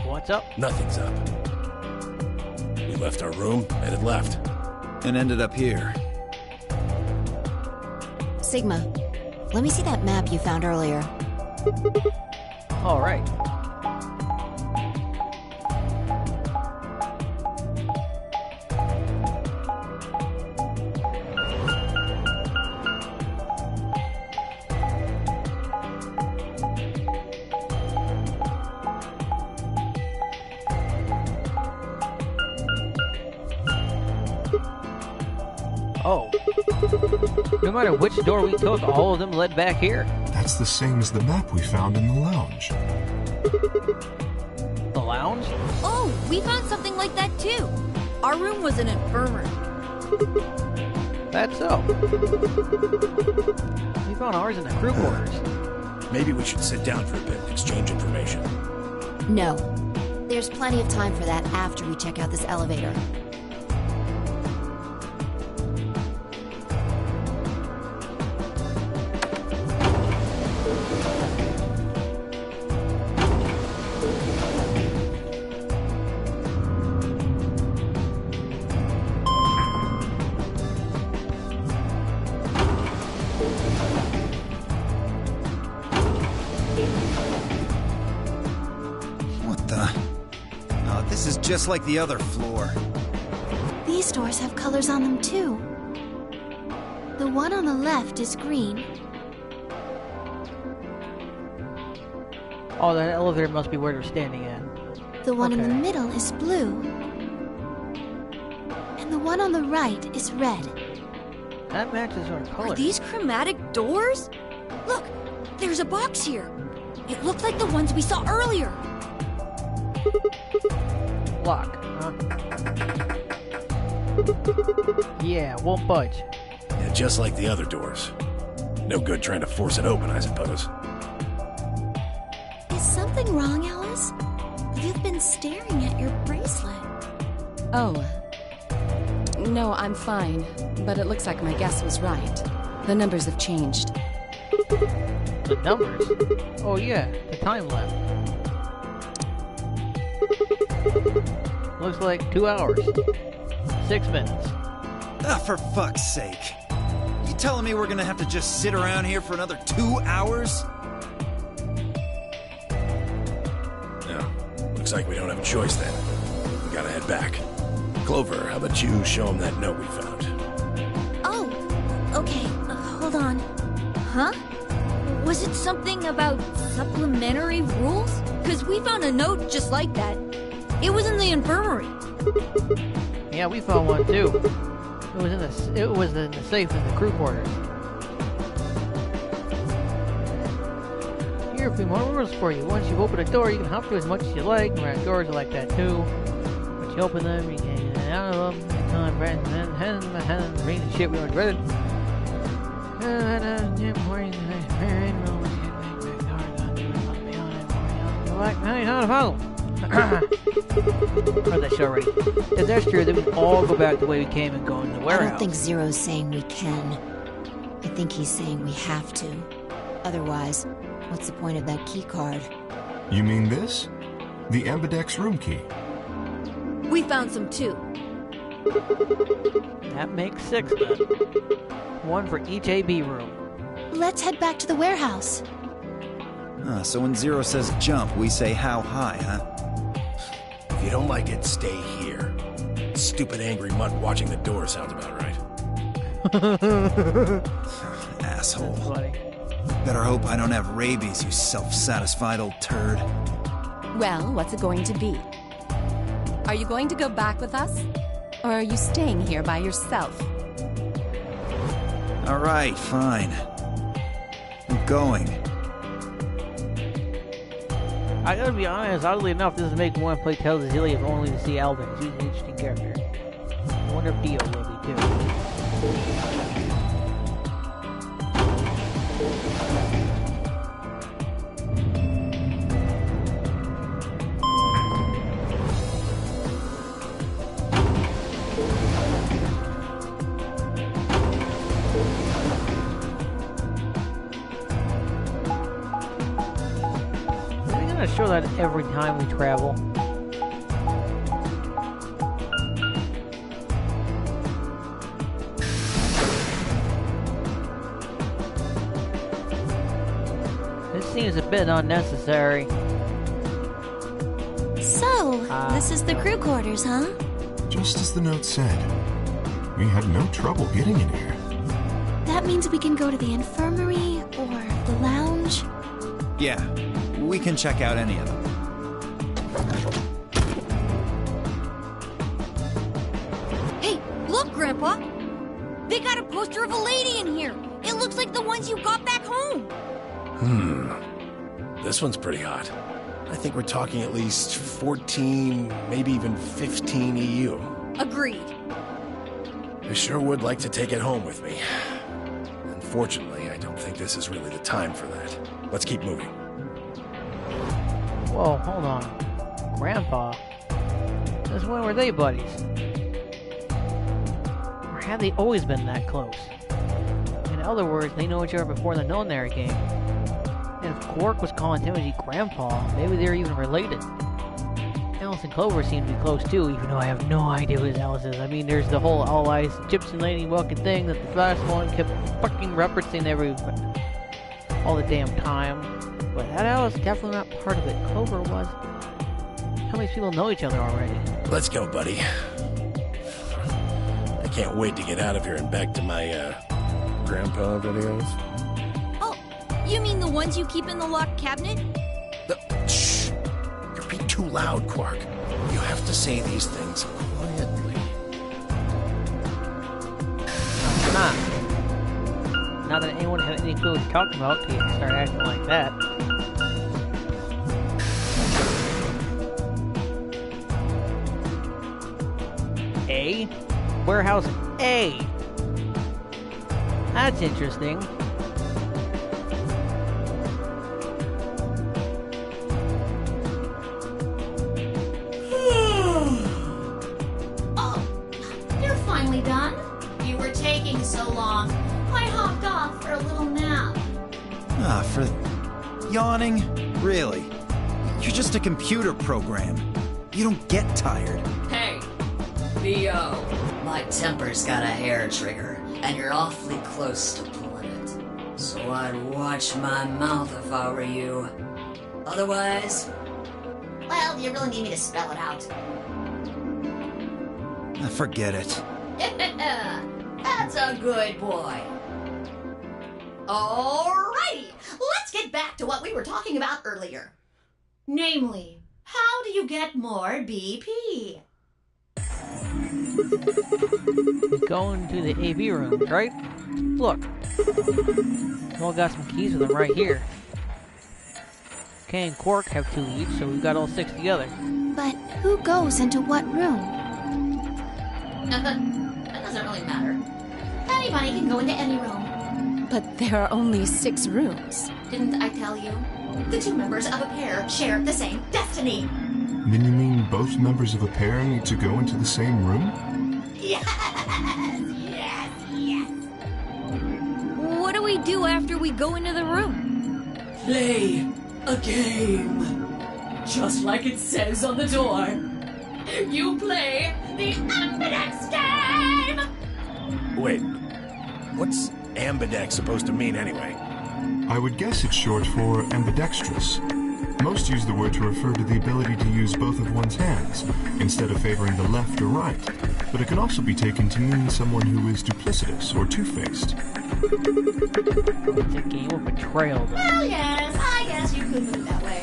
What's up? Nothing's up. We left our room, headed left. And ended up here. Sigma, let me see that map you found earlier. All right. Oh. No matter which door we took, all of them led back here. That's the same as the map we found in the lounge. The lounge? Oh, we found something like that too. Our room was an infirmary. That's so. We found ours in the crew quarters. Maybe we should sit down for a bit and exchange information. No. There's plenty of time for that after we check out this elevator. What the? Oh, this is just like the other floor. These doors have colors on them too. The one on the left is green. Oh, that elevator must be where they're standing at. The one in the Okay. middle is blue. And the one on the right is red. That matches our Are color. these chromatic doors? Look, there's a box here. It looked like the ones we saw earlier. Lock, huh? Yeah, won't budge. Yeah, just like the other doors. No good trying to force it open, I suppose. Is something wrong, Alice? You've been staring at your bracelet. Oh. No, I'm fine. But it looks like my guess was right. The numbers have changed. The numbers? Oh yeah, the time left. Looks like 2 hours. 6 minutes. Ah, for fuck's sake. You telling me we're gonna have to just sit around here for another 2 hours? No. Looks like we don't have a choice then. We gotta head back. Clover, how about you show him that note we found? Oh, okay. Hold on. Huh? Was it something about supplementary rules? Because we found a note just like that. It was in the infirmary. Yeah, we found one too. It was in the safe in the crew quarters. Here are a few more rules for you. Once you've opened a door, you can hop to as much as you like. Right, doors are like that too. Once you open them, you can get out of them. Read the shit we already read it. Heard that show already. If that's true, then we all go back the way we came and go in the I warehouse. don't think Zero's saying we can. I think he's saying we have to. Otherwise, what's the point of that key card? You mean this? The Ambidex room key. We found some too. That makes 6 then. 1 for each AB room. Let's head back to the warehouse. So when Zero says jump, we say how high, huh? If you don't like it, stay here. Stupid angry mutt watching the door sounds about right. Asshole. Funny. Better hope I don't have rabies, you self-satisfied old turd. Well, what's it going to be? Are you going to go back with us? Or are you staying here by yourself? Alright, fine. I'm going. I gotta be honest, oddly enough, this is making me want to play Tales of Xillia if only to see Alvin. He's an interesting character. I wonder if Dio will be too. gonna show that every time we travel. This seems a bit unnecessary. So, this is the crew quarters, huh? Just as the note said. We had no trouble getting in here. That means we can go to the infirmary or the lounge. Yeah, we can check out any of them. Hey, look, Grandpa! They got a poster of a lady in here! It looks like the ones you got back home! This one's pretty hot. I think we're talking at least 14, maybe even 15 EU. Agreed. I sure would like to take it home with me. Unfortunately, I don't think this is really the time for that. Let's keep moving. Whoa, hold on. Grandpa? Since when were they buddies? Or have they always been that close? In other words, they know each other before the Nonary game. And if Quark was calling Timothy Grandpa, maybe they're even related. Alice and Clover seem to be close too, even though I have no idea who Alice is. I mean, there's the whole All Eyes Egyptian lady walking thing that the last one kept fucking referencing all the damn time. But that Alice definitely not part of it. Clover was. How many people know each other already? Let's go, buddy. I can't wait to get out of here and back to my, grandpa videos. Oh, you mean the ones you keep in the locked cabinet? Shh! You're being too loud, Quark. You have to say these things quietly. Not. Not that anyone had any clue what you're talking about till you start acting like that. A? Warehouse A. That's interesting. Oh, you're finally done? You were taking so long. I hopped off for a little nap. For yawning? Really? You're just a computer program. You don't get tired. Hey, B.O. My temper's got a hair trigger, and you're awfully close to pulling it. So I'd watch my mouth if I were you. Otherwise... Well, do you really need me to spell it out? Forget it. That's a good boy. Alrighty, let's get back to what we were talking about earlier. Namely, how do you get more BP? Going to the AV rooms, right? Look. We all got some keys with them right here. Kay and Quark have 2 each, so we've got all 6 together. But who goes into what room? That doesn't really matter. Anybody can go into any room. But there are only 6 rooms. Didn't I tell you? The 2 members of a pair share the same destiny. Then you mean both members of a pair need to go into the same room? Yes! What do we do after we go into the room? Play a game. Just like it says on the door. You play the Ambidex game! Wait, what's ambidex supposed to mean anyway? I would guess it's short for ambidextrous. Most use the word to refer to the ability to use both of one's hands, instead of favoring the left or right. But it can also be taken to mean someone who is duplicitous or two-faced. It's a game of betrayal, though. Well, yes, I guess you could put it that way.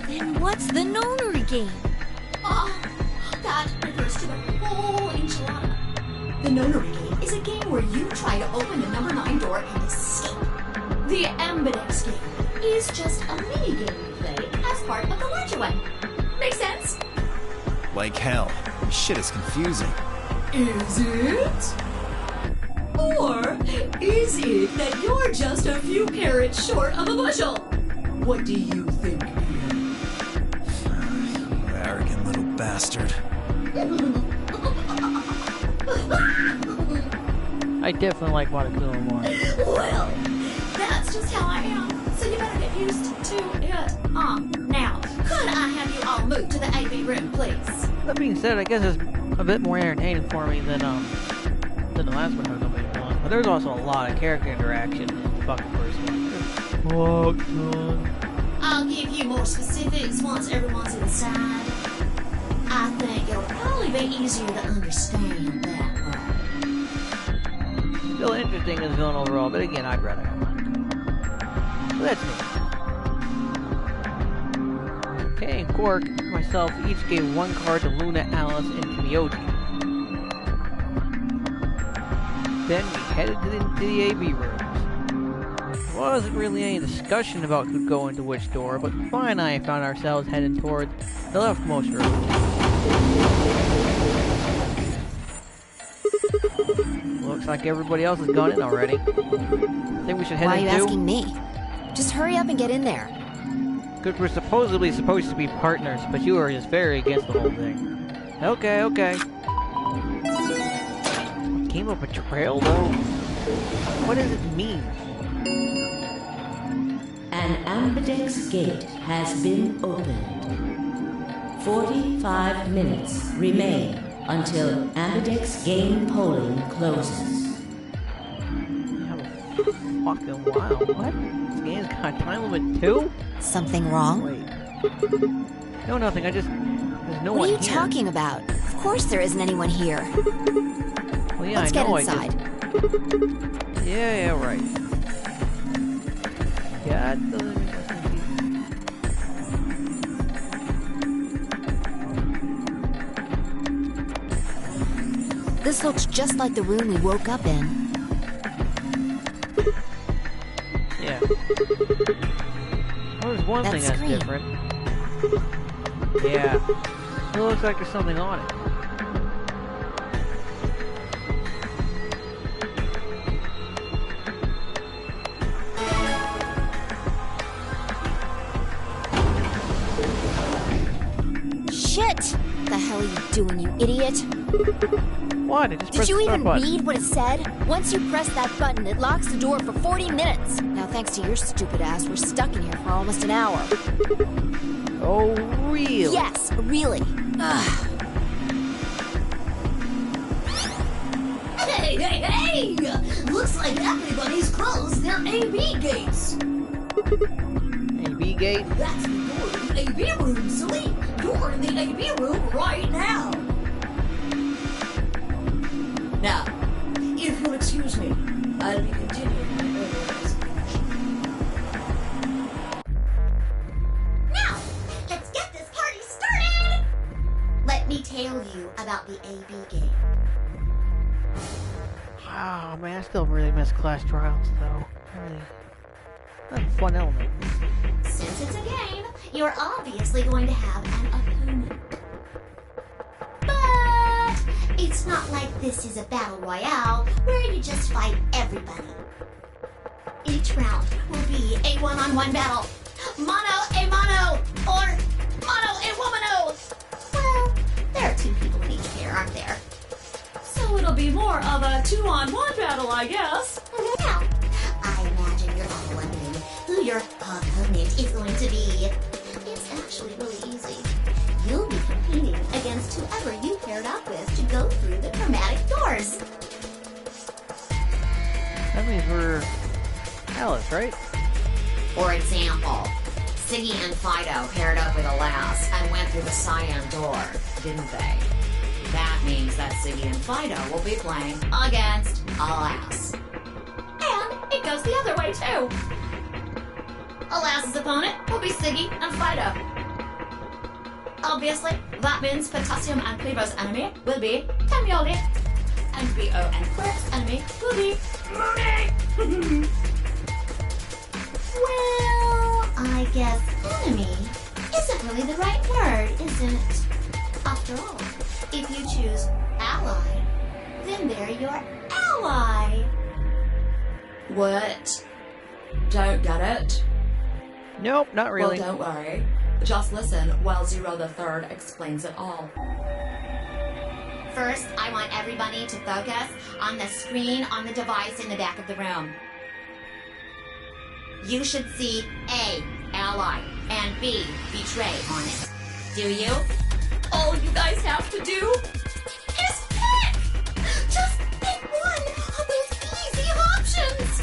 Then what's the Nonary game? Oh, that refers to the whole enchilada. The Nonary game is a game where you try to open the number 9 door and escape. The Ambidex game is just a mini-game you play as part of the larger one. Make sense? Like hell. Shit is confusing. Is it? Or is it that you're just a few carrots short of a bushel? What do you think, Ian? You arrogant little bastard. I definitely like Monokuma more. Well, That's just how I am. So you better get used to it. Now, could I have you all move to the AV room, please? That being said, I guess it's a bit more entertaining for me than the last one. But there's also a lot of character interaction in the fucking first one. I'll give you more specifics once everyone's inside. I think it'll probably be easier to understand that way. Still interesting as a villain overall, but again, I'd rather have Monica. So that's me. Kay and Quark and myself each gave one card to Luna, Alice, and Miyoji. Then we headed to the AV rooms. There wasn't really any discussion about who'd go into which door, but Fi and I found ourselves heading toward the leftmost room. Looks like everybody else has gone in already. I think we should head Why are in you too? asking me? Just hurry up and get in there. Because we're supposedly supposed to be partners, but you are just very against the whole thing. Okay. Game of betrayal, though? What does it mean? An Ambidex gate has been opened. 45 minutes remain until Ambidex game polling closes. Have a fucking while. What? This game's got a time limit too? Something wrong? Wait. No, nothing. There's no What one are you here. talking about? Of course there isn't anyone here. Well, yeah, Let's I get know. inside. Yeah, right. Yeah, it doesn't make sense. This looks just like the room we woke up in. Yeah. Well, there's one That thing that's screen. different. Yeah. It looks like there's something on it. Shit! What the hell are you doing, you idiot? What? I just Did pressed you the even start button. read what it said? Once you press that button, it locks the door for 40 minutes. Now, thanks to your stupid ass, we're stuck in here for almost an hour. Oh, really? Yes, really. Ugh. Hey! Looks like everybody's closed their AV gates. AV gate? That's the door to the AV room, silly. You're in the AV room right now. Now, if you'll excuse me, I'll be continuing my earlier explanation. Now, let's get this party started! Let me tell you about the AV game. Oh, man, I still really miss Clash Trials, though. That's a fun element. Since it's a game, you're obviously going to have an opponent. But it's not like this is a battle royale where you just fight everybody. Each round will be a one-on-one battle. Mano a mano, or mano a womano. Well, there are two people in each pair, aren't there? So it'll be more of a two-on-one battle, I guess. Now, I imagine you're all wondering who your opponent is going to be. It's actually really easy. You'll be competing against whoever you paired up with to go through the chromatic doors. That means we're Alice, right? For example, Siggy and Fido paired up with Alas and went through the cyan door, didn't they? That means that Siggy and Fido will be playing against Alas. And it goes the other way, too. Alas's opponent will be Siggy and Fido. Obviously, that means Potassium and Cleaver's enemy will be Tamioli. And Bo and Quirk's enemy will be Mooney. Well, I guess enemy isn't really the right word, isn't it? After all, if you choose ally, then they're your ally. What? Don't get it? Nope, not really. Well, don't worry. Just listen while Zero the Third explains it all. First, I want everybody to focus on the screen on the device in the back of the room. you should see A, ally, and B, betray on it. Do you? All you guys have to do Is pick! Just pick one of those easy options!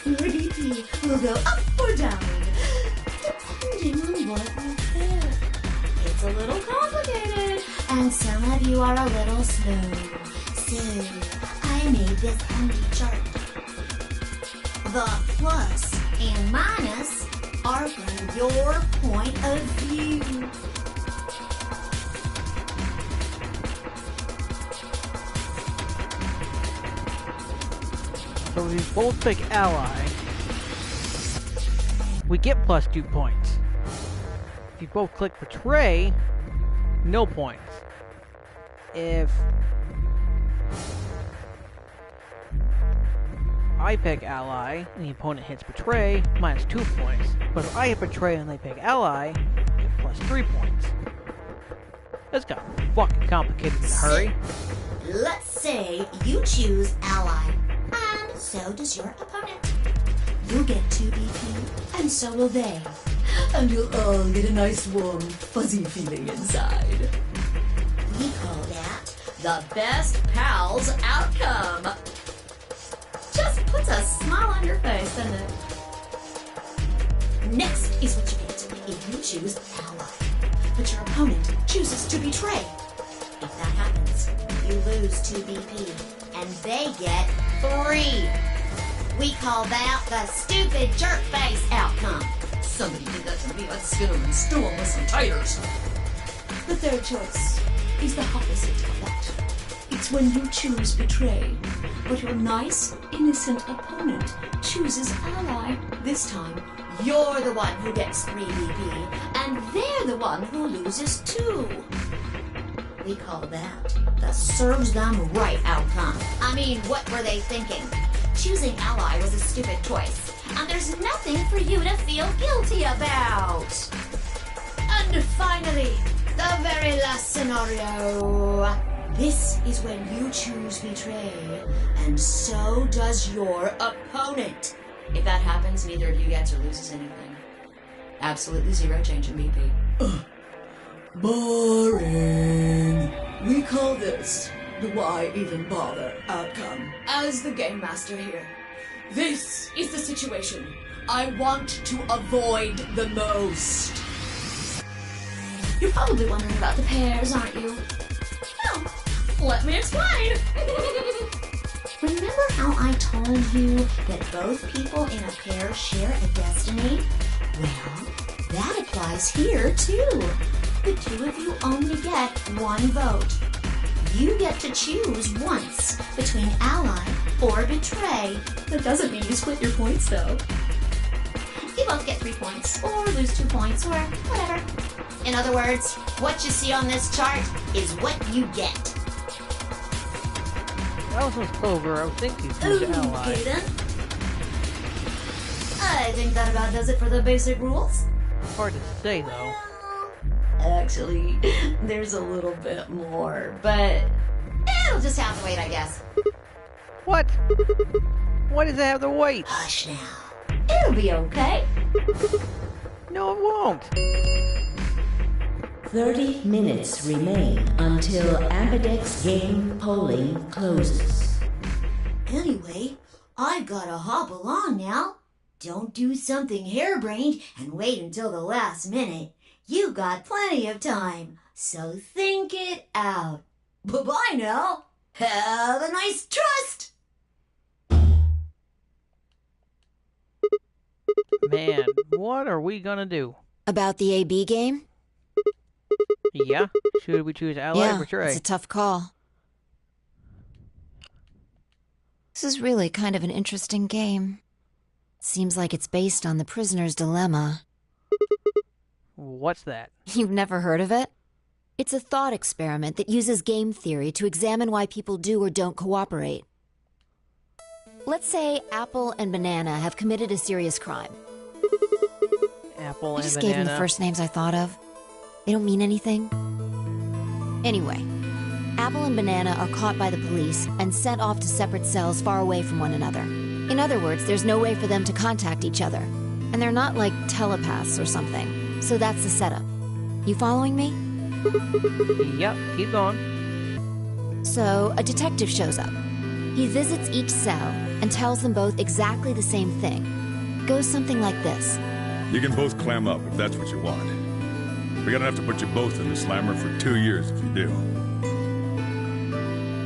Your BP will go up or down, depending on what you pick. It's a little complicated, and some of you are a little slow. So, I made this handy chart. The plus and minus are from your point of view. So if we both pick ally, we get plus 2 points. If you both click betray, no points. If I pick ally and the opponent hits betray, minus 2 points. But if I hit betray and they pick ally, plus 3 points. This got fucking complicated in a hurry. Let's say you choose ally, and so does your opponent. You'll get 2 BP, and so will they. and you'll all get a nice warm, fuzzy feeling inside. We call that the best pals outcome. Just puts a smile on your face, doesn't it? Next is what you get if you choose ally, but your opponent chooses to betray. If that happens, you lose 2 BP, and they get 3. We call that the stupid jerk face outcome. Somebody did that to me. I'd skin them and stew them with some taters. The third choice is the opposite of that. It's when you choose betray, but your nice, innocent opponent chooses ally. This time, you're the one who gets 3 BP, and they're the one who loses 2. We call that the serves them right outcome. I mean, what were they thinking? Choosing ally was a stupid choice, and there's nothing for you to feel guilty about. And finally, the very last scenario. This is when you choose betray, and so does your opponent. If that happens, neither of you gets or loses anything. Absolutely 0 change in BP. Boring. We call this the why even bother outcome. As the game master here, this is the situation I want to avoid the most. You're probably wondering about the pairs, aren't you? Well, let me explain. Remember how I told you that both people in a pair share a destiny? Well, that applies here too. The 2 of you only get 1 vote. You get to choose once between ally or betray. That doesn't mean you split your points, though. You both get 3 points, or lose 2 points, or whatever. In other words, what you see on this chart is what you get. That was Clover. I would think you choose ally. Okay then. I think that about does it for the basic rules. Hard to say though. Actually, there's a little bit more, but it'll just have to wait, I guess. What? Why does it have to wait? Hush now. It'll be okay. No, it won't. 30 minutes remain until Ambidex game polling closes. Anyway, I gotta hop along now. Don't do something harebrained and wait until the last minute. You got plenty of time, so think it out. Bye-bye now. Have a nice trust. Man, what are we gonna do? About the AB game? Yeah? Should we choose ally or betray? It's a tough call. This is really kind of an interesting game. Seems like it's based on the prisoner's dilemma. What's that? You've never heard of it? It's a thought experiment that uses game theory to examine why people do or don't cooperate. Let's say Apple and Banana have committed a serious crime. Apple I and just banana. gave them the first names I thought of. They don't mean anything. Anyway, Apple and Banana are caught by the police and sent off to separate cells far away from one another. In other words, there's no way for them to contact each other. And they're not like telepaths or something. So that's the setup. You following me? Yep, keep going. So, a detective shows up. He visits each cell and tells them both exactly the same thing. Goes something like this. You can both clam up if that's what you want. We're gonna have to put you both in the slammer for 2 years if you do.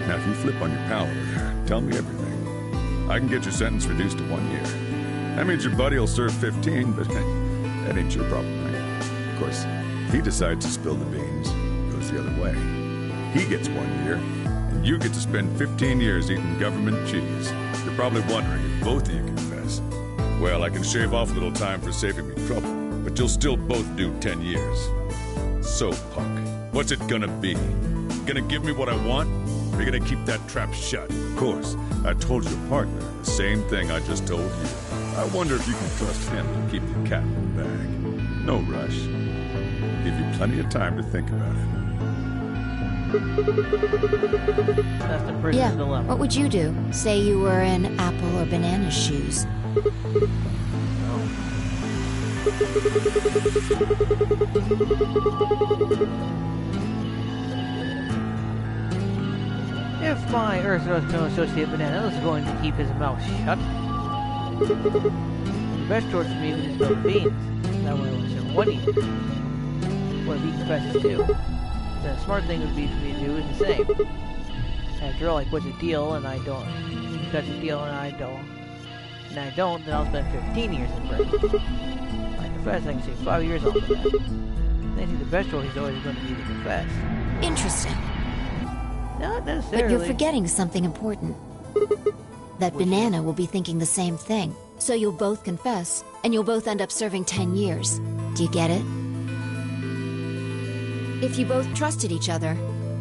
Now, if you flip on your pal over there, tell me everything. I can get your sentence reduced to 1 year. That means your buddy will serve 15, but that ain't your problem, right? Of course, if he decides to spill the beans, it goes the other way. He gets 1 year, and you get to spend 15 years eating government cheese. You're probably wondering if both of you confess. Well, I can shave off a little time for saving me trouble, but you'll still both do 10 years. So, punk, what's it gonna be? Gonna give me what I want? Or you gonna keep that trap shut? Of course, I told your partner the same thing I just told you. I wonder if you can trust him to keep the cat in the bag. No rush. Give you plenty of time to think about it. That's the prisoner's dilemma. What would you do? Say you were in Apple or Banana's shoes. If my Earth-Stone associate Banana was going to keep his mouth shut, the best choice for me would just spill the beans. That way it would serve 1 year. What if he confesses too? Then the smart thing would be for me to do is the same. After all, like, what's a deal and I don't? If that's a deal and I don't, then I'll spend 15 years in prison. If I confess, I can save 5 years off of that. I think the best choice is always going to be to confess. Interesting. Not necessarily. But you're forgetting something important. That Banana will be thinking the same thing. So you'll both confess, and you'll both end up serving 10 years. Do you get it? If you both trusted each other,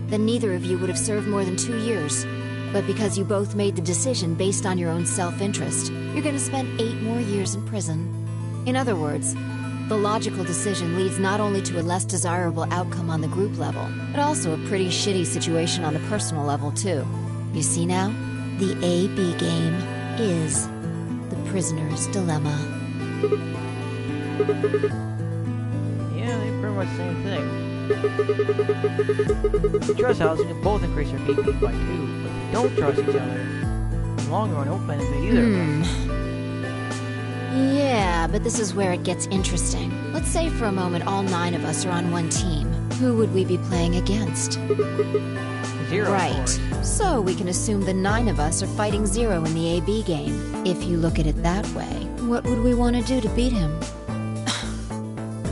then neither of you would have served more than 2 years. But because you both made the decision based on your own self-interest, you're going to spend 8 more years in prison. In other words, the logical decision leads not only to a less desirable outcome on the group level, but also a pretty shitty situation on the personal level, too. You see now? The A-B game is the prisoner's dilemma. Yeah, they're pretty much the same thing. Trust housing can both increase their BP by 2, but if they don't trust each other, in the long run, it won't benefit either of them. Yeah, but this is where it gets interesting. Let's say for a moment all 9 of us are on one team. Who would we be playing against? Zero. Right. So we can assume the 9 of us are fighting Zero in the AB game. If you look at it that way, what would we want to do to beat him?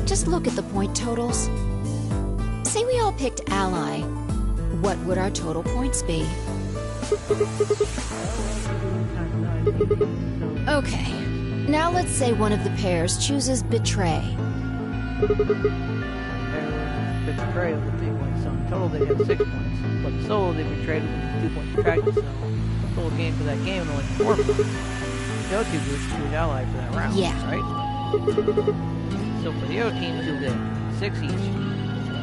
Just look at the point totals. Say we all picked Ally. What would our total points be? Okay. Now let's say one of the pairs chooses Betray. Betray with the 3 points, so in total they have 6 points. But the solo they betrayed with 2 points practice, so the total game for that game is only 4 points. The other 2 groups choose Ally for that round, right? So for the other teams, you'll get 6 each,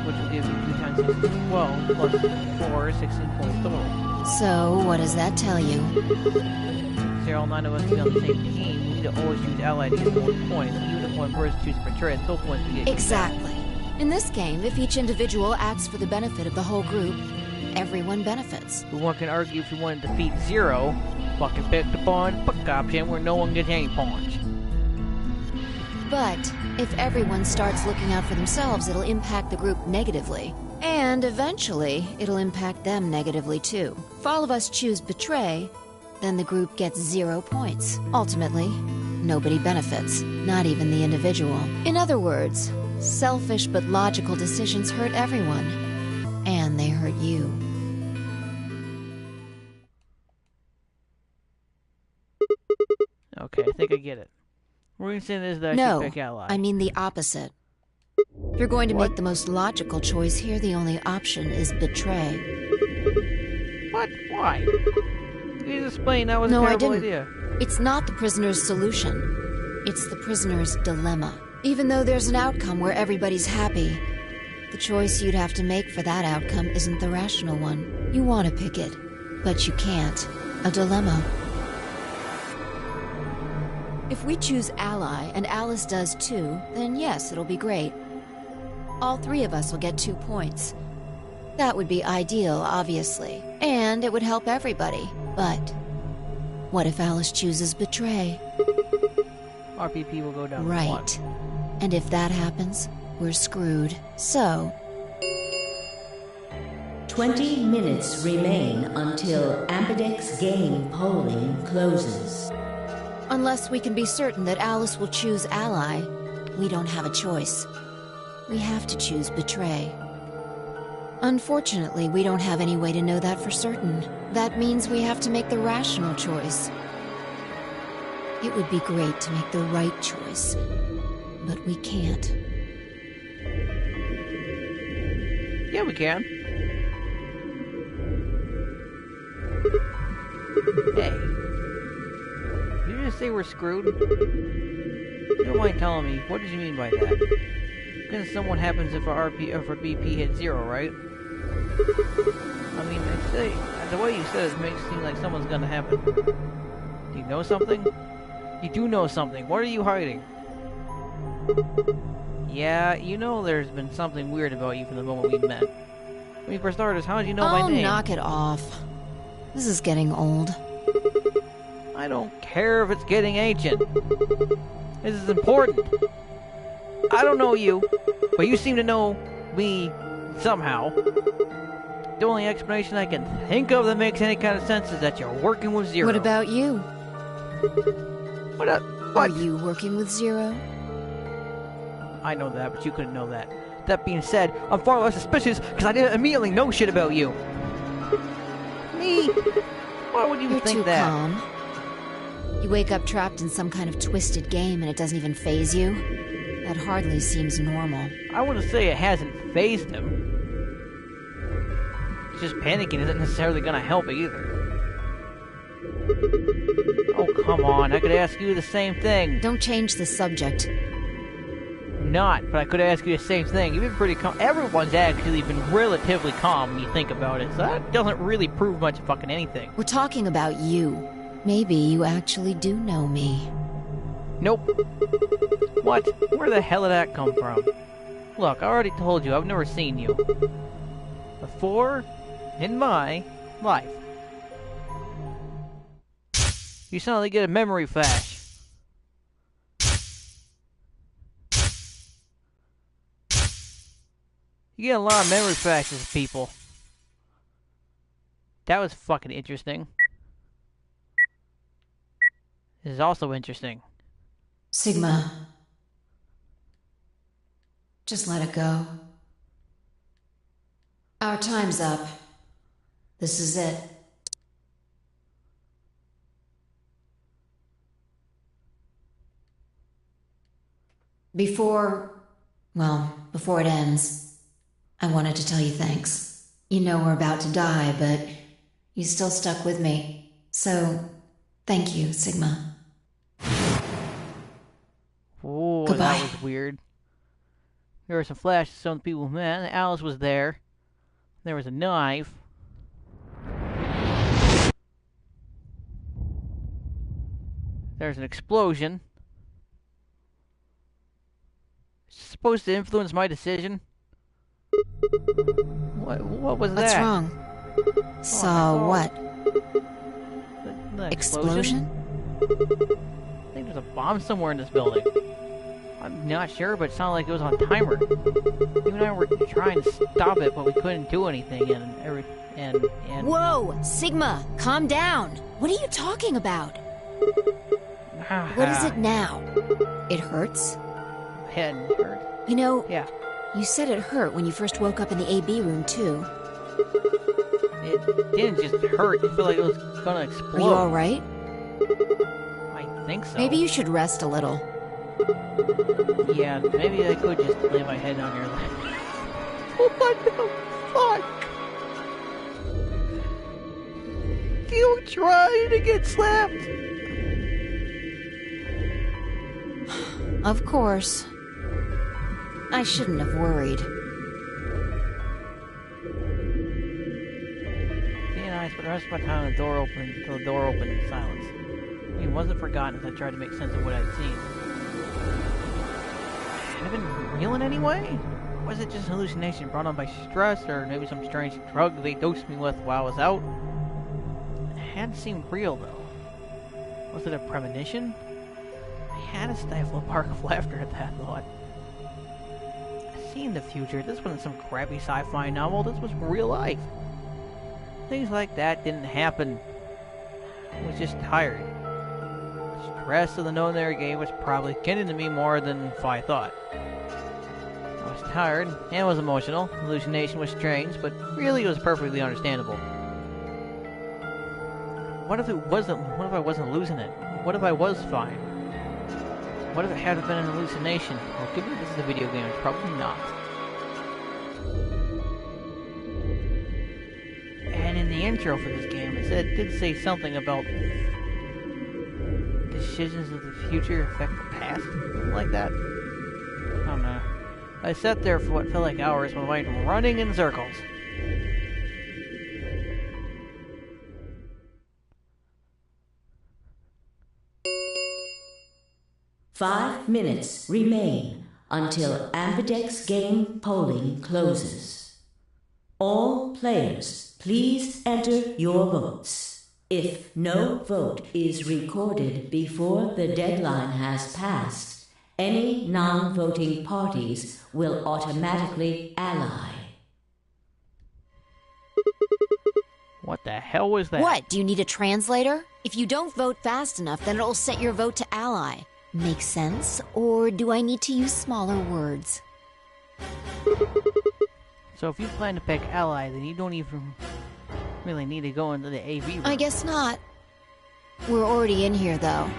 which will give you 2 times 6 is 12, plus 4, 16 points total. So what does that tell you? So all 9 of us to be on the same team, we need to always choose Ally to get more points, even if one person chooses Betray, it's still points to get. Exactly. In this game, if each individual acts for the benefit of the whole group, everyone benefits. But one can argue if you want to defeat Zero, fucking pick the point pick option where no one gets any points. But if everyone starts looking out for themselves, it'll impact the group negatively. And eventually, it'll impact them negatively too. If all of us choose Betray, then the group gets 0 points. Ultimately, nobody benefits, not even the individual. In other words, selfish but logical decisions hurt everyone. And they hurt you. Okay, I think I get it. We're gonna say this that I No, should pick Ally. I mean the opposite. If you're going to make the most logical choice here, the only option is Betray. What? Why? You explained that was a No, I terrible didn't. idea. It's not the prisoner's solution. It's the prisoner's dilemma. Even though there's an outcome where everybody's happy, the choice you'd have to make for that outcome isn't the rational one. You want to pick it, but you can't. A dilemma. If we choose Ally and Alice does too, then yes, it'll be great. All three of us will get 2 points. That would be ideal, obviously, and it would help everybody. But what if Alice chooses Betray? RPP will go down. Right. And if that happens, we're screwed. So 20 minutes remain until Ambidex game polling closes. unless we can be certain that Alice will choose Ally, we don't have a choice. We have to choose Betray. Unfortunately, we don't have any way to know that for certain. That means we have to make the rational choice. It would be great to make the right choice, but we can't. Yeah, we can. Hey. Did you just say we're screwed? You don't mind telling me, what did you mean by that? Because someone happens if our BP hits 0, right? I mean, the way you said it makes it seem like someone's gonna happen. Do you know something? You do know something. What are you hiding? Yeah, you know there's been something weird about you from the moment we met. I mean, for starters, how did you know my name? Oh, knock it off. This is getting old. I don't care if it's getting ancient. This is important. I don't know you, but you seem to know me somehow. The only explanation I can think of that makes any kind of sense is that you're working with Zero. What about you? What? Are you working with Zero? I know that, but you couldn't know that. That being said, I'm far less suspicious because I didn't immediately know shit about you. Me? Why would you You're think too that? calm. You wake up trapped in some kind of twisted game and it doesn't even faze you? That hardly seems normal. I wouldn't say it hasn't fazed him. Just panicking isn't necessarily gonna help either. Oh, come on. I could ask you the same thing. Don't change the subject. Not, but I could ask you the same thing. You've been pretty calm. Everyone's actually been relatively calm when you think about it, so that doesn't really prove much of fucking anything. We're talking about you. Maybe you actually do know me. Nope. What? Where the hell did that come from? Look, I already told you, I've never seen you before in my life. You suddenly get a memory flash. You get a lot of memory flashes, people. That was fucking interesting. This is also interesting. Sigma. Just let it go. Our time's up. This is it. Before it ends, I wanted to tell you thanks. You know we're about to die, but you still stuck with me. So, thank you, Sigma. Oh, Goodbye. that was weird. There were some flashes of some people, man. Alice was there. There was a knife. There's an explosion. Supposed to influence my decision? What was that? What's wrong? Saw what? The Explosion? I think there's a bomb somewhere in this building. I'm not sure, but it sounded like it was on timer. You and I were trying to stop it, but we couldn't do anything, and Whoa! Sigma, calm down! What are you talking about? What is it now? It hurts? Head hurt. You know, Yeah. you said it hurt when you first woke up in the AB room, too. It didn't just hurt. It felt like it was gonna explode. Are you alright? I think so. Maybe you should rest a little. Yeah, maybe I could just lay my head on your lap. What the fuck? You trying to get slapped? Of course. I shouldn't have worried. Being nice, but the rest of my time the door opened in silence. It wasn't forgotten as I tried to make sense of what I'd seen. Had it been real in any way? Was it just an hallucination brought on by stress, or maybe some strange drug they dosed me with while I was out? It hadn't seemed real, though. Was it a premonition? I had to stifle a bark of laughter at that thought. Seeing the future, this wasn't some crappy sci-fi novel, this was real life. Things like that didn't happen. I was just tired. The stress of the No There game was probably getting to me more than I thought. I was tired and was emotional. Hallucination was strange, but really it was perfectly understandable. What if I wasn't losing it? What if I was fine? What if it had been an hallucination? Well, given this is a video game, it's probably not. And in the intro for this game, it did say something about decisions of the future affect the past, something like that. I don't know. I sat there for what felt like hours, my mind running in circles. Five minutes remain until Ambidex game polling closes. All players, please enter your votes. If no vote is recorded before the deadline has passed, any non-voting parties will automatically ally. What the hell was that? What? Do you need a translator? If you don't vote fast enough, then it'll set your vote to ally. Make sense? Or do I need to use smaller words? So if you plan to pick ally, then you don't even really need to go into the AV room. I guess not. We're already in here, though.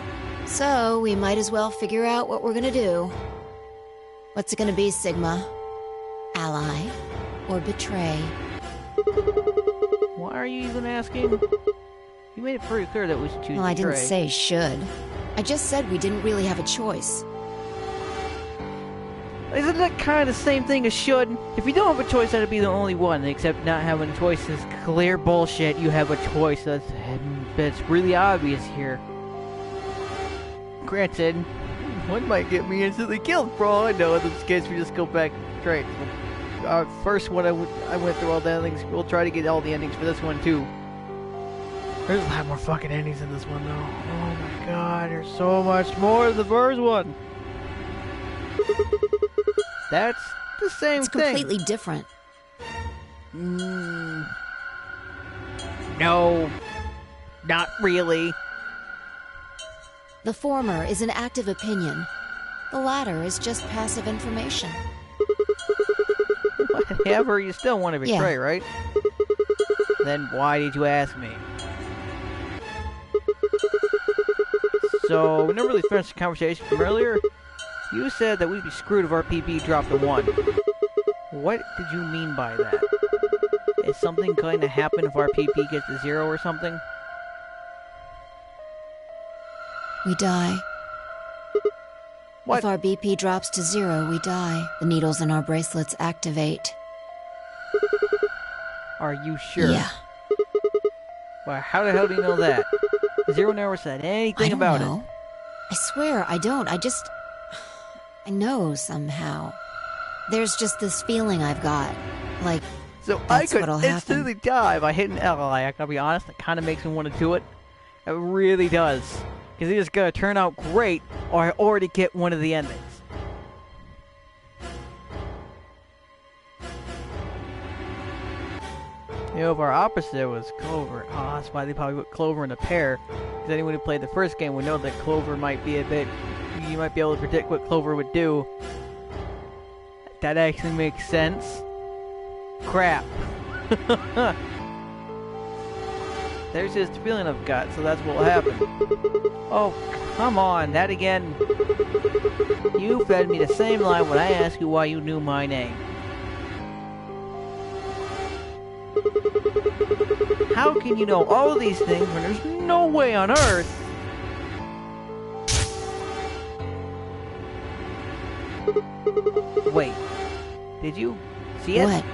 So we might as well figure out what we're gonna do. What's it gonna be, Sigma? Ally or betray? Why are you even asking? You made it pretty clear that we should choose Well, I didn't betray. say should. I just said we didn't really have a choice. Isn't that kind of the same thing as should? If you don't have a choice, that'd be the only one. Except not having a choice is clear bullshit. You have a choice that's really obvious here. Granted, one might get me instantly killed for all I know. In this case, we just go back straight. First one I went through all the endings. We'll try to get all the endings for this one too. There's a lot more fucking endings in this one though. Oh my god, there's so much more than the first one. That's the same thing. It's completely different. No, not really. The former is an active opinion. The latter is just passive information. Whatever, you still want to betray, right? Then why did you ask me? So, we never really finished the conversation from earlier. You said that we'd be screwed if our PP dropped to 1. What did you mean by that? Is something going to happen if our PP gets to 0 or something? We die. What? If our BP drops to 0, we die. The needles in our bracelets activate. Are you sure? Yeah. Well, how the hell do you know that? Zero never said anything about it. I swear, I don't. I know somehow. There's just this feeling I've got. Like, so that's I could what'll happen. instantly die by hitting ally. I gotta be honest, it kind of makes me want to do it. It really does. Because it's gonna turn out great, or I already get one of the endings. You know, if our opposite was Clover, that's why they probably put Clover in a pair. Because anyone who played the first game would know that Clover might be a bit... You might be able to predict what Clover would do. That actually makes sense. Crap. There's just a feeling I've got, so that's what will happen. Oh, come on, that again. You fed me the same line when I asked you why you knew my name. How can you know all of these things when there's no way on Earth? Wait, did you see it? What?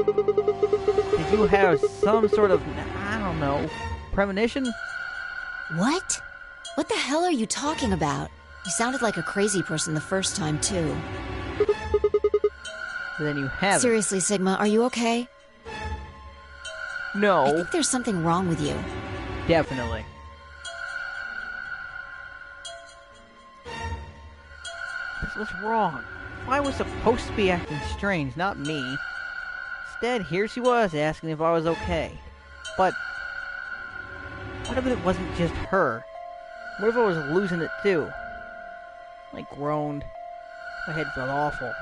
Did you have some sort of, I don't know, premonition? What? What the hell are you talking about? You sounded like a crazy person the first time, too. Then you have Seriously, Sigma, are you okay? No. I think there's something wrong with you. Definitely. This was wrong. I was supposed to be acting strange, not me. Instead, here she was asking if I was okay. But what if it wasn't just her? What if I was losing it too? I groaned. My head felt awful. It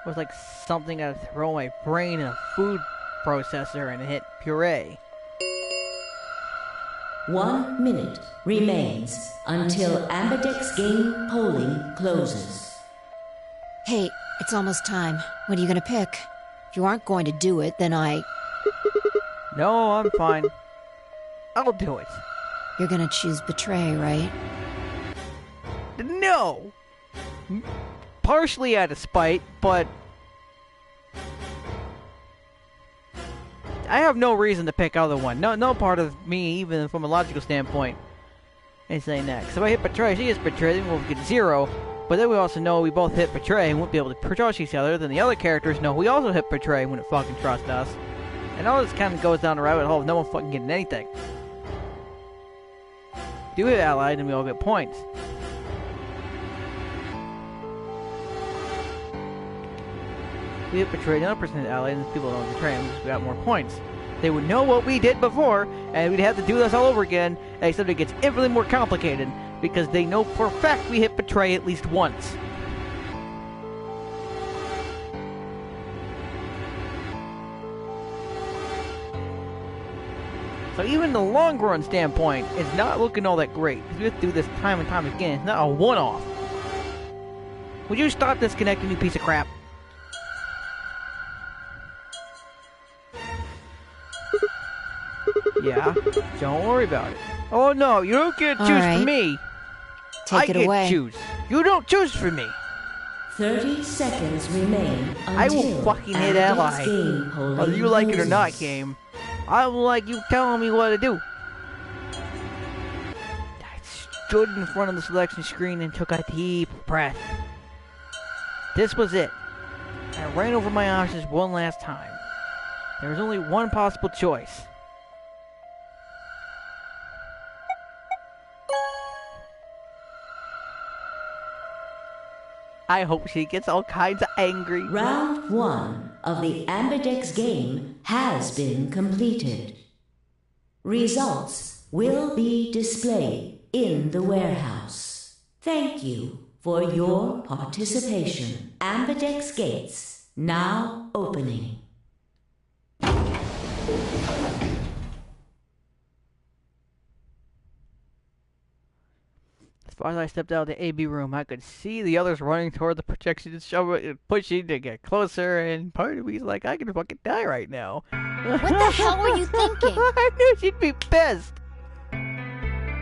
was like something I'd throw my brain in a food processor and it hit puree. 1 minute remains until Ambidex game polling closes. Hey, it's almost time. What are you gonna pick? If you aren't going to do it, then No, I'm fine. I'll do it. You're gonna choose Betray, right? No! Partially out of spite, but I have no reason to pick other one. No part of me, even from a logical standpoint, is saying that. Because if I hit Betray, she hits Betray, then we'll get 0. But then we also know we both hit Betray and won't be able to trust each other. Then the other characters know we also hit Betray and wouldn't fucking trust us. And all this kind of goes down the rabbit hole of no one fucking getting anything. Do hit allied and we all get points. We hit Betray, the other person hit allied, and people don't betray him because we got more points. They would know what we did before, and we'd have to do this all over again, except it gets infinitely more complicated, because they know for a fact we hit Betray at least once. So even the long run standpoint is not looking all that great, because we have to do this time and time again. It's not a one-off. Would you stop disconnecting, you piece of crap? Yeah, don't worry about it. Oh no, you don't get to choose for me. Take it away. I get to choose. You don't choose for me. 30 seconds remain until I will fucking hit ally. Whether you like it or not, game. I will like you telling me what to do. I stood in front of the selection screen and took a deep breath. This was it. I ran over my options one last time. There was only one possible choice. I hope she gets all kinds of angry. Round 1 of the Ambidex game has been completed. Results will be displayed in the warehouse. Thank you for your participation. Ambidex gates now opening. As far as I stepped out of the AB room, I could see the others running toward the projection, pushing to get closer, and part of me's like, I could fucking die right now. What the hell were you thinking? I knew she'd be pissed.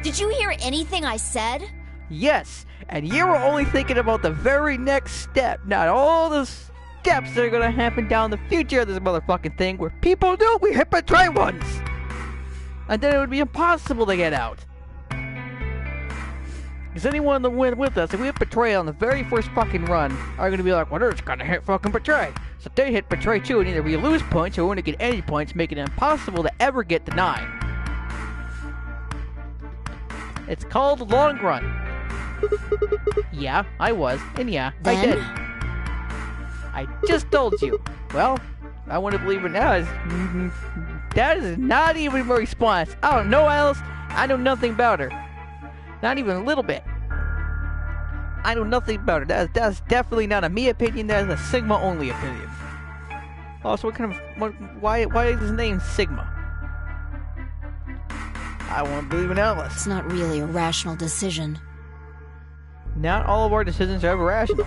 Did you hear anything I said? Yes, and you were only thinking about the very next step, not all the steps that are gonna happen down the future of this motherfucking thing, where people knew we hit Betray once, and then it would be impossible to get out. Because anyone that went with us, if we hit Betray on the very first fucking run, are going to be like, well, they're just going to hit fucking Betray. So they hit Betray too, and either we lose points or we won't get any points, making it impossible to ever get to 9. It's called Long Run. Yeah, I was, and yeah, Then? I did. I just told you. Well, I want to believe it now. That is not even a response. I don't know Alice. I know nothing about her. Not even a little bit. I know nothing about it. That's definitely not a me opinion. That is a Sigma only opinion. Also, why is his name Sigma? I want to believe in Alice. It's not really a rational decision. Not all of our decisions are ever rational.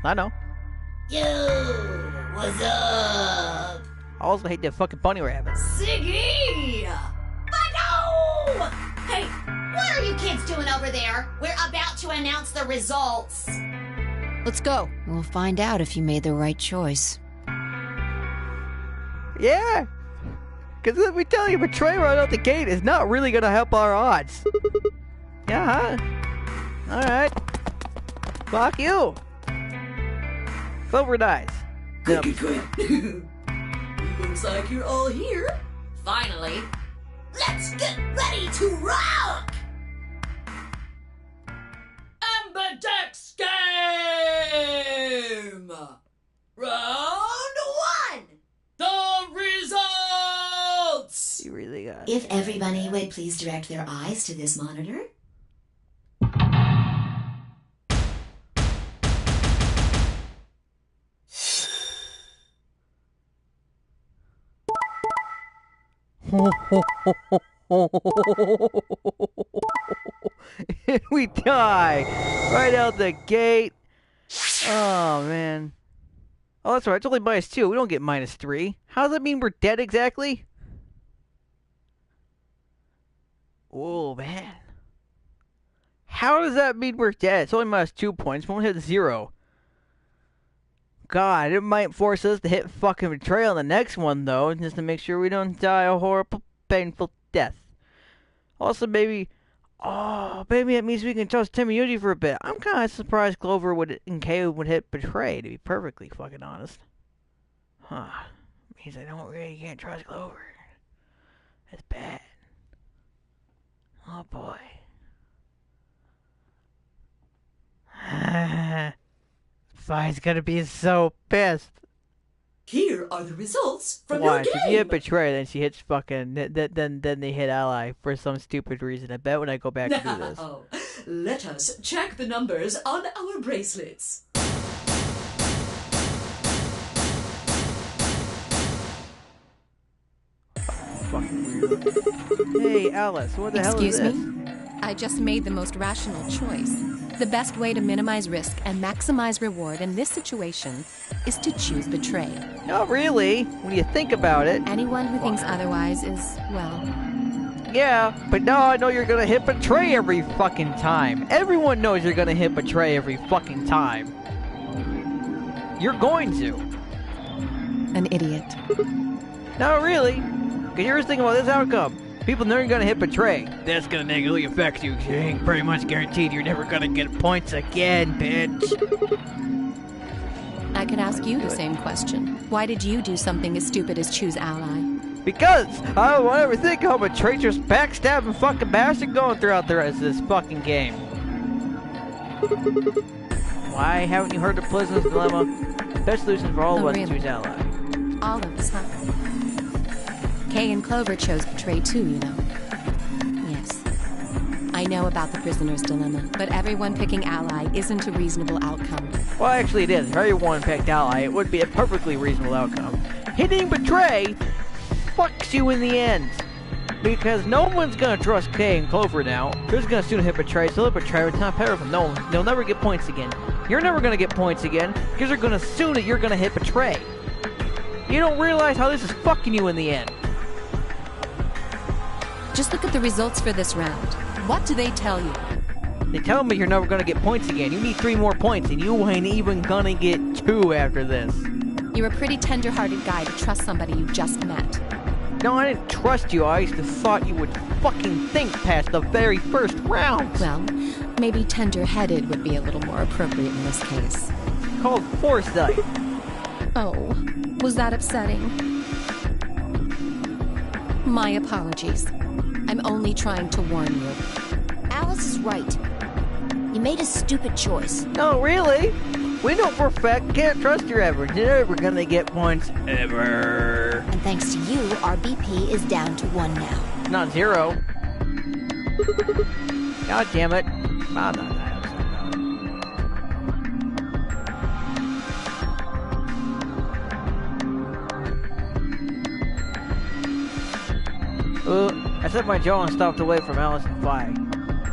I know. Yo, what's up? I also hate that fucking bunny rabbit. Siggy! But no! Hey, what are you kids doing over there? We're about to announce the results. Let's go. We'll find out if you made the right choice. Yeah! Because let me tell you, Betray right out the gate is not really going to help our odds. Yeah, huh? Alright. Fuck you. Clover dies. Good. Looks like you're all here. Finally. Let's get ready to rock! Ambidex game! Round 1! The results! You really got it. If everybody would please direct their eyes to this monitor. We die right out the gate. Oh man. Oh, that's right. It's only -2. We don't get -3. How does that mean we're dead exactly? Oh man. How does that mean we're dead? It's only -2 points. We won't hit 0. God, it might force us to hit fucking betrayal on the next one, though, just to make sure we don't die a horrible, painful death. Also, maybe it means we can trust Tim and Yuji for a bit. I'm kind of surprised Clover and Kay would hit betray, to be perfectly fucking honest. Huh. Means I can't trust Clover. That's bad. Oh, boy. Fi's gonna be so pissed. Here are the results from Watch, your game. if you hit betray, then she hits fucking. Then they hit ally for some stupid reason. I bet when I go back and do this. Now, let us check the numbers on our bracelets. Fucking weird. Hey, Alice, what the hell is this? Excuse me? I just made the most rational choice. The best way to minimize risk and maximize reward in this situation is to choose betray. Not really, when you think about it. Anyone who thinks otherwise is, well... Yeah, but now I know you're gonna hit betray every fucking time. Everyone knows you're gonna hit betray every fucking time. You're going to. An idiot. Not really. Because here's the thing about this outcome. People know you're gonna hit betray. That's gonna negatively affect you. You ain't pretty much guaranteed you're never gonna get points again, bitch. I could ask you the same question. Why did you do something as stupid as choose ally? Because I don't ever think I'm a traitorous, backstabbing fucking bastard going throughout the rest of this fucking game. Why haven't you heard of Prisoner's Dilemma? Best solution for all of us to choose ally. All of us, huh? Kay and Clover chose betray too, you know. Yes. I know about the Prisoner's Dilemma, but everyone picking ally isn't a reasonable outcome. Well, actually it is. If everyone picked ally, it would be a perfectly reasonable outcome. Hitting betray fucks you in the end. Because no one's gonna trust Kay and Clover now. They're just gonna soon hit betray, so they'll betray every time pair of them. No, they'll never get points again. You're never gonna get points again, because they're gonna assume that you're gonna hit betray. You don't realize how this is fucking you in the end. Just look at the results for this round. What do they tell you? They tell me you're never gonna get points again. You need 3 more points, and you ain't even gonna get 2 after this. You're a pretty tender-hearted guy to trust somebody you just met. No, I didn't trust you. I used to thought you would fucking think past the very first round. Well, maybe tender-headed would be a little more appropriate in this case. It's called foresight. Oh, was that upsetting? My apologies. I'm only trying to warn you. Alice is right. You made a stupid choice. No, really? We know for a fact can't trust you ever. You're never gonna get points ever. And thanks to you, our BP is down to 1 now. Not 0. God damn it. I'm not that upset about it. I set my jaw and stopped away from Alice and Vi.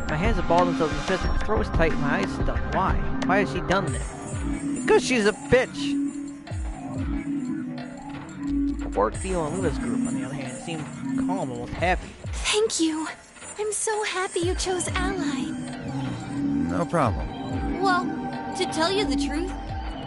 My hands have balled themselves in fists, my throat is tight, my eyes stuck. Why? Why has she done this? Because she's a bitch! Quark, Theo, and Luna's group, on the other hand, seemed calm, almost happy. Thank you. I'm so happy you chose ally. No problem. Well, to tell you the truth,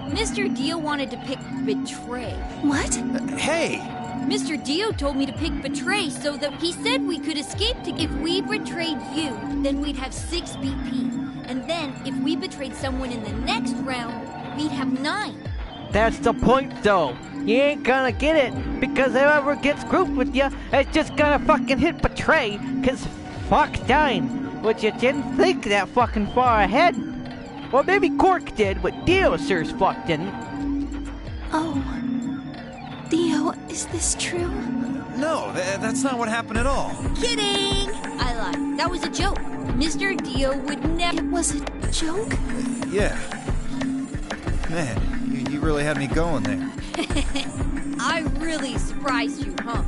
Mr. Dio wanted to pick betray. What? Hey! Mr. Dio told me to pick Betray so that he said we could escape if we betrayed you, then we'd have 6 BP. And then, if we betrayed someone in the next round, we'd have 9. That's the point, though. You ain't gonna get it, because whoever gets grouped with you is just gonna fucking hit Betray, cause fuck dying. But you didn't think that fucking far ahead. Well, maybe Cork did, but Dio sure as fuck didn't. Oh. Dio, is this true? No, that's not what happened at all. Kidding! I lied. That was a joke. Mr. Dio would never... It was a joke? Yeah. Man, you really had me going there. I really surprised you, huh?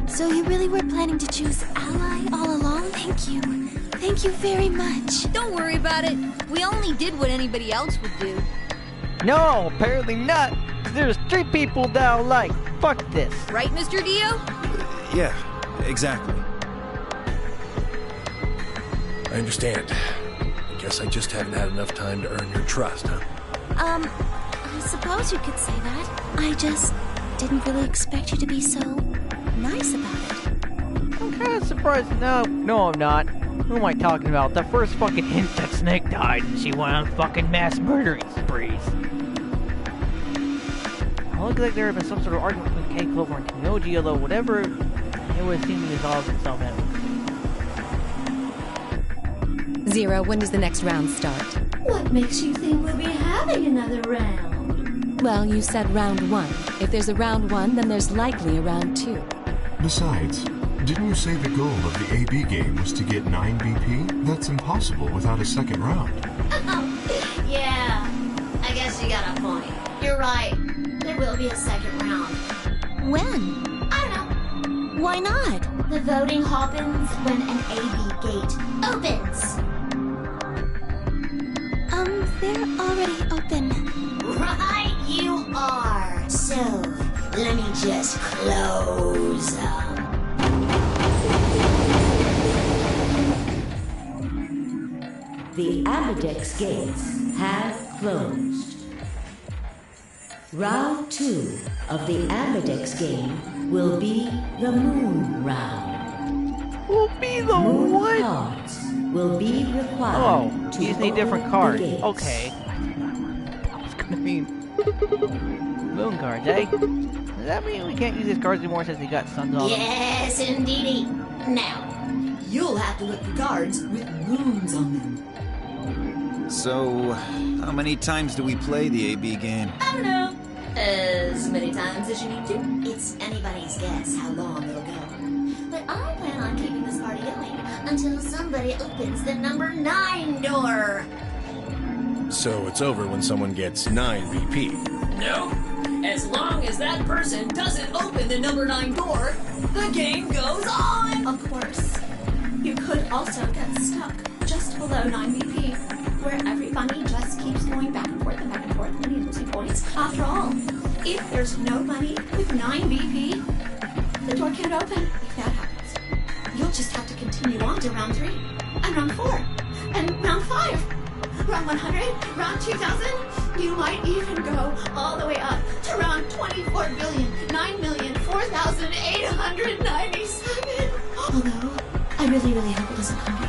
So you really were planning to choose Ally all along? Thank you. Thank you very much. Don't worry about it. We only did what anybody else would do. No, apparently not. There's 3 people that I like. Fuck this. Right, Mr. Dio? Yeah, exactly. I understand. I guess I just haven't had enough time to earn your trust, huh? I suppose you could say that. I just didn't really expect you to be so nice about it. I'm kind of surprised. No, I'm not. Who am I talking about? The first fucking hint that Snake died and she went on fucking mass murdering sprees. It looked like there had been some sort of argument between K. Clover and Tennoji, although whatever, it would seem to resolve itself anyway. Zero, when does the next round start? What makes you think we'll be having another round? Well, you said round 1. If there's a round 1, then there's likely a round 2. Besides, didn't you say the goal of the AB game was to get 9 BP? That's impossible without a second round. Yeah, I guess you got a point. You're right. There will be a second round. When? I don't know. Why not? The voting happens when an AB gate opens. They're already open. Right, you are. So, let me just close them. The Ambidex gates have closed. Round 2 of the Ambidex game will be the Moon Round. Will be the Moon what? Cards will be required. Oh, to you just need different open cards. the gates. Okay. I was gonna mean moon cards, eh? Does that mean we can't use these cards anymore since they got suns on them? Yes, indeedy. Now, you'll have to look for cards with moons on them. So, how many times do we play the AB game? I don't know. As many times as you need to. It's anybody's guess how long it'll go. But I plan on keeping this party going until somebody opens the number 9 door. So it's over when someone gets 9 BP. No. As long as that person doesn't open the number 9 door, the game goes on! Of course. You could also get stuck just below 9 BP, where everybody just keeps going back and forth and you're losing points. After all, if there's nobody with 9 BP, the door can't open. If that happens, you'll just have to continue on to round 3, and round 4, and round 5. Round 100, round 2000, you might even go all the way up to round 24,9,004,897. Although, I really, really hope it doesn't come here.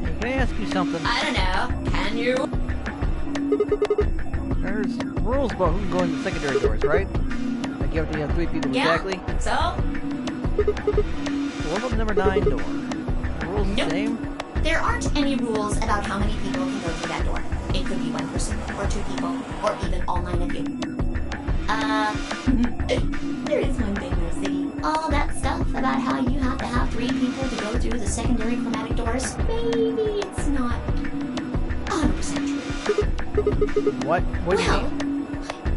Hey, can I ask you something? I don't know. Can you? There's rules about who can go in the secondary doors, right? Like you have to have 3 people exactly. So? What about the number 9 door? The rules the same? There aren't any rules about how many people can go through that door. It could be 1 person, or 2 people, or even all 9 of you. There is one thing, Mercy. All that stuff about how you have to have 3 people to go through the secondary chromatic doors, maybe it's not 100% true. What? What do you mean?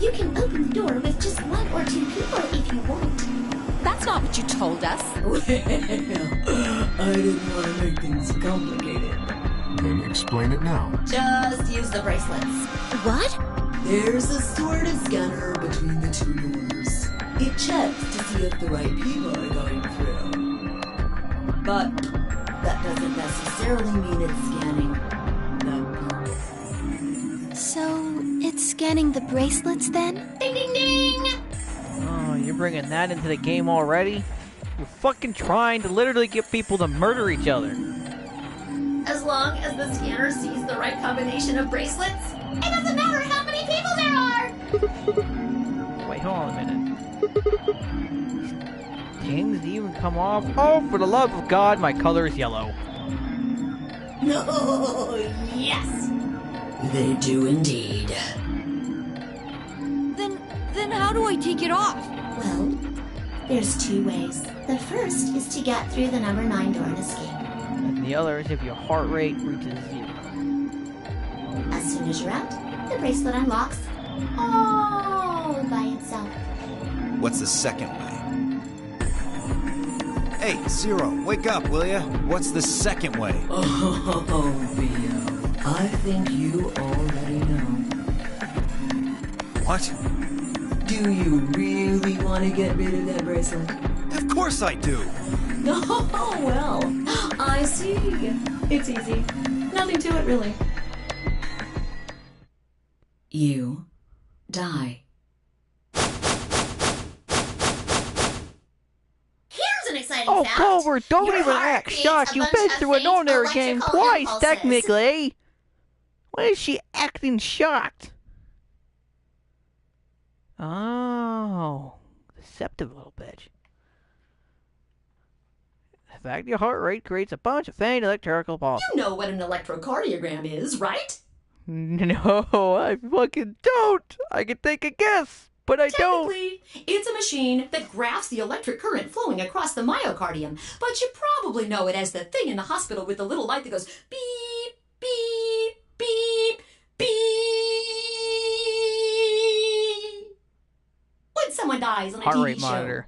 You can open the door with just 1 or 2 people if you want. That's not what you told us. Well, I didn't want to make things complicated. Then explain it now. Just use the bracelets. What? There's a sort of scanner between the 2 doors. It checks to see if the right people are going through. But that doesn't necessarily mean it's scanning the people. So, it's scanning the bracelets then? Ding ding ding! Oh, you're bringing that into the game already? You're fucking trying to literally get people to murder each other. As long as the scanner sees the right combination of bracelets, it doesn't matter how many people there are! Wait, hold on a minute. Things even come off? Oh, for the love of God, my color is yellow. No, yes! They do indeed. Then how do I take it off? Well, there's two ways. The first is to get through the number 9 door and escape. And the other is if your heart rate reaches 0. As soon as you're out, the bracelet unlocks all by itself. What's the second way? Hey, Zero, wake up, will ya? What's the second way? Oh, Theo. I think you already know. What? Do you really want to get rid of that bracelet? Of course I do! Oh, well, I see. It's easy. Nothing to it, really. You die. Here's an exciting Oh, fact. Clover, don't Your even heart act creates shocked. a You've bunch been of through an faint ordinary game electrical twice, impulses. technically. Why is she acting shocked? Oh, deceptive little bitch. In fact, your heart rate creates a bunch of faint electrical pulses. You know what an electrocardiogram is, right? No, I fucking don't. I can take a guess, but I don't. Technically, it's a machine that graphs the electric current flowing across the myocardium, but you probably know it as the thing in the hospital with the little light that goes beep, beep, beep, beep. When someone dies on a Heart TV rate show. monitor.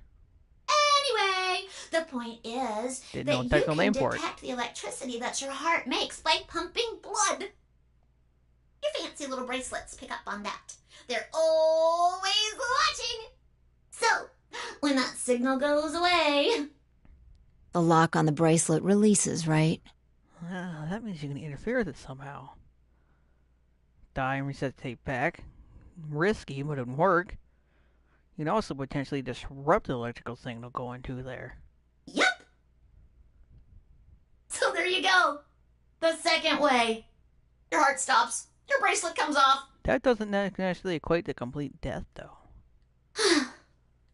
Anyway, the point is Didn't that know a you technical can name for it. detect the electricity that your heart makes by pumping blood. Your fancy little bracelets pick up on that. They're always watching. So, when that signal goes away... The lock on the bracelet releases, right? Well, that means you can interfere with it somehow. Die and resuscitate back. Risky, but it would work. You can also potentially disrupt the electrical signal going to there. Yep. So there you go. The second way. Your heart stops. Your bracelet comes off. That doesn't necessarily equate to complete death, though.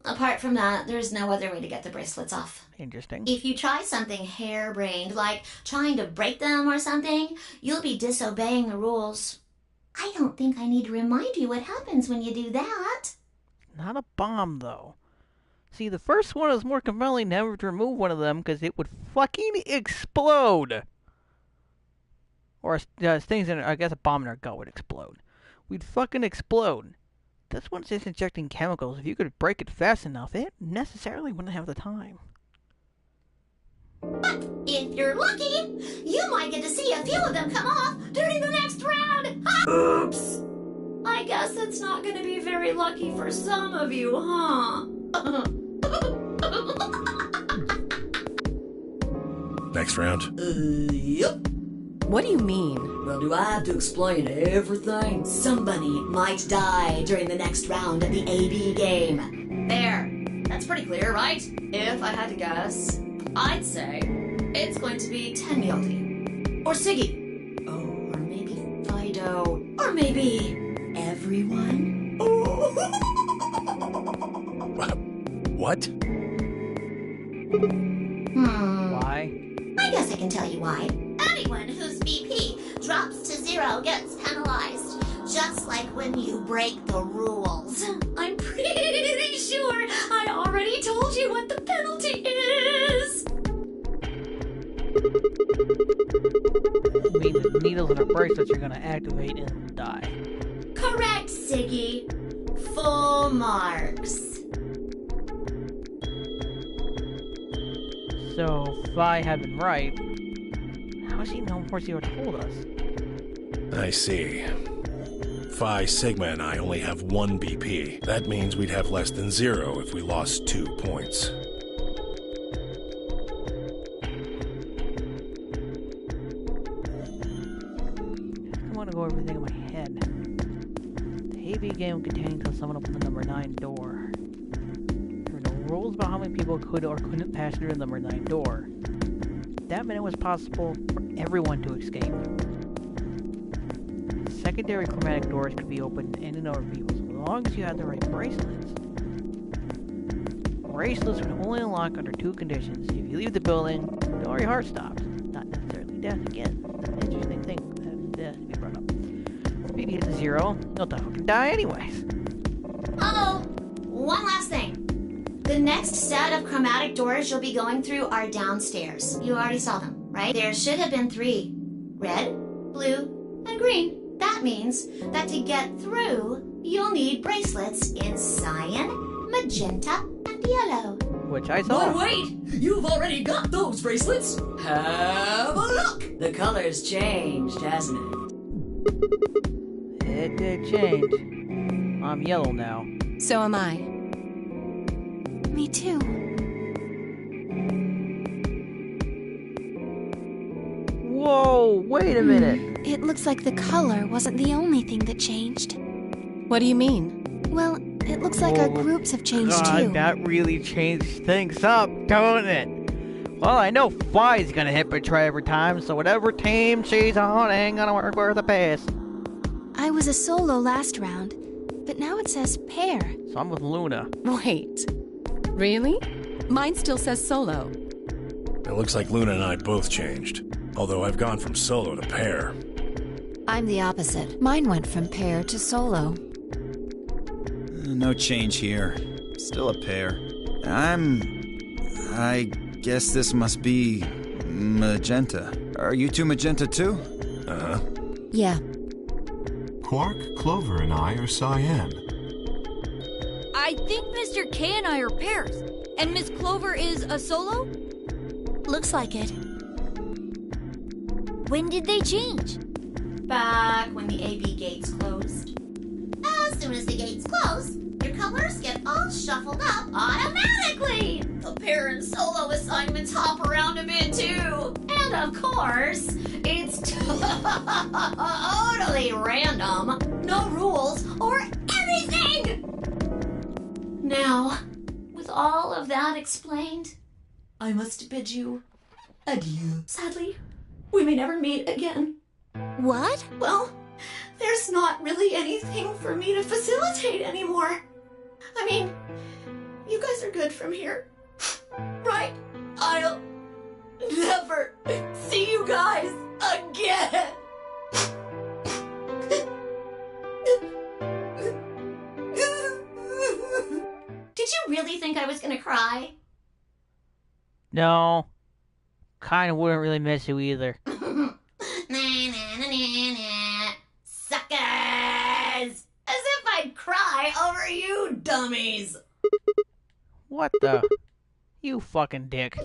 Apart from that, there's no other way to get the bracelets off. Interesting. If you try something harebrained, like trying to break them or something, you'll be disobeying the rules. I don't think I need to remind you what happens when you do that. Not a bomb, though. See, the first one is more compelling than ever to remove one of them because it would fucking explode. Or things in, I guess a bomb in our gut would explode. We'd fucking explode. This one's just injecting chemicals. If you could break it fast enough, it necessarily wouldn't have the time. But if you're lucky, you might get to see a few of them come off during the next round. Oops. I guess it's not going to be very lucky for some of you, huh? Next round. Yep. What do you mean? Well, do I have to explain everything? Somebody might die during the next round of the AB game. There. That's pretty clear, right? If I had to guess, I'd say it's going to be Tenmyaldi. Or Siggy. Oh, or maybe Fido. Or maybe everyone. What? Why? I guess I can tell you why. Anyone whose BP drops to 0 gets penalized. Just like when you break the rules. I'm pretty sure I already told you what the penalty is. I mean, the needles in the bracelets are going to activate and die. Correct, Siggy. Full marks. So, if I had been right, how has he known before Zero told us? I see. Phi, Sigma, and I only have 1 BP. That means we'd have less than 0 if we lost 2 points. I want to go over everything in my head. AV game containing until someone opened the number 9 door. There were no rules about how many people could or couldn't pass through the number 9 door. That meant it was possible for everyone to escape. Secondary chromatic doors could be opened in and over people as long as you had the right bracelets. Bracelets would only unlock under 2 conditions. If you leave the building, or your heart stops. Not necessarily death again. That's an interesting thing that to be brought up. If you get to 0, you'll fucking die anyways. Oh, one last thing. The next set of chromatic doors you'll be going through are downstairs. You already saw them, right? There should have been 3. Red, blue, and green. That means that to get through, you'll need bracelets in cyan, magenta, and yellow. Which I saw. But wait! You've already got those bracelets! Have a look! The color's changed, hasn't it? It did change. I'm yellow now. So am I. Me too. Whoa, wait a minute. It looks like the color wasn't the only thing that changed. What do you mean? Well, it looks like our groups have changed too. That really changed things up, don't it? Well, I know Fly's gonna hit Betray every time, so whatever team she's on ain't gonna work worth a pass. I was a solo last round, but now it says pair. So I'm with Luna. Wait. Really? Mine still says solo. It looks like Luna and I both changed. Although I've gone from solo to pair. I'm the opposite. Mine went from pair to solo. No change here. Still a pair. I guess this must be magenta. Are you two magenta too? Uh-huh. Yeah. Quark, Clover, and I are cyan. I think Mr. K and I are pairs. And Miss Clover is a solo? Looks like it. When did they change? Back when the AV gates closed. As soon as the gates close, your colors get all shuffled up automatically. The pair and solo assignments hop around a bit too. And of course, it's totally random. No rules or anything. Now, with all of that explained, I must bid you adieu. Sadly, we may never meet again. What? Well, there's not really anything for me to facilitate anymore. I mean, you guys are good from here, right? I'll never see you guys again. Did you really think I was gonna cry? No. Kinda wouldn't really miss you either. Suckers! As if I'd cry over you dummies! What the? You fucking dick.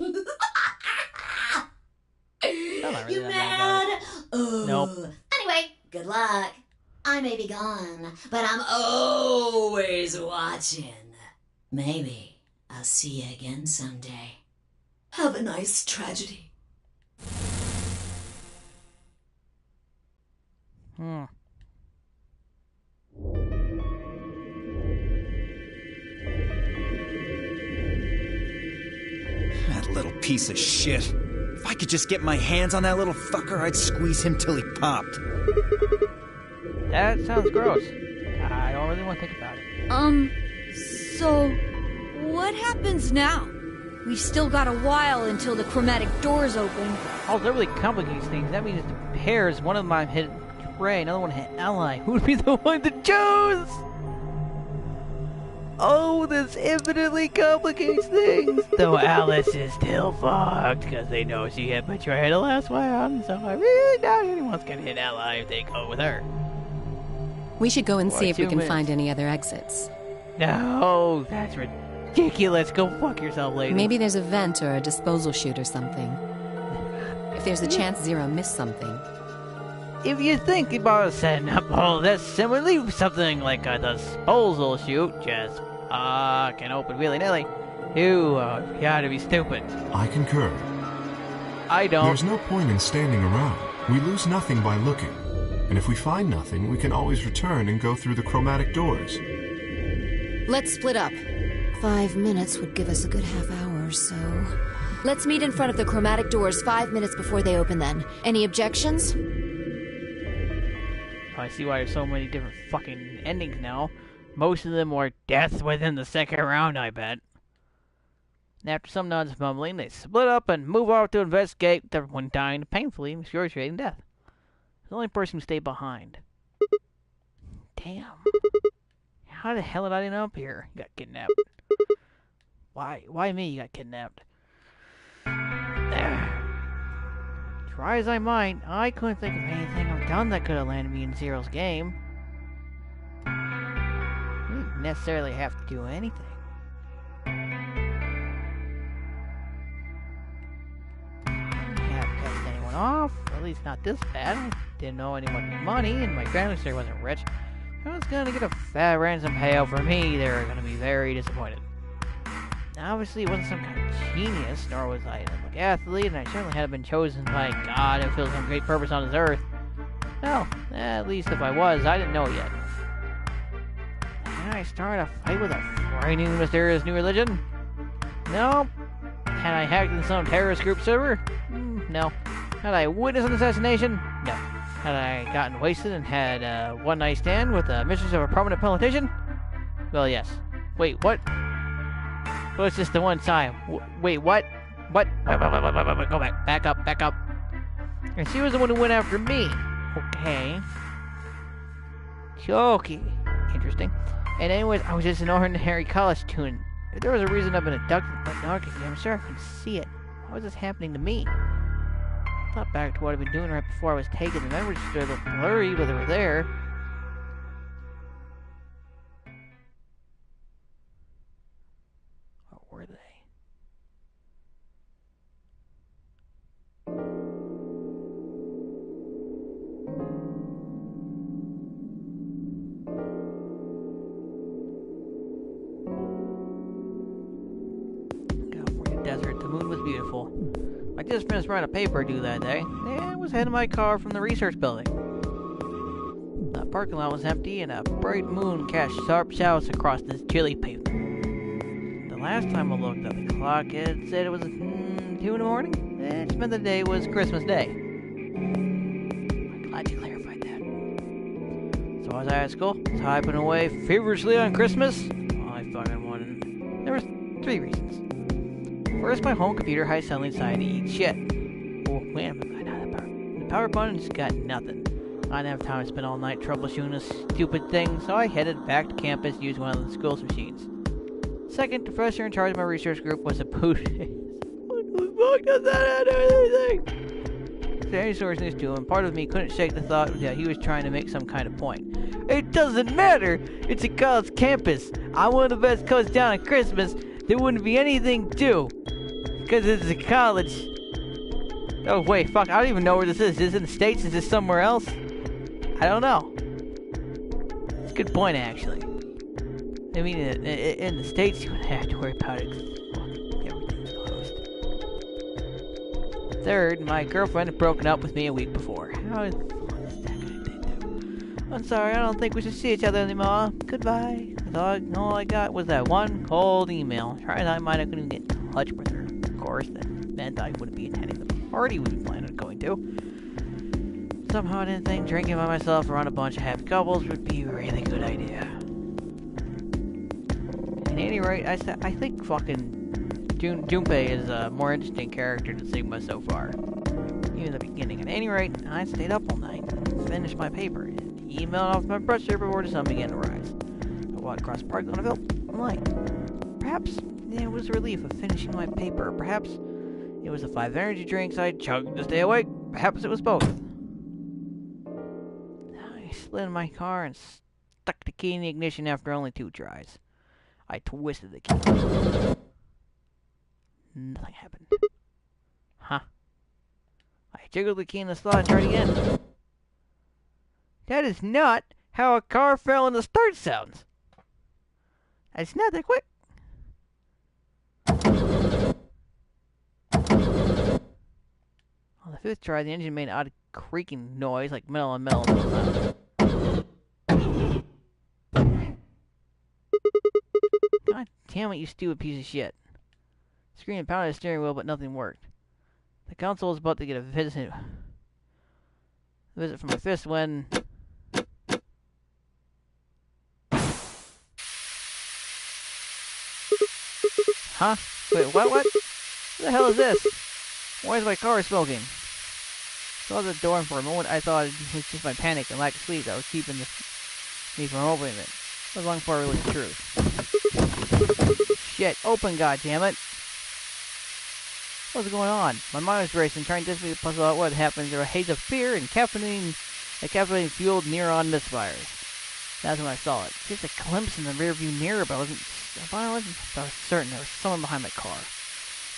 You mad? Nope. Anyway, good luck. I may be gone, but I'm always watching. Maybe I'll see you again someday. Have a nice tragedy. That little piece of shit. If I could just get my hands on that little fucker, I'd squeeze him till he popped. That sounds gross. I don't really want to think about it. So what happens now? We've still got a while until the chromatic doors open. Oh, that really complicates things. That means the pairs, one of them hit Trey, another one hit Ally. Who would be the one to choose? Oh, this infinitely complicates things. Though Alice is still fucked because they know she hit Betray the last round, so I really doubt anyone's gonna hit Ally if they go with her. We should go and see if we can minutes. find any other exits. No, that's ridiculous. Go fuck yourself, lady. Maybe there's a vent or a disposal chute or something. If there's a chance Zero missed something. If you think about setting up all this, and we leave something like a disposal chute just can open willy-nilly, you gotta be stupid. I concur. I don't. There's no point in standing around. We lose nothing by looking. And if we find nothing, we can always return and go through the chromatic doors. Let's split up. 5 minutes would give us a good half hour or so. Let's meet in front of the chromatic doors 5 minutes before they open then. Any objections? I see why there's so many different fucking endings now. Most of them were death within the second round, I bet. And after some nods and mumbling, they split up and move off to investigate, with everyone dying painfully, excruciating death. The only person who stayed behind. Damn. How the hell did I end up here? You got kidnapped. Why? Why me? You got kidnapped. There. Try as I might, I couldn't think of anything I've done that could have landed me in Zero's game. I didn't necessarily have to do anything. Off, or at least not this bad. I didn't owe anyone money, and my family certainly wasn't rich. If I was gonna get a fat ransom payout for me, they were gonna be very disappointed. Now, obviously, it wasn't some kind of genius, nor was I an Olympic athlete, and I certainly hadn't been chosen by God to fulfill some great purpose on this earth. Well, at least if I was, I didn't know yet. Had I started a fight with a frightening, mysterious new religion? No. Had I hacked in some terrorist group server? No. Had I witnessed an assassination? No. Had I gotten wasted and had a one-night stand with the mistress of a prominent politician? Well, yes. Wait, what? Well, it's just the one time. Wait, what? What? Go back. Back up. Back up. And she was the one who went after me. Okay. Okay. Interesting. And anyways, I was just an ordinary college student. If there was a reason I've been abducted by narcotics, I'm sure I can see it. Why was this happening to me? I thought back to what I'd been doing right before I was taken. The memories just started a little blurry, but they were there. What were they? California desert. The moon was beautiful. I just finished writing a paper due that day, and was heading my car from the research building. The parking lot was empty, and a bright moon cast sharp shadows across this chilly pavement. The last time I looked at the clock, it said it was 2 in the morning. It just meant the day was Christmas Day. I'm glad you clarified that. So I was out of school, typing away feverishly on Christmas. All I fucking wanted. There was 3 reasons. First, my home computer had suddenly decided to eat shit. Oh, wait a minute, the power button just got nothing. I didn't have time to spend all night troubleshooting this stupid thing, so I headed back to campus to use one of the school's machines. Second, the professor in charge of my research group was a What the fuck does that have to do with anything? So any source news to him, part of me couldn't shake the thought that he was trying to make some kind of point. It doesn't matter! It's a college campus! I'm one of the best coats down on Christmas! There wouldn't be anything to! Because it's a college. Oh, wait, fuck, I don't even know where this is. Is this in the States? Is this somewhere else? I don't know. It's a good point, actually. I mean, in the States, you wouldn't have to worry about it. Fucking everything's closed. Third, my girlfriend had broken up with me a week before. How the fuck is that gonna do? I'm sorry, I don't think we should see each other anymore. Goodbye. All I got was that one cold email. Try as I might, I couldn't get in touch with her. Of course, that meant I wouldn't be attending the party we were planning on going to. Somehow I didn't think drinking by myself around a bunch of happy couples would be a really good idea. At any rate, I think fucking Junpei is a more interesting character than Sigma so far. Even in the beginning. At any rate, I stayed up all night and finished my paper. And emailed off my brochure before the sun began to rise. I walked across the park on a light. Perhaps it was a relief of finishing my paper. Perhaps it was the 5 energy drinks I chugged to stay awake. Perhaps it was both. I slid in my car and stuck the key in the ignition after only 2 tries. I twisted the key. Nothing happened. Huh. I jiggled the key in the slot and tried again. That is not how a car fell in the start sounds. That's not that quick. On the fifth try, the engine made an odd creaking noise like metal on metal. God damn it, you stupid piece of shit. Screen and pounded the steering wheel, but nothing worked. The console was about to get a visit from my fist when... Huh? Wait, what? What the hell is this? Why is my car smoking? Closed the door, and for a moment I thought it was just my panic and lack of sleep that was keeping me from opening it. It was long before I realized the truth. Shit, open, goddammit! What's going on? My mind was racing, trying desperately to puzzle out what had happened. There was a haze of fear and caffeine fueled neuron misfires. That's when I saw it. Just a glimpse in the rearview mirror, but I wasn't certain there was someone behind my car.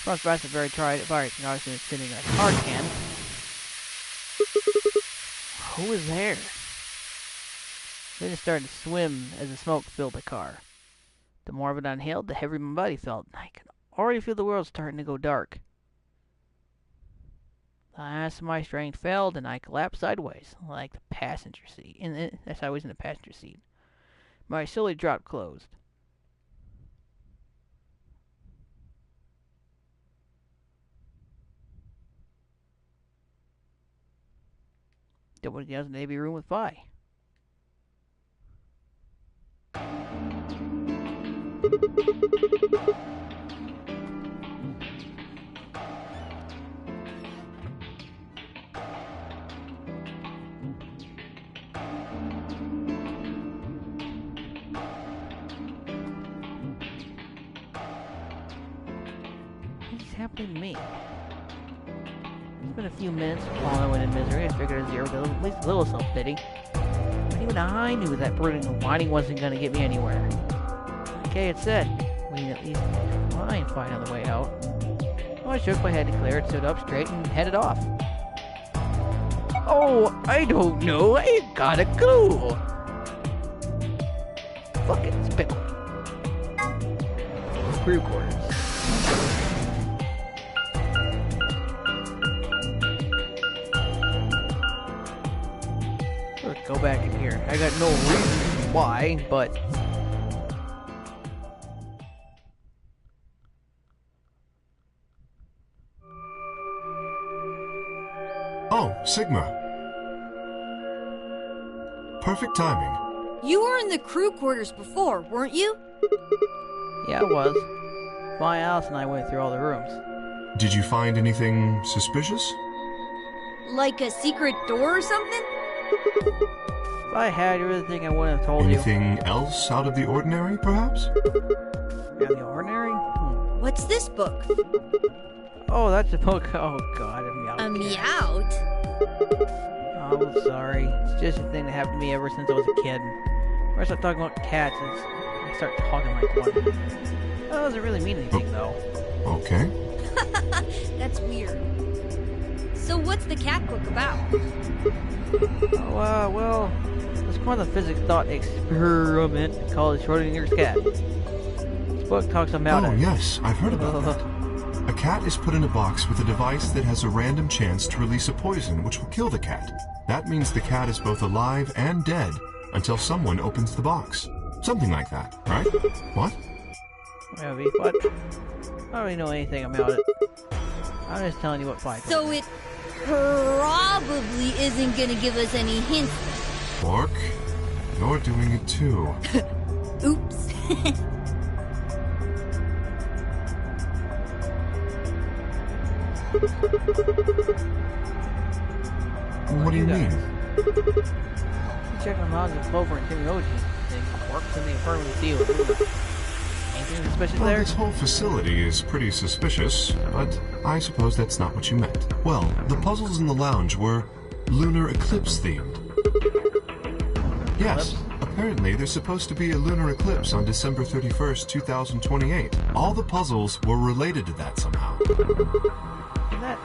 Across the bastard very tried fire extinguisher sitting in a car can. Who was there? Then it started to swim as the smoke filled the car. The more of it I inhaled, the heavier my body felt. I could already feel the world starting to go dark. The last of my strength failed, and I collapsed sideways, like the passenger seat. That's how I was in the passenger seat. My eyes slowly dropped closed. Then went down to the Navy room with Vi. What's happening to me? It's been a few minutes while I went in misery. I figured I'd zero at least a little self-pity. But even I knew that brooding and whining wasn't going to get me anywhere. Okay, it said we'd at least try and find another way out. Well, I shook my head, declared, stood up straight, and headed off. Oh, I don't know. I ain't got a clue. Fuck it, it's pickle. Crew quarters. Let's go back in here. I got no reason why, but... Oh, Sigma. Perfect timing. You were in the crew quarters before, weren't you? Yeah, I was. Vi, Alice, and I went through all the rooms. Did you find anything suspicious? Like a secret door or something? If I had, you really think I wouldn't have told Anything else out of the ordinary, perhaps? Out of the ordinary? What's this book? Oh, that's a book. Oh, God, a meowth. A meowth? Oh, I'm sorry. It's just a thing that happened to me ever since I was a kid. When I start talking about cats, I start talking like one. That doesn't really mean anything, though. Okay. That's weird. So what's the cat book about? Oh, well, it's quantum physics thought experiment called Schrodinger's cat. This book talks about Oh, yes, I've heard about that. A cat is put in a box with a device that has a random chance to release a poison which will kill the cat. That means the cat is both alive and dead until someone opens the box. Something like that, right? What? Maybe, what? I don't really know anything about it. I'm just telling you what Fi told So me. it probably isn't gonna give us any hints. Fork, you're doing it too. Oops. What do you mean? Check on Logs of Clover and Timmy Oji. They works in the affirmative deal. Anything suspicious Well, there? this whole facility is pretty suspicious, but I suppose that's not what you meant. Well, the puzzles in the lounge were lunar eclipse themed. Yes, apparently there's supposed to be a lunar eclipse on December 31st, 2028. All the puzzles were related to that somehow. Is that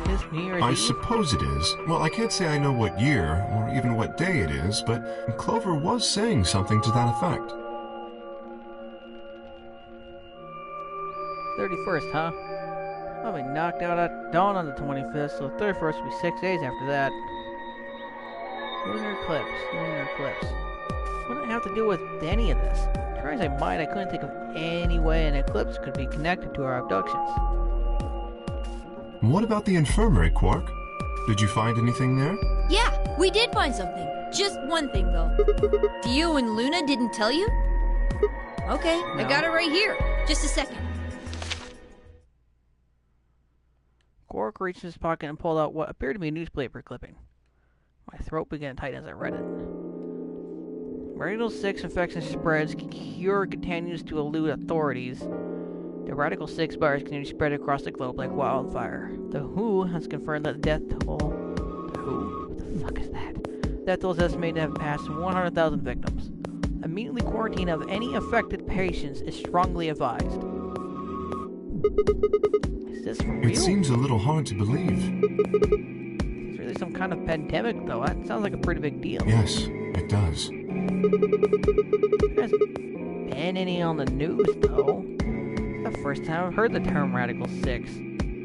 just me or I you? suppose it is. Well, I can't say I know what year or even what day it is, but Clover was saying something to that effect. 31st, huh? I'll be knocked out at dawn on the 25th, so the 31st will be 6 days after that. Lunar eclipse. What do I have to do with any of this? Try as I might, I couldn't think of any way an eclipse could be connected to our abductions. What about the infirmary, Quark? Did you find anything there? Yeah, we did find something. Just one thing, though. Dio and Luna didn't tell you? Okay, No. I got it right here. Just a second. Quark reached in his pocket and pulled out what appeared to be a newspaper clipping. My throat began to tighten as I read it. Radical 6 infection spreads, cure continues to elude authorities. The Radical 6 virus continues to spread across the globe like wildfire. The WHO has confirmed that the death toll... The WHO? What the fuck is that? Death toll is estimated to have passed 100,000 victims. Immediately quarantine of any affected patients is strongly advised. Is this for real? It seems a little hard to believe. It's really some kind of pandemic, though. That sounds like a pretty big deal. Yes, it does. There hasn't been any on the news, though. It's the first time I've heard the term Radical 6.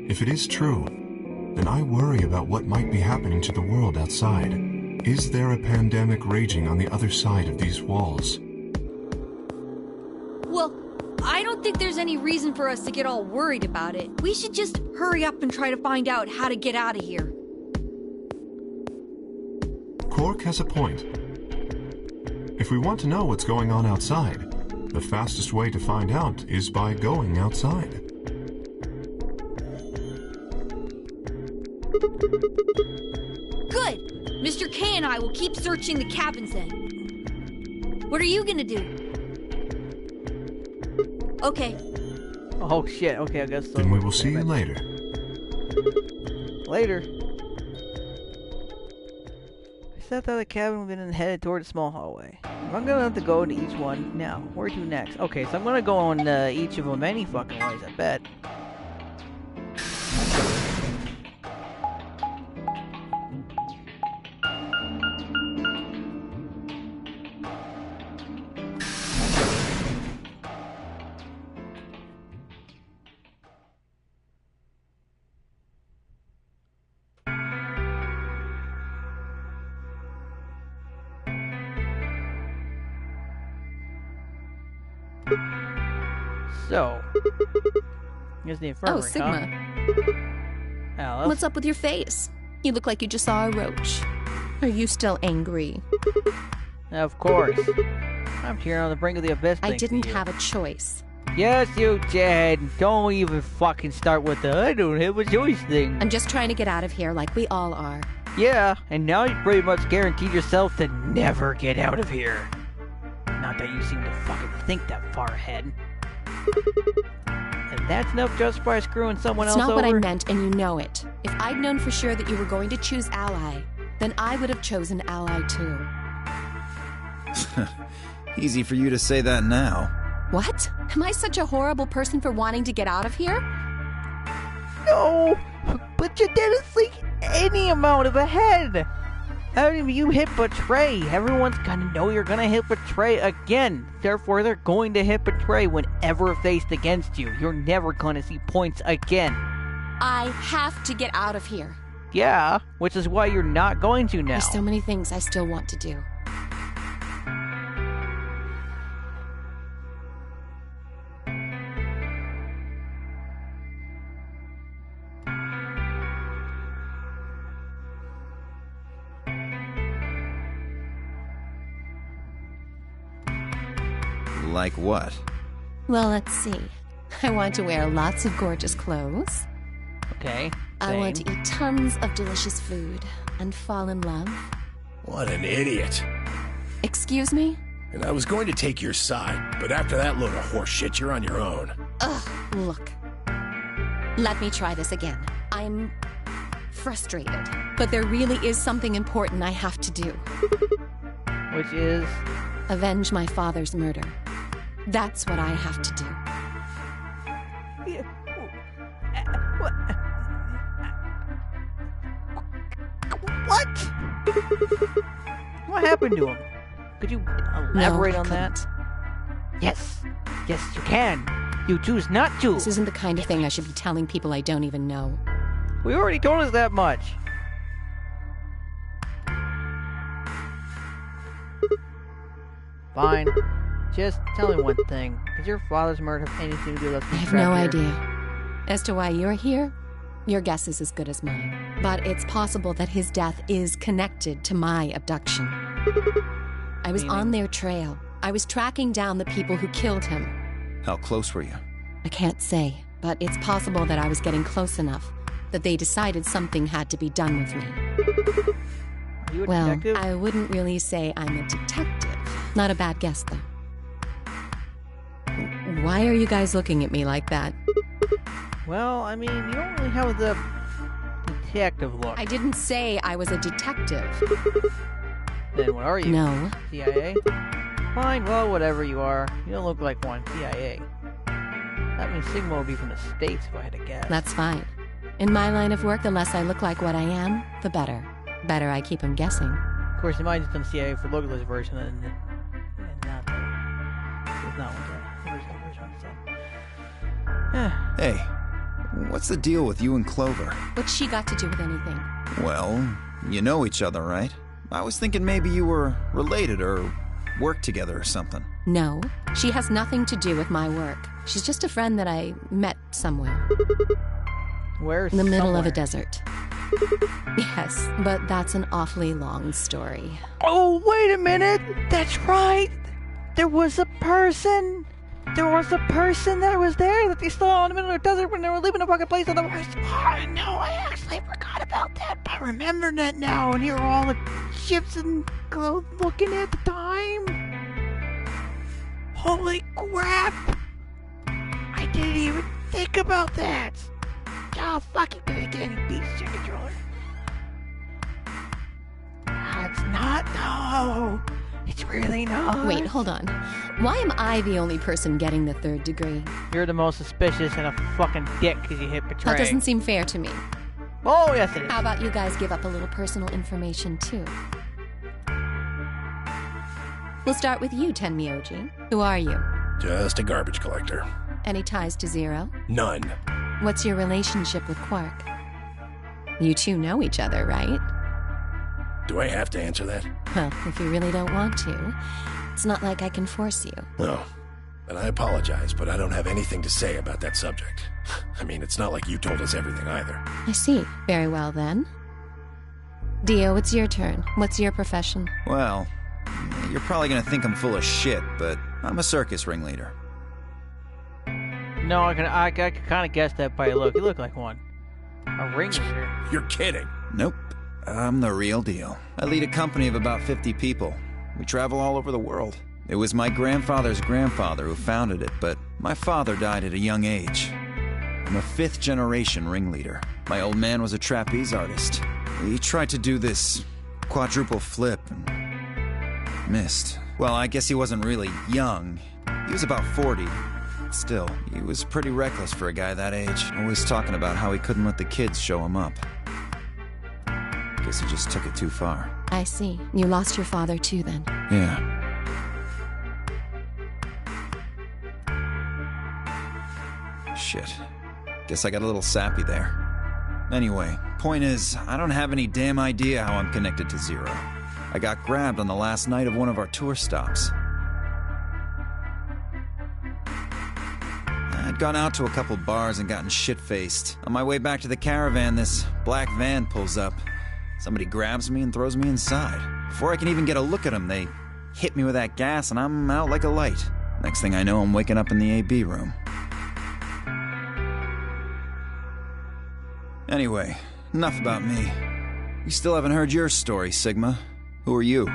If it is true, then I worry about what might be happening to the world outside. Is there a pandemic raging on the other side of these walls? Well, I don't think there's any reason for us to get all worried about it. We should just hurry up and try to find out how to get out of here. Quark has a point. If we want to know what's going on outside, the fastest way to find out is by going outside. Good! Mr. K and I will keep searching the cabins then. What are you gonna do? Okay. Oh shit, okay, I guess so. Then we will see you later. Later. I stepped out of the cabin and headed toward a small hallway. I'm gonna have to go into each one now. Where to next? Okay, so I'm gonna go on each of them any fucking ways, I bet. So, here's the infirmary, Oh, Sigma. Huh? Alice? What's up with your face? You look like you just saw a roach. Are you still angry? Of course. I'm here on the brink of the abyss. I thanks to didn't you. have a choice. Yes, you did. Don't even fucking start with the I don't have a choice thing. I'm just trying to get out of here like we all are. Yeah, and now you pretty much guaranteed yourself to never get out of here. Not that you seem to fucking think that far ahead. And that's enough just by screwing someone It's else not over. what I meant, and you know it. If I'd known for sure that you were going to choose Ally, then I would have chosen Ally too. Easy for you to say that now. What? Am I such a horrible person for wanting to get out of here? No, but you didn't think any amount of ahead. How do you hit betray? Everyone's gonna know you're gonna hit betray again. Therefore, they're going to hit betray whenever faced against you. You're never gonna see points again. I have to get out of here. Yeah, which is why you're not going to now. There's so many things I still want to do. Like what? Well, let's see. I want to wear lots of gorgeous clothes. Okay. I want to eat tons of delicious food and fall in love. What an idiot. Excuse me? And I was going to take your side, but after that load of horse shit, you're on your own. Ugh, look. Let me try this again. I'm frustrated, but there really is something important I have to do. Which is? Avenge my father's murder. That's what I have to do. What? What happened to him? Could you elaborate on that? Yes. Yes, you can. You choose not to. This isn't the kind of thing I should be telling people I don't even know. We already told us that much. Fine. Just tell me one thing. Does your father's murder have anything to do with us? I have no idea. As to why you're here, your guess is as good as mine. But it's possible that his death is connected to my abduction. I was on their trail. I was tracking down the people who killed him. How close were you? I can't say, but it's possible that I was getting close enough that they decided something had to be done with me. Are you a Well, detective? I wouldn't really say I'm a detective. Not a bad guess, though. Why are you guys looking at me like that? Well, I mean, you don't really have the detective look. I didn't say I was a detective. Then what are you? No. CIA? Fine, well, whatever you are. You don't look like one. CIA. That means Sigma would be from the States if I had to guess. That's fine. In my line of work, the less I look like what I am, the better. Better I keep them guessing. Of course, you might have done CIA for localist version and not the original version, so. Hey, what's the deal with you and Clover? What's she got to do with anything? Well, you know each other, right? I was thinking maybe you were related or worked together or something. No, she has nothing to do with my work. She's just a friend that I met somewhere. Where? In the middle of a desert. Yes, but that's an awfully long story. Oh, wait a minute! That's right! There was a person! There was a person that was there that they saw in the middle of the desert when they were leaving a fucking place on the west. Oh, no, I actually forgot about that. I remember that now, and here are all the ships and clothes looking at the time. Holy crap! I didn't even think about that! Oh, fuck, you couldn't get any beats to your controller. That's not, no! It's really not. Wait, hold on. Why am I the only person getting the 3rd degree? You're the most suspicious and a fucking dick because you hit Betray. That doesn't seem fair to me. Oh, yes it is. How about you guys give up a little personal information, too? We'll start with you, Tenmyoji. Who are you? Just a garbage collector. Any ties to Zero? None. What's your relationship with Quark? You two know each other, right? Do I have to answer that? Well, if you really don't want to, it's not like I can force you. No. And I apologize, but I don't have anything to say about that subject. I mean, it's not like you told us everything either. I see. Very well, then. Dio, it's your turn. What's your profession? Well, you're probably gonna think I'm full of shit, but I'm a circus ringleader. No, I could kind of guess that by your look. You look like one. A ringleader. You're kidding. Nope. I'm the real deal. I lead a company of about 50 people. We travel all over the world. It was my grandfather's grandfather who founded it, but my father died at a young age. I'm a 5th-generation ringleader. My old man was a trapeze artist. He tried to do this quadruple flip and missed. Well, I guess he wasn't really young. He was about 40. Still, he was pretty reckless for a guy that age. Always talking about how he couldn't let the kids show him up. Guess he just took it too far. I see. You lost your father, too, then. Yeah. Shit. Guess I got a little sappy there. Anyway, point is, I don't have any damn idea how I'm connected to Zero. I got grabbed on the last night of one of our tour stops. I'd gone out to a couple bars and gotten shit-faced. On my way back to the caravan, this black van pulls up. Somebody grabs me and throws me inside. Before I can even get a look at them, they hit me with that gas and I'm out like a light. Next thing I know, I'm waking up in the AB room. Anyway, enough about me. You still haven't heard your story, Sigma. Who are you?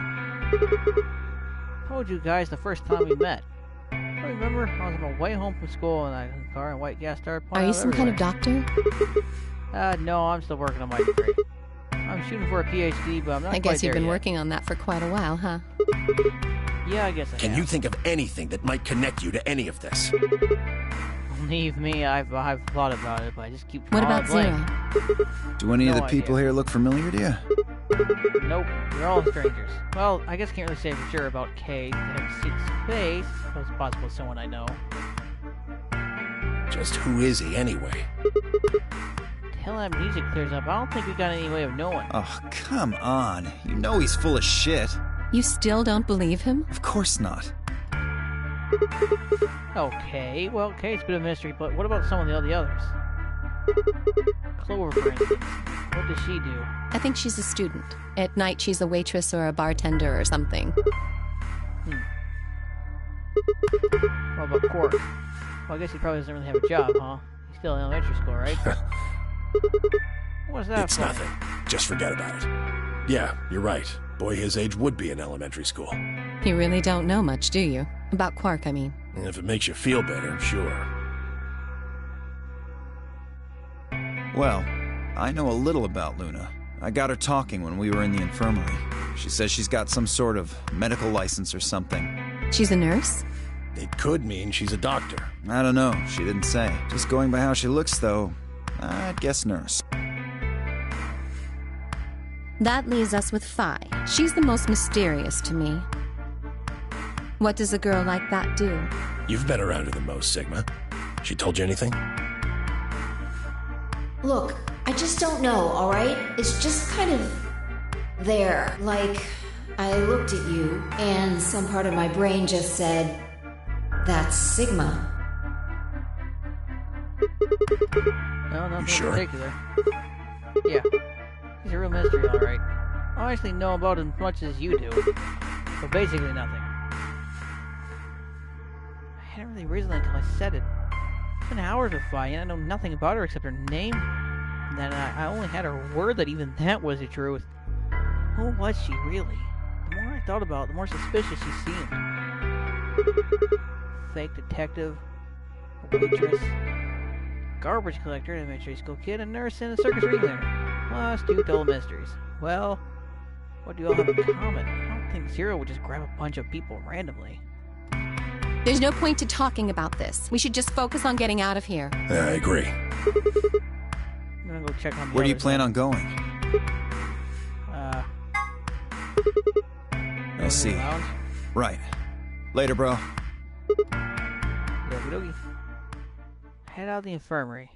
Told you guys the first time we met. I remember I was on my way home from school and a car and white gas started pouring Are you out some kind of everywhere. doctor? No, I'm still working on my degree. I'm shooting for a PhD, but I'm not I quite guess you've there been yet. working on that for quite a while, huh? Yeah, I guess I Can have. you think of anything that might connect you to any of this? Believe me, I've thought about it, but I just keep What drawing about a blank. Zero? Do any of No the people here look familiar to you? Nope, you're all strangers. Well, I guess I can't really say for sure about Kay. I haven't seen his face, so it's possible someone I know. Just who is he anyway? Till amnesia clears up, I don't think we got any way of knowing. Oh, come on. You know he's full of shit. You still don't believe him? Of course not. Okay, well, okay, it's a bit of a mystery, but what about some of the others? Clover, for instance. What does she do? I think she's a student. At night, she's a waitress or a bartender or something. What about Quark? Well, I guess he probably doesn't really have a job, huh? He's still in elementary school, right? What's that It's for? nothing. Just forget about it. Yeah, you're right. Boy his age would be in elementary school. You really don't know much, do you? About Quark, I mean. And if it makes you feel better, sure. Well, I know a little about Luna. I got her talking when we were in the infirmary. She says she's got some sort of medical license or something. She's a nurse? It could mean she's a doctor. I don't know. She didn't say. Just going by how she looks, though, I'd guess nurse. That leaves us with Phi. She's the most mysterious to me. What does a girl like that do? You've been around her the most, Sigma. She told you anything? Look, I just don't know, alright? It's just kind of there. Like, I looked at you, and some part of my brain just said, that's Sigma. No, nothing sure? in particular. Yeah. He's a real mystery, alright. I actually know about him as much as you do. But basically nothing. I hadn't really reasoned until I said it. It's been hours with Phi, and I know nothing about her except her name. And then I only had her word that even that was the truth. Who was she, really? The more I thought about it, the more suspicious she seemed. Fake detective, a waitress, garbage collector, an elementary school kid, a nurse, and a circus ringleader. Plus 2 total mysteries. Well, what do you all have in common? I don't think Zero would just grab a bunch of people randomly. There's no point to talking about this. We should just focus on getting out of here. I agree. I'm gonna go check on the Where do you others plan now. on going? I see. Lounge? Right. Later, bro. Okie dokie. Head out of the infirmary.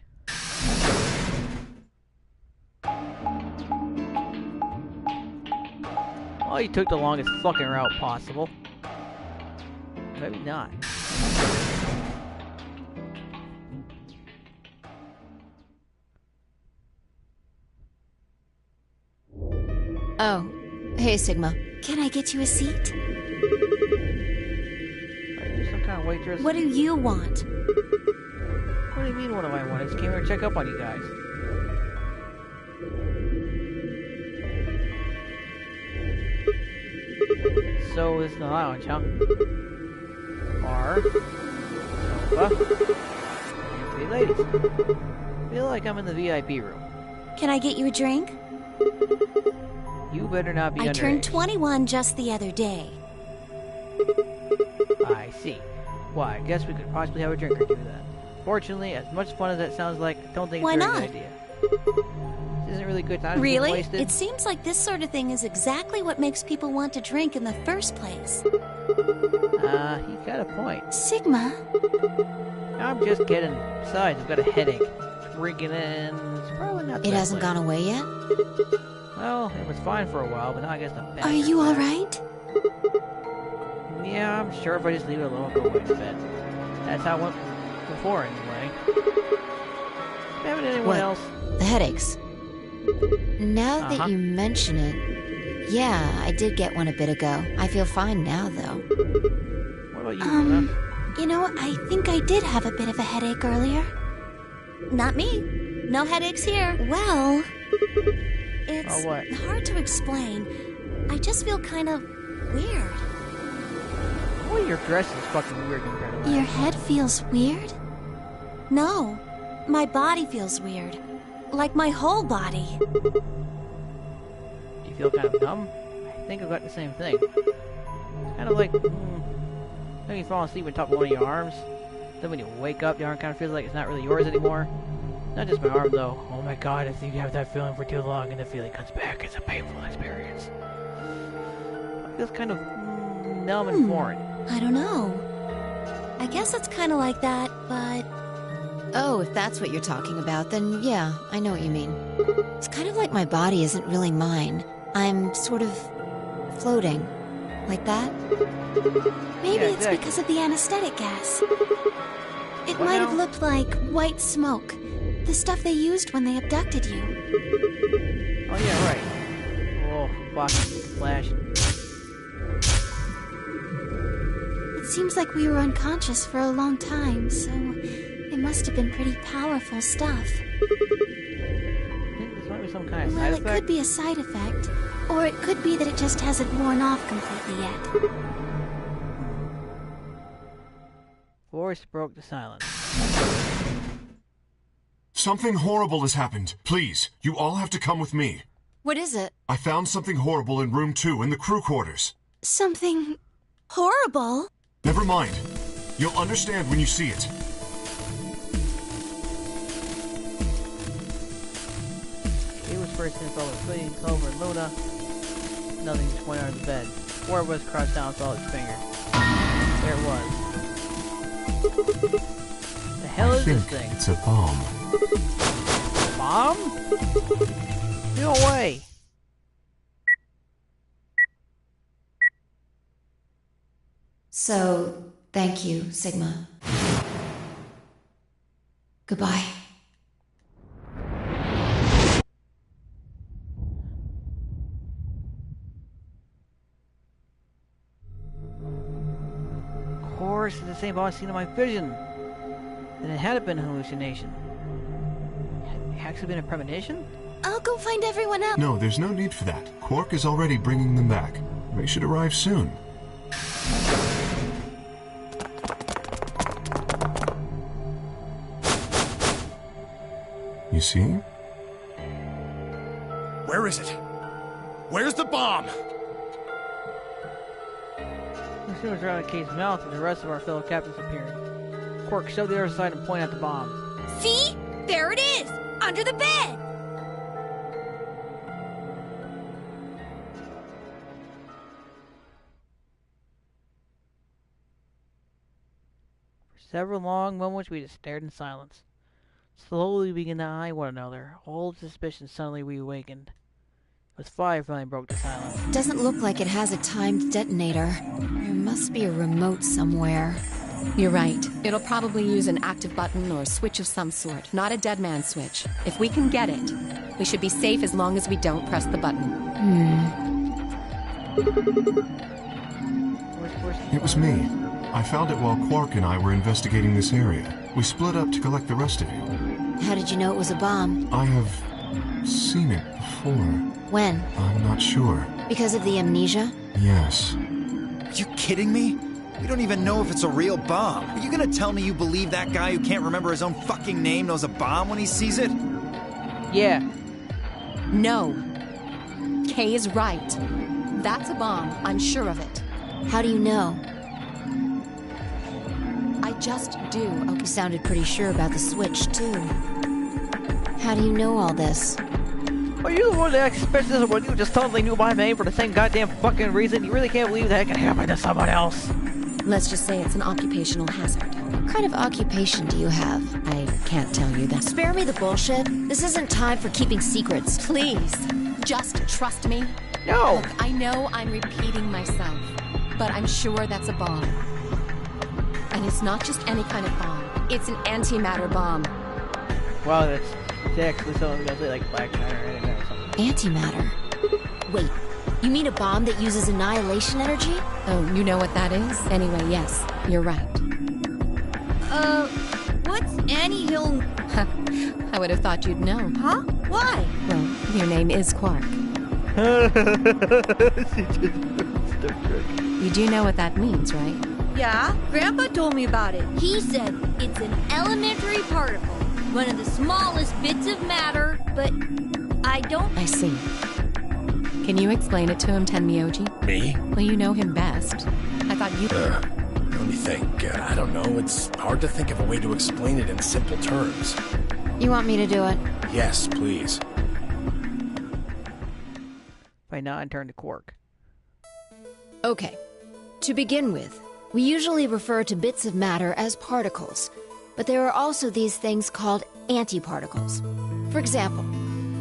Well, you took the longest fucking route possible. Maybe not. Oh, hey, Sigma. Can I get you a seat? Are you some kind of waitress? What do you want? What do you mean, what do I want? I just came here to check up on you guys. So it's the lounge, huh? Bar, sofa, and 3 ladies. Feel like I'm in the VIP room. Can I get you a drink? You better not be I underage. turned 21 just the other day. I see. Why, I guess we could possibly have a drink or two then. Fortunately, as much fun as that sounds like, I don't think Why it's a very not? good idea. This isn't really good time to be Really? wasted. It seems like this sort of thing is exactly what makes people want to drink in the first place. You got a point. Sigma? I'm just kidding. Besides, I've got a headache. Drinking in it's probably not It that hasn't way. gone away yet? Well, it was fine for a while, but now I guess the best. Are you alright? Yeah, I'm sure if I just leave it alone, it'll go away to bed. That's how it went before, anyway. Haven't anyone What? else? The headaches. Now that you mention it, yeah, I did get one a bit ago. I feel fine now, though. What about you, Luna? You know, I think I did have a bit of a headache earlier. Not me. No headaches here. Well, it's what? hard to explain. I just feel kind of weird. Well, your dress is fucking weird compared to Your last head feels weird? No, my body feels weird. Like my whole body. Do you feel kind of numb? I think I've got the same thing. It's kind of like, maybe you fall asleep on top of one of your arms. Then when you wake up, the arm kind of feels like it's not really yours anymore. Not just my arm, though. Oh my god, if you have that feeling for too long and the feeling comes back, it's a painful experience. It feels kind of numb and foreign. I don't know. I guess it's kind of like that, but Oh, if that's what you're talking about, then yeah, I know what you mean. It's kind of like my body isn't really mine. I'm sort of floating. Like that? Maybe Yeah, it's exactly. because of the anesthetic gas. It What might have now? looked like white smoke. The stuff they used when they abducted you. Oh yeah, right. Oh, fuck. Flash. It seems like we were unconscious for a long time, so it must have been pretty powerful stuff. This might be some kind of Well, side it effect. could be a side effect, or it could be that it just hasn't worn off completely yet. Forrest broke the silence. Something horrible has happened. Please, you all have to come with me. What is it? I found something horrible in room 2 in the crew quarters. Something horrible? Never mind. You'll understand when you see it. He was first in over Queen, Clover, and Luna. Nothing just went under the bed. Ward was crouched down and saw his finger. There it was. The hell I is this think thing? it's a bomb. Bomb? No way! So, thank you, Sigma. Goodbye. Of course, it's the same bomb I seen in my vision. Then it had been a hallucination. Had it actually been a premonition? I'll go find everyone else. No, there's no need for that. Quark is already bringing them back. They should arrive soon. You see? Where is it? Where's the bomb? As soon as around the cave's mouth and the rest of our fellow captains appeared, Quark shoved the other side and pointed at the bomb. See? There it is! Under the bed! For several long moments we just stared in silence. Slowly we began to eye one another. Old suspicion suddenly reawakened. It was fire finally broke the silence. Doesn't look like it has a timed detonator. There must be a remote somewhere. You're right. It'll probably use an active button or switch of some sort, not a dead man switch. If we can get it, we should be safe as long as we don't press the button. It was me. I found it while Quark and I were investigating this area. We split up to collect the rest of you. How did you know it was a bomb? I have seen it before. When? I'm not sure. Because of the amnesia? Yes. Are you kidding me? We don't even know if it's a real bomb. Are you gonna tell me you believe that guy who can't remember his own fucking name knows a bomb when he sees it? Yeah. No. Kay is right. That's a bomb. I'm sure of it. How do you know? I just do. Oh, you sounded pretty sure about the switch, too. How do you know all this? Are you the one that expects this when you just totally knew my name for the same goddamn fucking reason? You really can't believe that can happen to someone else. Let's just say it's an occupational hazard. What kind of occupation do you have? I can't tell you that. Spare me the bullshit. This isn't time for keeping secrets. Please, just trust me. No. Look, I know I'm repeating myself, but I'm sure that's a bomb. And it's not just any kind of bomb. It's an antimatter bomb. Wow, that's actually something that's like black matter or something. Antimatter? Wait, you mean a bomb that uses annihilation energy? Oh, you know what that is? Anyway, yes, you're right. What's Annie Hill? I would have thought you'd know. Huh? Why? Well, your name is Quark. You do know what that means, right? Yeah, Grandpa told me about it. He said it's an elementary particle, one of the smallest bits of matter, but I don't... I see. Can you explain it to him, Tenmyoji? Me? Well, you know him best. I thought you... Let me think. I don't know. It's hard to think of a way to explain it in simple terms. You want me to do it? Yes, please. By now I turned to Quark. Okay. To begin with, we usually refer to bits of matter as particles. But there are also these things called antiparticles. For example,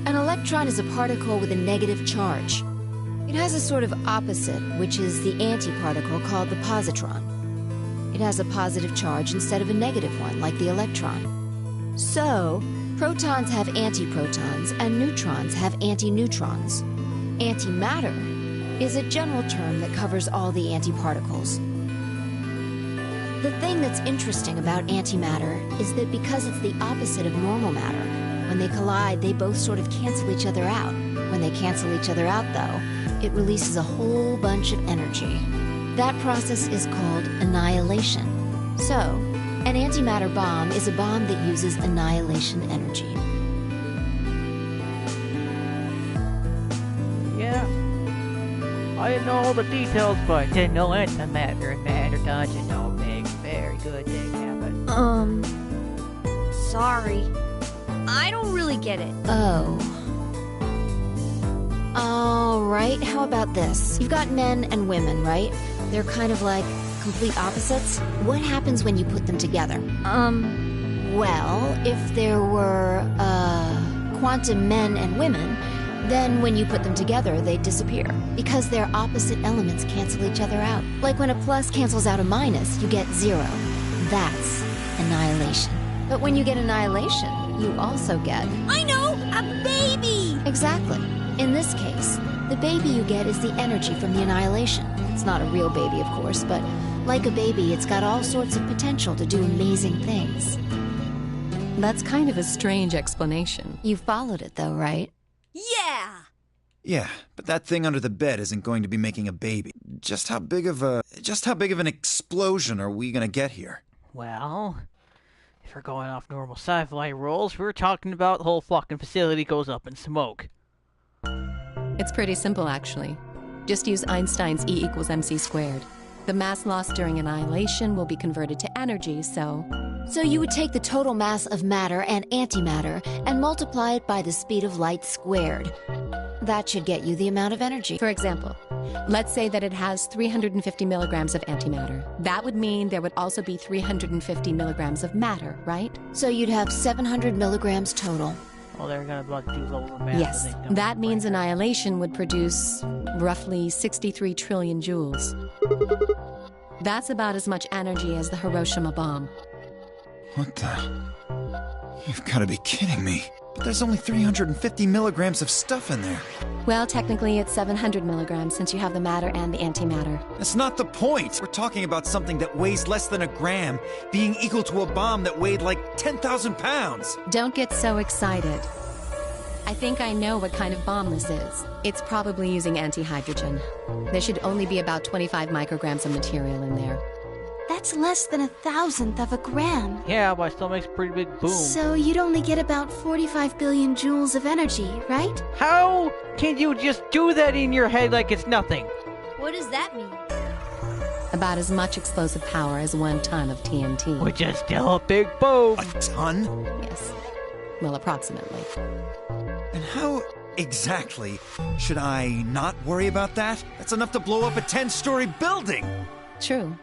an electron is a particle with a negative charge. It has a sort of opposite, which is the antiparticle called the positron. It has a positive charge instead of a negative one, like the electron. So, protons have antiprotons and neutrons have antineutrons. Antimatter is a general term that covers all the antiparticles. The thing that's interesting about antimatter is that because it's the opposite of normal matter, when they collide, they both sort of cancel each other out. When they cancel each other out, though, it releases a whole bunch of energy. That process is called annihilation. So, an antimatter bomb is a bomb that uses annihilation energy. Yeah. I didn't know all the details, but I didn't know antimatter matter touching no big, very good thing happened. Sorry. I don't really get it. Oh. Alright, how about this? You've got men and women, right? They're kind of like complete opposites. What happens when you put them together? Well, if there were, quantum men and women, then when you put them together, they disappear. Because their opposite elements cancel each other out. Like when a plus cancels out a minus, you get 0. That's annihilation. But when you get annihilation, you also get... I know! A baby! Exactly. In this case, the baby you get is the energy from the annihilation. It's not a real baby, of course, but like a baby, it's got all sorts of potential to do amazing things. That's kind of a strange explanation. You followed it, though, right? Yeah! Yeah, but that thing under the bed isn't going to be making a baby. Just how big of an explosion are we gonna get here? Well, if we're going off normal sci-fi rules, we're talking about the whole fucking facility goes up in smoke. It's pretty simple, actually. Just use Einstein's E equals mc squared. The mass lost during annihilation will be converted to energy, so... So you would take the total mass of matter and antimatter and multiply it by the speed of light squared. That should get you the amount of energy. For example, let's say that it has 350 milligrams of antimatter. That would mean there would also be 350 milligrams of matter, right? So you'd have 700 milligrams total. Well, they're gonna about to do lower math. Yes, that means annihilation would produce roughly 63 trillion joules. That's about as much energy as the Hiroshima bomb. What the? You've got to be kidding me. But there's only 350 milligrams of stuff in there. Well, technically it's 700 milligrams since you have the matter and the antimatter. That's not the point. We're talking about something that weighs less than a gram, being equal to a bomb that weighed like 10,000 pounds. Don't get so excited. I think I know what kind of bomb this is. It's probably using antihydrogen. There should only be about 25 micrograms of material in there. That's less than 1,000th of a gram. Yeah, but it still makes a pretty big boom. So you'd only get about 45 billion joules of energy, right? How can you just do that in your head like it's nothing? What does that mean? About as much explosive power as 1 ton of TNT. Which is still a big boom. A ton? Yes. Well, approximately. And how exactly should I not worry about that? That's enough to blow up a 10-story building! True.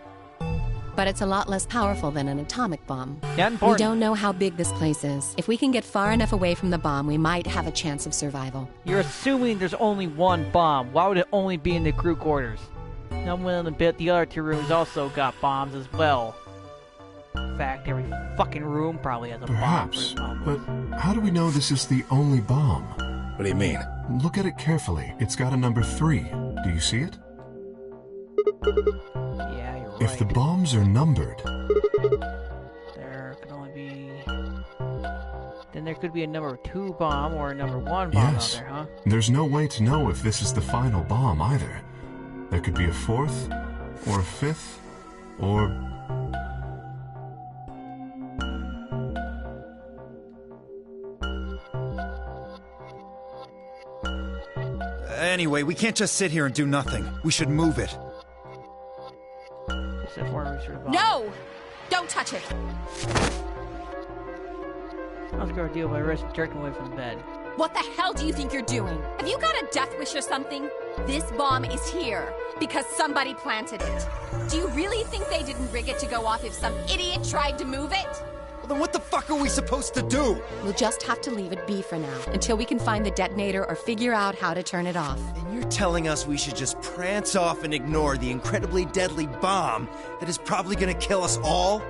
But it's a lot less powerful than an atomic bomb. We don't know how big this place is. If we can get far enough away from the bomb, we might have a chance of survival. You're assuming there's only one bomb. Why would it only be in the crew quarters? Now, I'm willing to bet the other 2 rooms also got bombs as well. In fact, every fucking room probably has a Perhaps, bomb. but how do we know this is the only bomb? What do you mean? Look at it carefully. It's got a number 3. Do you see it? Yeah, you're right. If the bombs are numbered... There can only be... Then there could be a number 2 bomb or a number 1 bomb Yes. out there, huh? There's no way to know if this is the final bomb either. There could be a 4th, or a 5th, or... Anyway, we can't just sit here and do nothing. We should move it. No! Don't touch it! I was gonna deal with my wrist jerking away from the bed. What the hell do you think you're doing? Have you got a death wish or something? This bomb is here because somebody planted it. Do you really think they didn't rig it to go off if some idiot tried to move it? then what the fuck are we supposed to do? We'll just have to leave it be for now, until we can find the detonator or figure out how to turn it off. And you're telling us we should just prance off and ignore the incredibly deadly bomb that is probably gonna kill us all?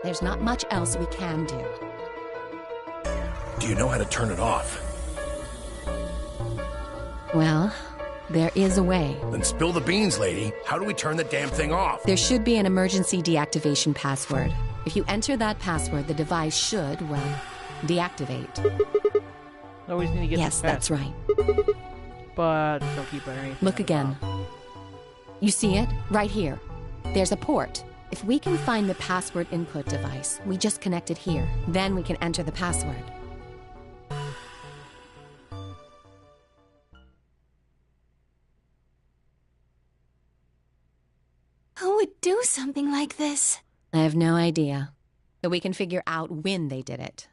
There's not much else we can do. Do you know how to turn it off? Well, there is a way. Then spill the beans, lady. How do we turn the damn thing off? There should be an emergency deactivation password. If you enter that password, the device should, well, deactivate. Always need to get Yes, that's right. But don't keep underneath. Look again. You see it? Right here. There's a port. If we can find the password input device, we just connect it here. Then we can enter the password. Who would do something like this? I have no idea. But we can figure out when they did it.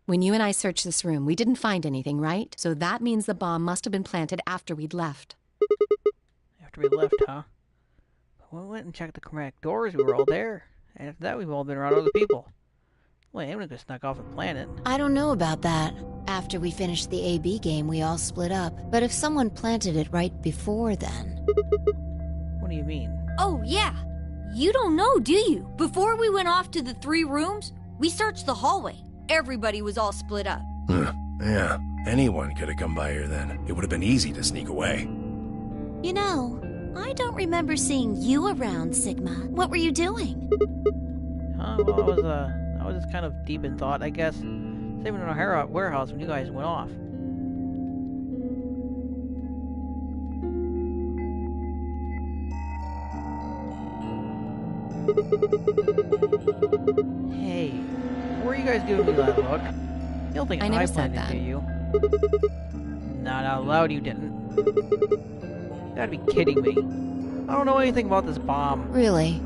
When you and I searched this room, we didn't find anything, right? So that means the bomb must have been planted after we'd left. After we left, huh? But when we went and checked the correct doors, we were all there. And after that, we've all been around other people. Well, anyone could snuck off and plant it. I don't know about that. After we finished the AB game, we all split up. But if someone planted it right before then... What do you mean? Oh, yeah. You don't know, do you? Before we went off to the 3 rooms, we searched the hallway. Everybody was all split up. Yeah, anyone could have come by here then. It would have been easy to sneak away. You know, I don't remember seeing you around, Sigma. What were you doing? Well, I was just kind of deep in thought, I guess. Saving in our warehouse when you guys went off. Hey, where are you guys giving me that look? You don't think I never I said planned that. it, do you? Not out loud, you didn't. You gotta be kidding me. I don't know anything about this bomb. Really?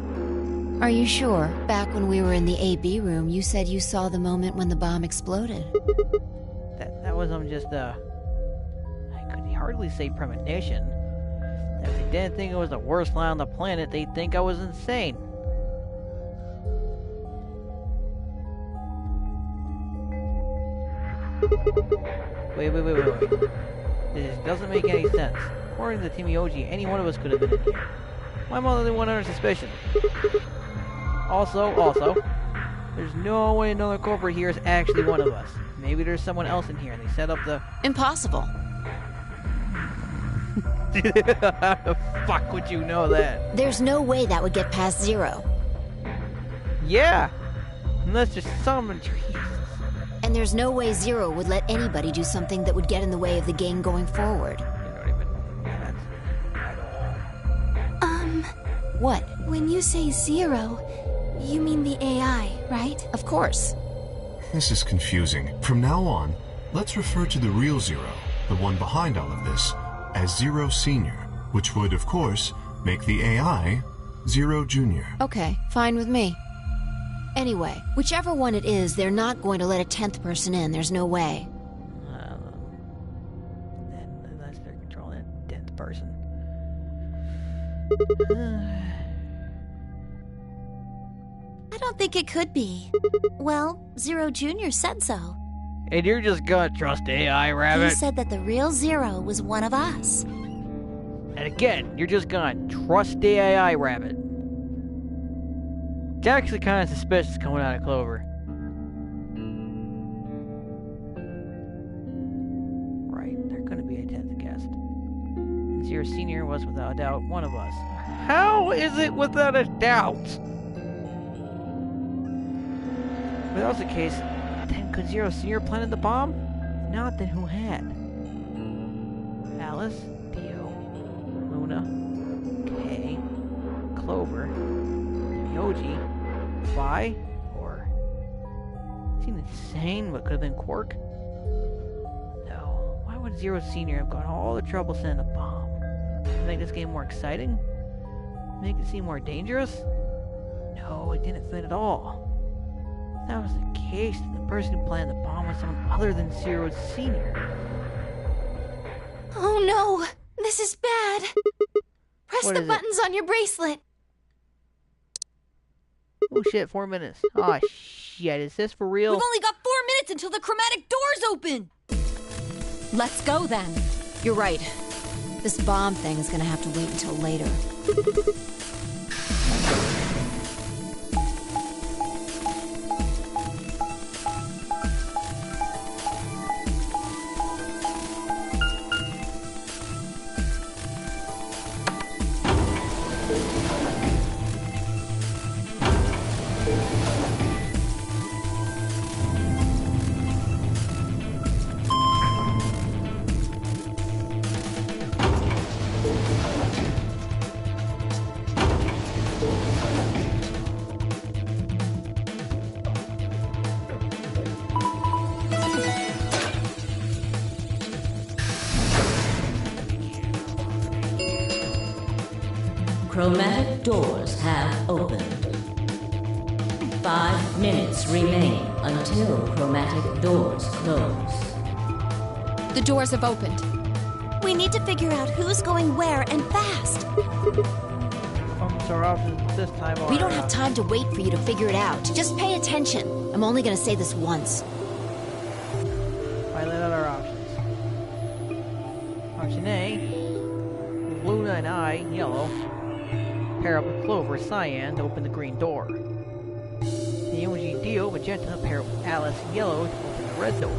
Are you sure? Back when we were in the AB room, you said you saw the moment when the bomb exploded. That was just I could hardly say premonition. If they didn't think it was the worst line on the planet, they'd think I was insane. Wait. This doesn't make any sense. According to Timioji, any one of us could have been in here. Why am I the only one under suspicion? Also, there's no way another culprit here is actually one of us. Maybe there's someone else in here and they set up the... Impossible. How the fuck would you know that? There's no way that would get past Zero. Yeah! Unless there's someone... And there's no way Zero would let anybody do something that would get in the way of the game going forward. What? When you say Zero, you mean the AI, right? Of course. This is confusing. From now on, let's refer to the real Zero, the one behind all of this, as Zero Senior, which would, of course, make the AI Zero Junior. Okay, fine with me. Anyway, whichever one it is, they're not going to let a 10th person in. There's no way. Unless they're controlling a 10th person. I don't think it could be. Well, Zero Junior said so. And you're just gonna trust AI, Rabbit? He said that the real Zero was one of us. And again, you're just gonna trust the AI, Rabbit. It's actually kind of suspicious coming out of Clover. Right, they're gonna be a 10th guest. And Zero Senior was without a doubt one of us. How is it without a doubt? If that was the case, then could Zero Senior planted the bomb? If not, then who had? Alice, Dio, Luna, Kay, Clover, Yoji, Vi, or... Seemed insane, but could have been Quark? No. Why would Zero Senior have gone all the trouble sending a bomb? To make this game more exciting? Make it seem more dangerous? No, it didn't fit at all. If that was the case, then the person who planted the bomb was someone other than Zero Senior. Oh no! This is bad! Press What the is it? buttons on your bracelet! Oh shit, 4 minutes. Aw, shit, is this for real? We've only got 4 minutes until the chromatic doors open! Let's go then. You're right. This bomb thing is gonna have to wait until later. Chromatic doors have opened. 5 minutes remain until chromatic doors close. The doors have opened. We need to figure out who's going where and fast. Our options this time are, We don't have time to wait for you to figure it out. Just pay attention. I'm only gonna say this once. Finally, out our options. Option A, Luna and I, yellow, pair up with Clover, cyan, to open the green door. Neoji, Dio, magenta, pair up with Alice, yellow, to open the red door.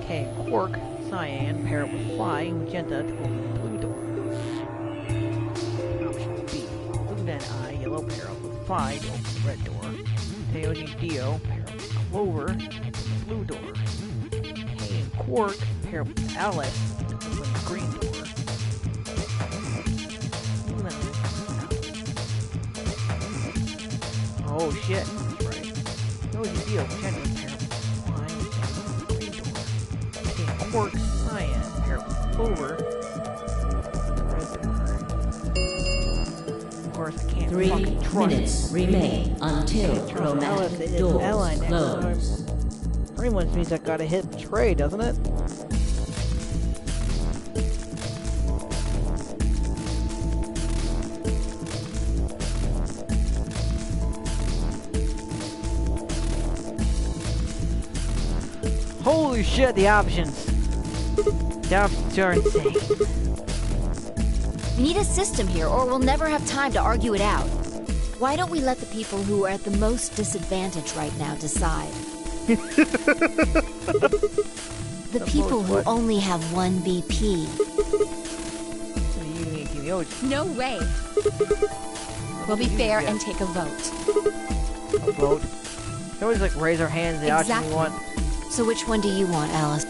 K and Quark, cyan, pair up with Fly, magenta, to open the blue door. Option B, Luna and I, yellow, pair up with Fly, to open the red door. Neoji, Dio, pair up with Clover, to open the blue door. K and Quark, pair up with Alice, to open the green door. Oh shit, that's right. Those are Dio, magenta, pair up with Fly, green door. King Quark, cyan, pair up with Clover, red door. Of course, I can't 3 fucking trust minutes remain until chromatic doors close. Pretty much means I gotta hit betray, doesn't it? Holy shit, the options! The options are insane. We need a system here, or we'll never have time to argue it out. Why don't we let the people who are at the most disadvantage right now decide? The people who only have 1 BP. No way. We'll be fair and take a vote. A vote? They always like raise our hands, the option we want. So which one do you want, Alice?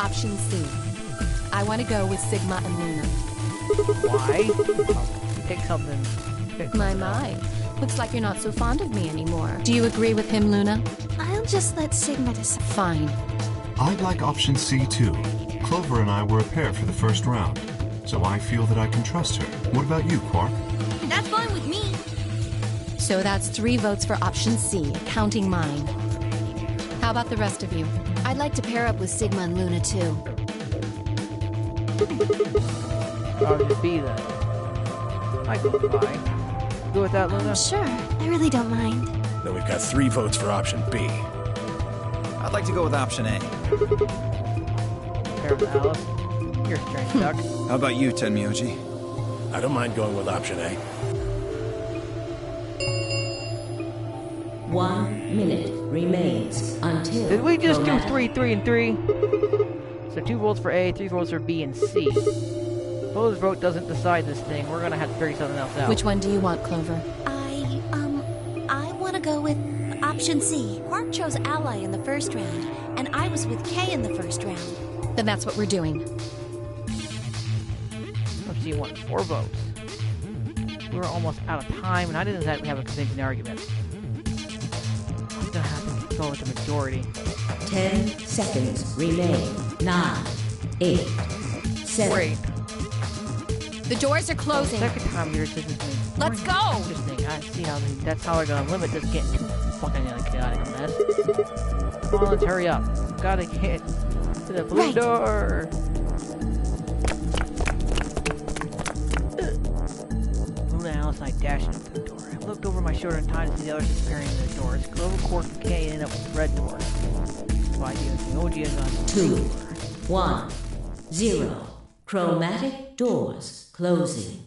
Option C. I want to go with Sigma and Luna. Why? Pick something. My. Looks like you're not so fond of me anymore. Do you agree with him, Luna? I'll just let Sigma decide. Fine. I'd like option C too. Clover and I were a pair for the first round, so I feel that I can trust her. What about you, Quark? That's fine with me. So that's 3 votes for option C, counting mine. How about the rest of you? I'd like to pair up with Sigma and Luna too. Option B then. I go by. Go with that, Luna? Sure, I really don't mind. Then we've got 3 votes for option B. I'd like to go with option A. Pair with Alice. You're a strange duck. How about you, Tenmyoji? I don't mind going with option A. 1 minute remains until... Did we just do 3, 3, and 3? So 2 votes for A, 3 votes for B and C. Clover's vote doesn't decide this thing. We're gonna have to figure something else out. Which one do you want, Clover? I want to go with option C. Quark chose Ally in the first round, and I was with Kay in the first round. Then that's what we're doing. Let's see, 4 votes. We were almost out of time, and I didn't exactly have a convincing argument. I'm gonna have to go with the majority. 10 seconds remain. 9, 8, 7. Great. The doors are closing. Second time you're assisting me. Let's go! Interesting. I see how that's how they're gonna limit this getting too fucking chaotic a mess. Come on, let's hurry up. Gotta get to the blue door. Luna, Alice, and I dashed into the door. I looked over my my shoulder in time to see the others disappearing in the doors. Clover, Quark, and Kay ended up with red doors. So I used the OG as on 2, 1, 0. Chromatic doors closing.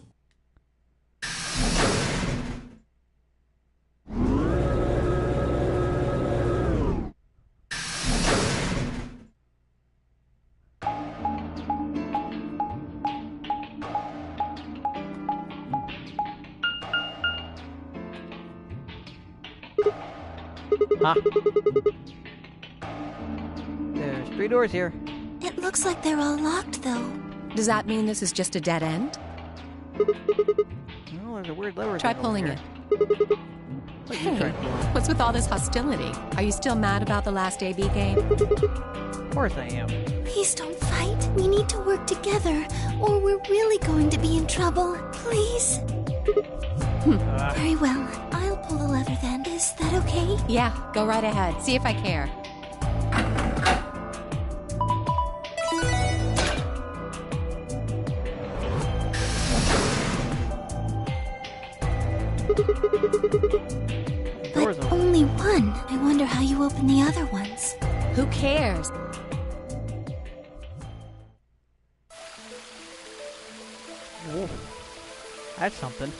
Huh? There's 3 doors here. It looks like they're all locked, though. Does that mean this is just a dead end? Well, there's a weird lever. Try pulling it. Hey, what's with all this hostility? Are you still mad about the last AB game? Of course I am. Please don't fight. We need to work together, or we're really going to be in trouble. Please? Very well. I'll pull the lever then. Is that okay? Yeah, go right ahead. See if I care. But only one. I wonder how you open the other ones. Who cares? Whoa. That's something.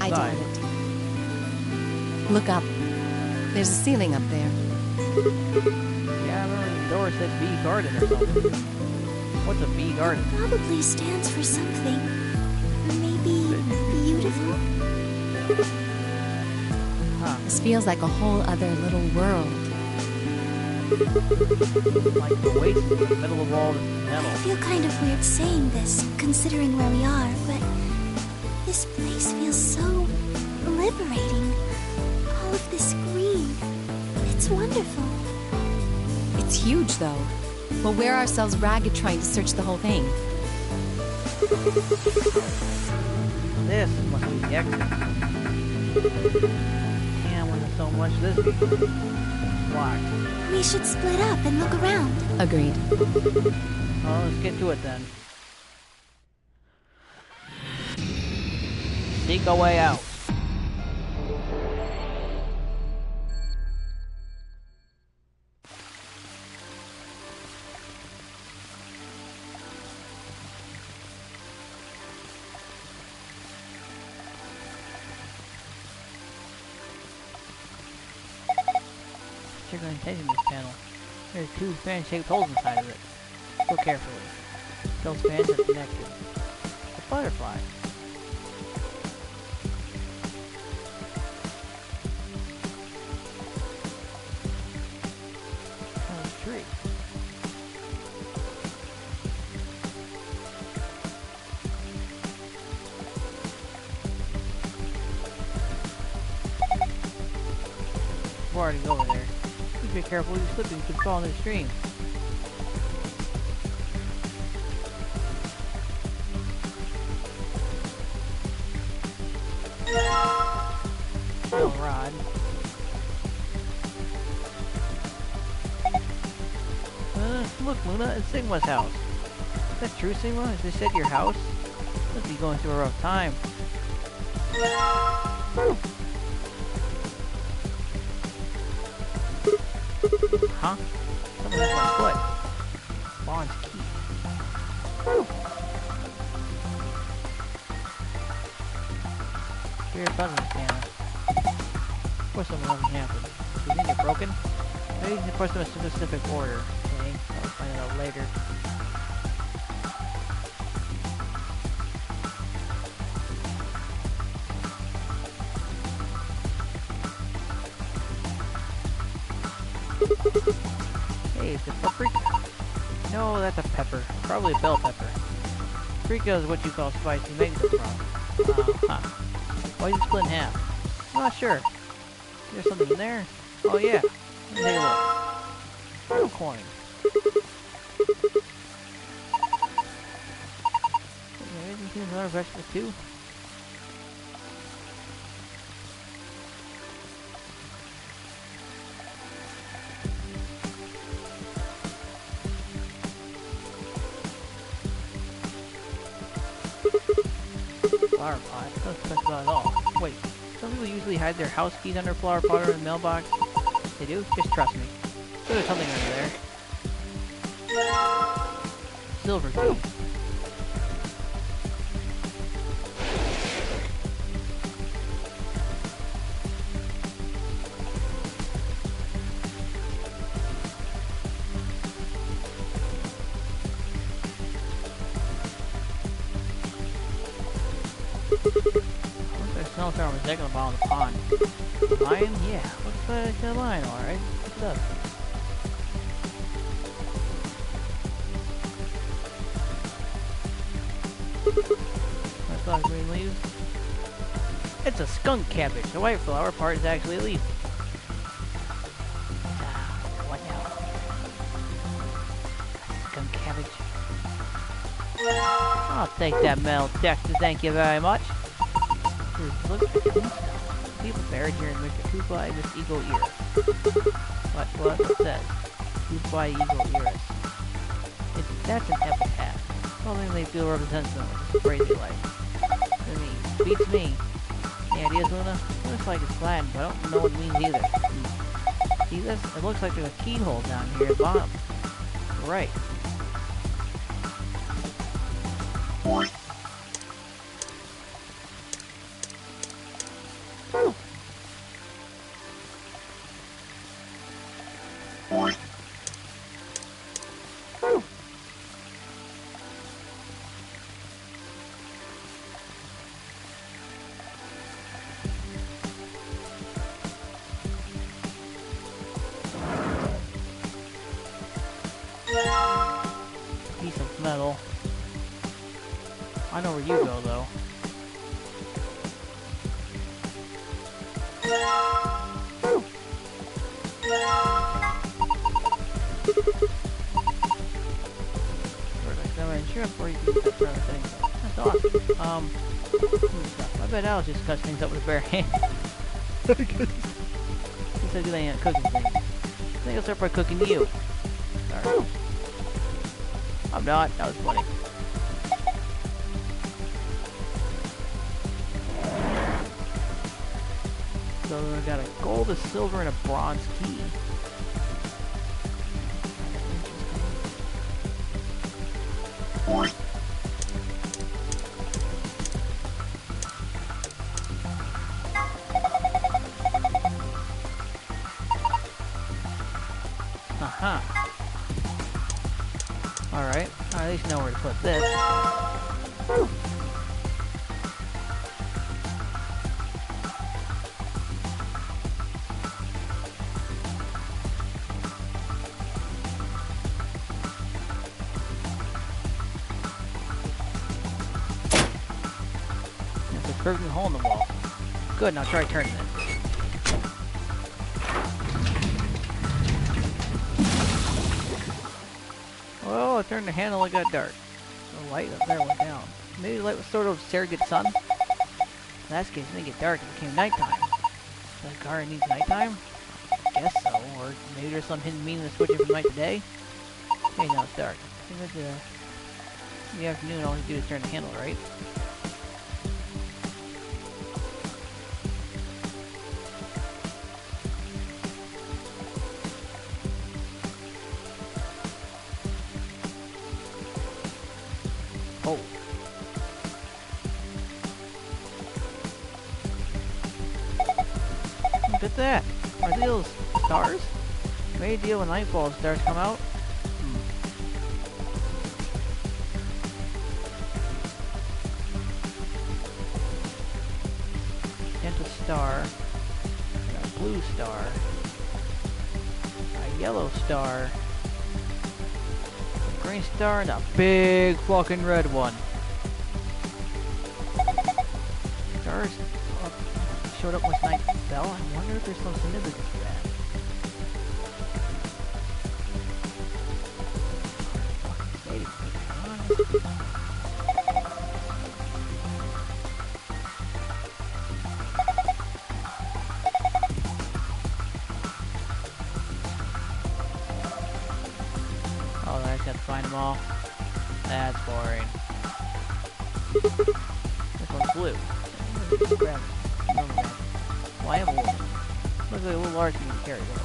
I doubt it. Look up. There's a ceiling up there. Yeah, I remember the door said B Garden or something. What's a B Garden? Probably stands for something. Maybe beautiful? Huh. This feels like a whole other little world. Like the waste in the middle of all this metal. I feel kind of weird saying this, considering where we are, but this place feels so liberating. All of this green. It's wonderful. It's huge, though. We'll wear ourselves ragged trying to search the whole thing. This must be the exit. Damn, when there's so much this blocked. We should split up and look around. Agreed. Well, let's get to it then. Sneak a way out. Check the intention of this panel. There are 2 fan-shaped holes inside of it. Look carefully. Those fans are connected. A butterfly. Tree. We're already over there. Please be careful, you're slipping, you could fall in the stream. Oh, Rod. Look, Luna, it's Sigma's house. Is that true, Sigma? Is this at your house? Must be going through a rough time. Huh? Someone hit my foot. Bond's key. Weird buttons, Anna. Of course something doesn't happen. Do you think they're broken? Maybe you can push them in a specific order. Okay, I'll find it out later. Hey, is it paprika? No, that's a pepper. Probably a bell pepper. Paprika is what you call spicy mango from. Why is it split in half? I'm not sure. There's something in there? Oh yeah. Let me take a look. Turtle coin. There's a lot of vegetables too. Flower pot. Doesn't specify at all. Wait, some people usually hide their house keys under a flower pot or in the mailbox. They do? Just trust me. So there's something under there. Silver key. Smell sour mistake on the bottom of the pond. Lion? Yeah, looks like a lion, alright. What's up? I thought green leaves. It's a skunk cabbage. The white flower part is actually a leaf. What now? Skunk cabbage. I'll take that metal Dexter, thank you very much. Look at the tombstone. People buried here in winter. Who by this eagle ear? What it says? Who by eagle ears? That's an epitaph. Well, maybe they feel represents them with this crazy life. I mean, beats me. Any ideas, Luna? Looks like it's Latin, but I don't know what it means either. See this? It looks like there's a keyhole down here at the bottom. Right. Piece of metal. I know where you go, though. Insurance before you can cut other things. That's awesome. I bet Al just cuts things up with a bare hand. Instead of doing cooking things. I think I'll start by cooking you. Sorry. I'm not. That was funny. So we got a gold, a silver, and a bronze key. Alright, I at least know where to put this. There's a curving hole in the wall. Good, now try turning it. Oh, I turned the handle, it got dark. The light up there went down. Maybe the light was sort of surrogate sun? In that case, it didn't get dark, it became nighttime. So the car needs nighttime? I guess so, or maybe there's some hidden meaning to switching from night to day? Hey, now it's dark. I think in the afternoon, all you do is turn the handle, right? Oh. Look at that. Are those stars? Maybe deal with nightfall as stars come out? Magenta star. A blue star. A yellow star. Green star and a big fucking red one. Stars up showed up once night fell. I wonder if there's some significance to that. Oh, I just have to find them all. That's boring. This one's blue. Grab it. No, well, I am a woman. Looks like a little large for me to carry though.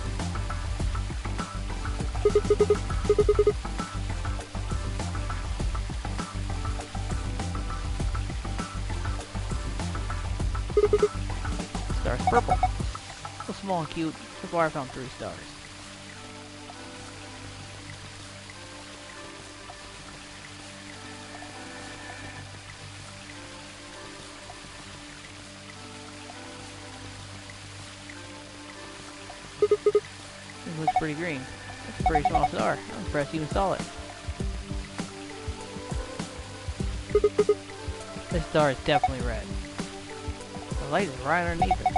Star's purple. So small and cute. So far I found 3 stars. It looks pretty green. That's a pretty small star. I'm impressed you even saw it. This star is definitely red. The light is right underneath it.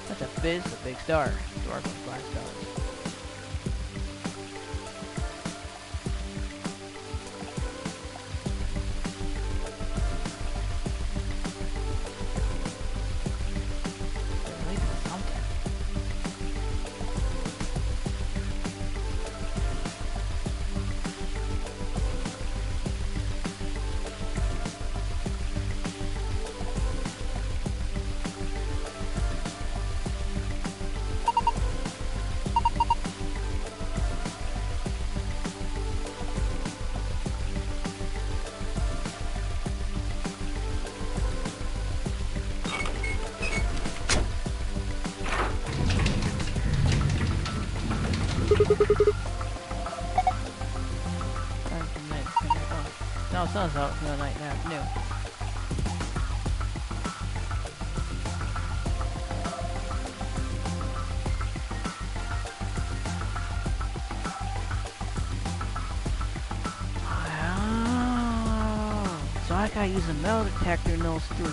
That's a fizz, a big star. Star with 5 stars. They're related to something. No, sun's out. It's no night now. Afternoon. So I gotta use a metal detector in those 3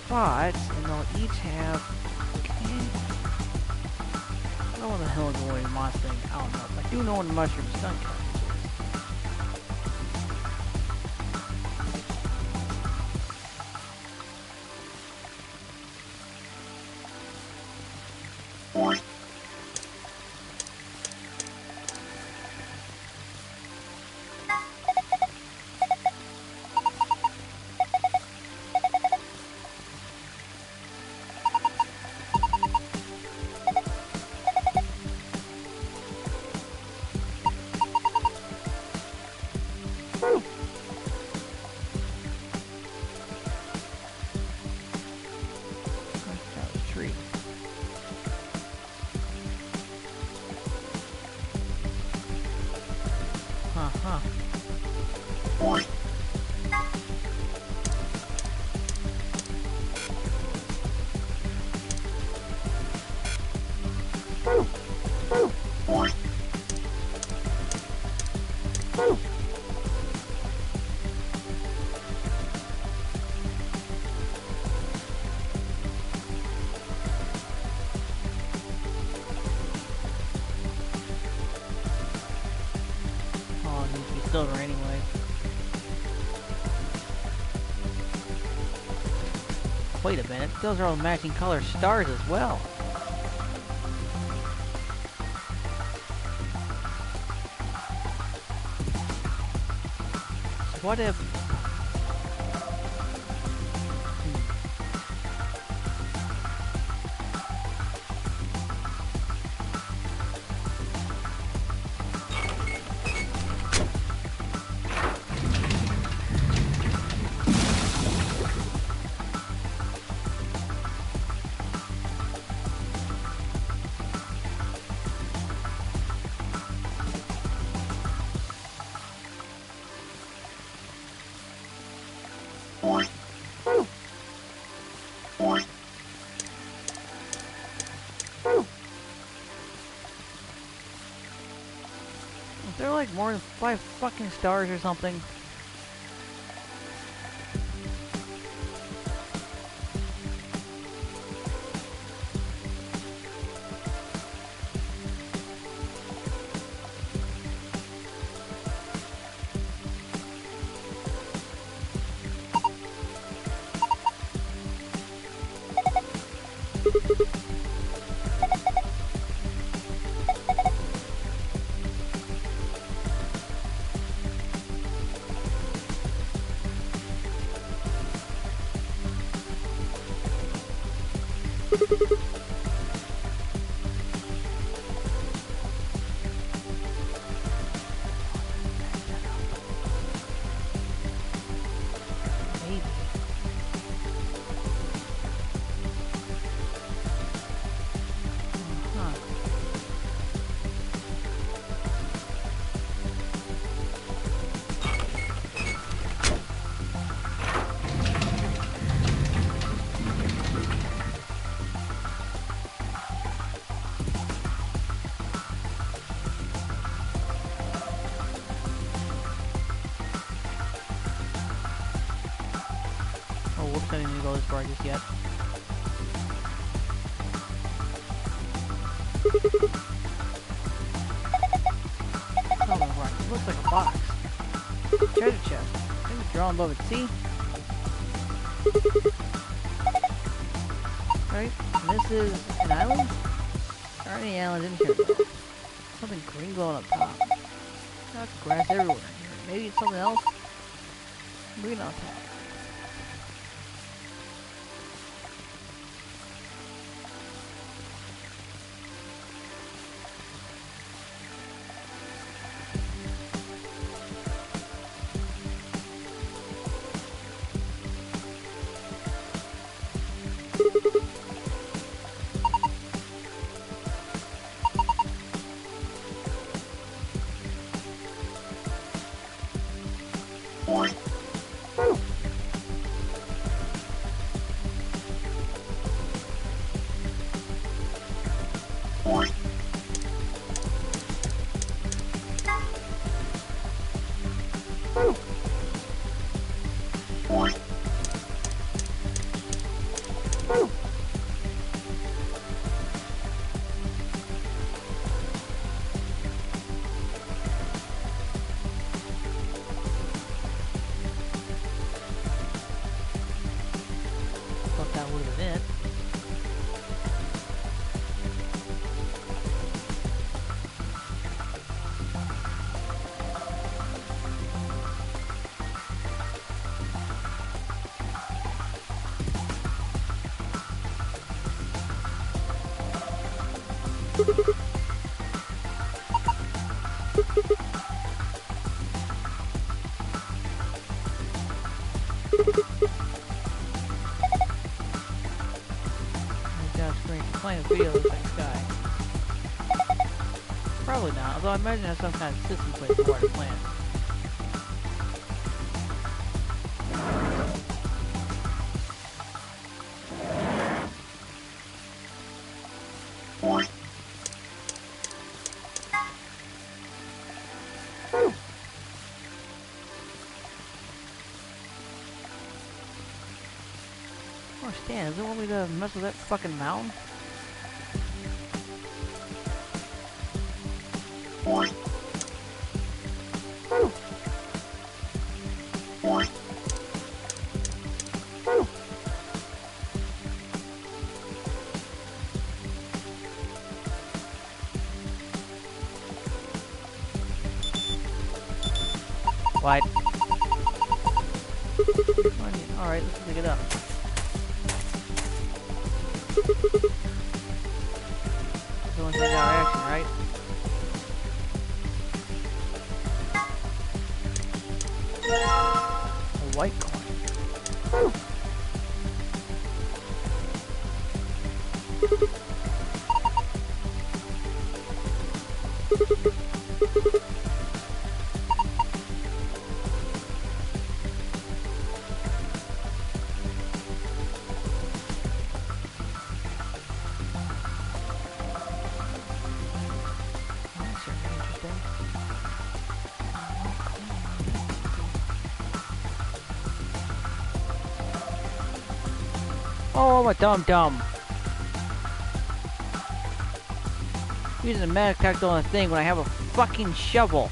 spots, and they'll each have. Okay. I don't know what the hell is going on with thing. I don't know. I do know when the mushroom sun comes. Silver anyway. Wait a minute, those are all matching color stars as well. So what if... They're like more than 5 fucking stars or something. Whoops, I didn't need to go this far just yet. Oh, no, right. It looks like a box. Treasure chest. Maybe drawn above it. See? Right? And this is an island? There aren't any islands in here, though. Something green glowing up top. That's grass everywhere in here. Maybe it's something else? Green on top. That would have been it. Playing a video looks like sky. Probably not, although I imagine it has some kind of system place for water plants. I don't understand, does it want me to mess with that fucking mountain? What? Alright, let's pick it up. So once I got action, right? A white coin. Oh, I'm a dum-dum. Using a magic tactile on a thing when I have a fucking shovel.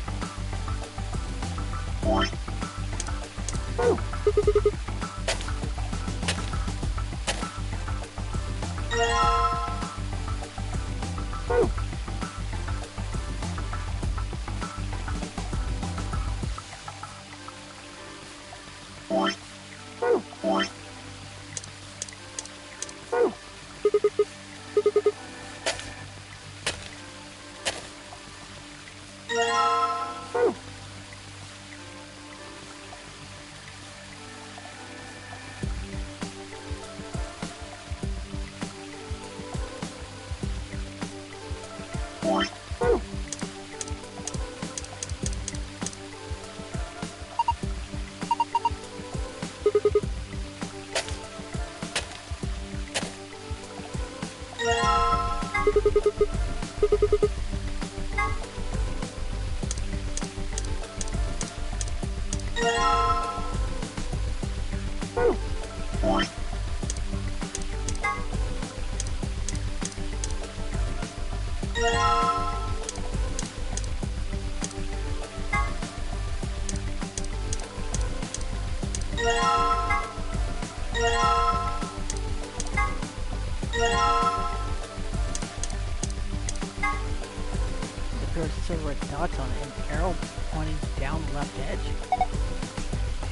A pair of silhouette dots on it, an arrow pointing down the left edge.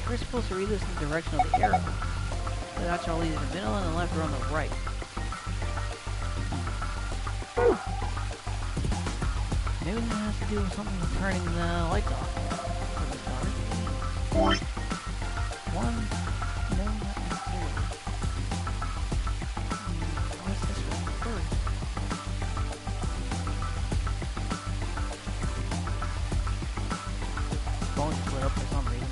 We're supposed to read this in the direction of the arrow. The dots are all either in the middle, on the left, or on the right. Maybe that has to do with something with turning the lights off. One? No, not necessarily. What's this one first? Phone split up for some reason.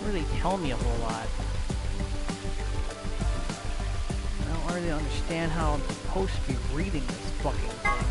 Really tell me a whole lot. I don't really understand how I'm supposed to be reading this fucking thing.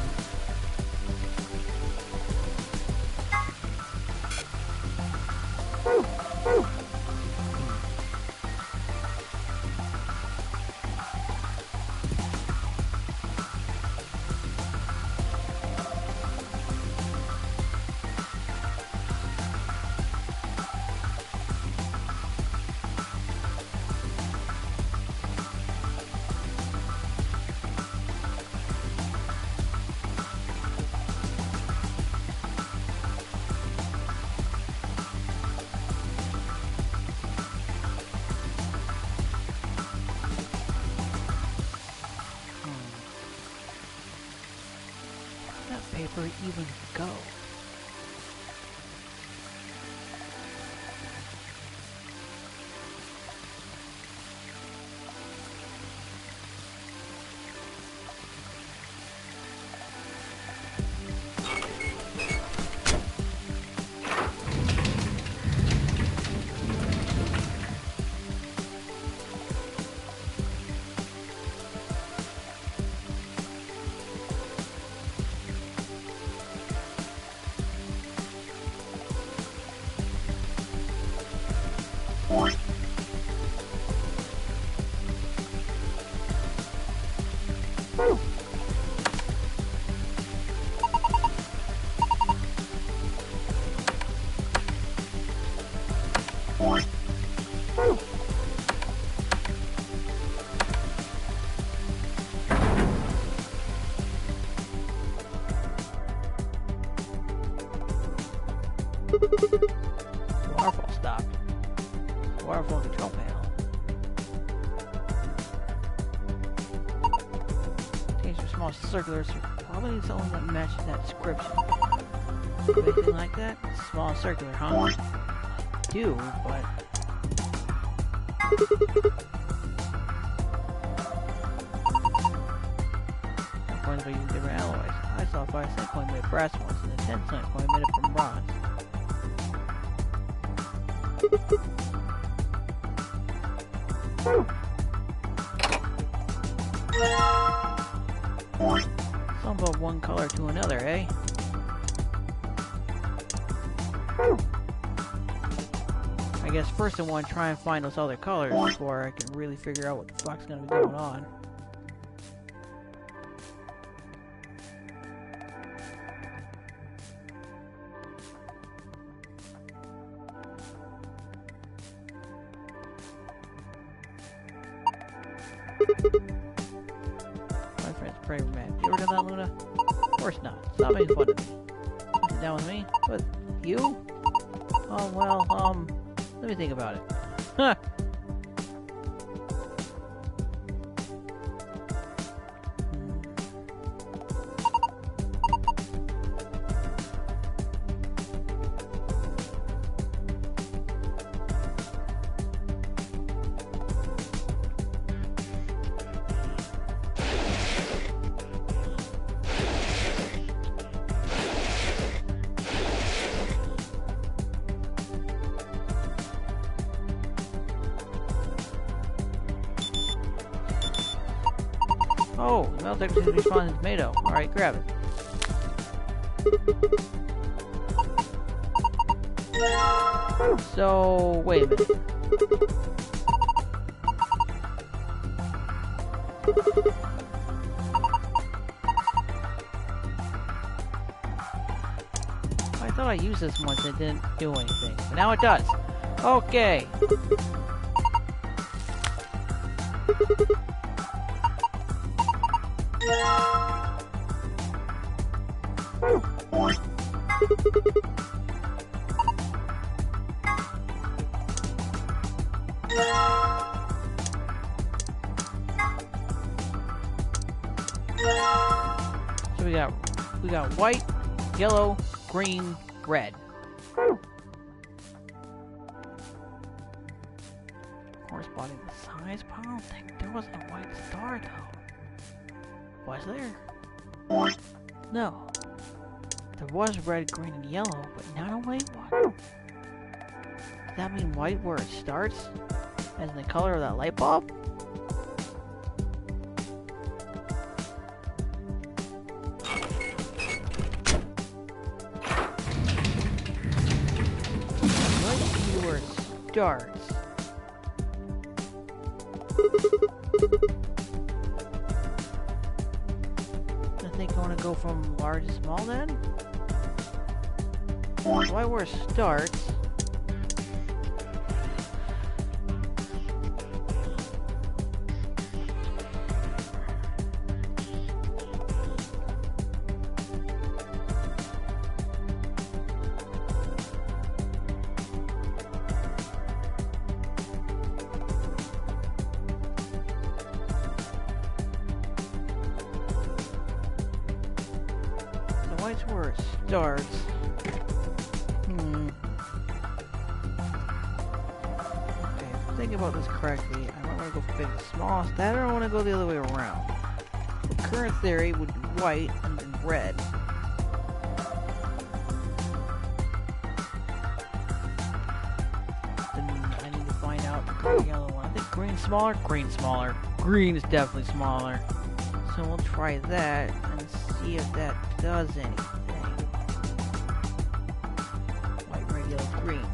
Paper even go? Waterfall stop. Waterfall control panel. Change to small circular, so probably something that matches that description. Anything like that? Small circular, huh? Do, but... Coins by using different alloys. I saw a 5-cent coin made of brass once, and a 10-cent coin made up from bronze. Some of one color to another, eh? I guess first I want to try and find those other colors before I can really figure out what the fuck's gonna be going on. My friend's praying for man. You ever done that, Luna? Of course not. Stop making fun of me. Sit down with me? With you? Oh, well, let me think about it. Huh. Oh, the metal detector seems to be responding to tomato. Alright, grab it. So, wait a minute. I thought I used this once and it didn't do anything. But now it does. Okay. So we got white, yellow, green, red. Corresponding to size, but I don't think there wasn't a white star though. Was there? No. There was red, green, and yellow, but not a white one. Does that mean white where it starts? As in the color of that light bulb? Let's see where it starts. I think I want to go from large to small then? Why where it starts? White's where it starts. Okay, if I'm thinking about this correctly, I don't want to go from big to small. That I don't want to go the other way around. The current theory would be white and then red. Then I need to find out the green yellow one. I think green's smaller. Green's smaller. Green is definitely smaller. So we'll try that and see if that does anything. White, red, yellow, green.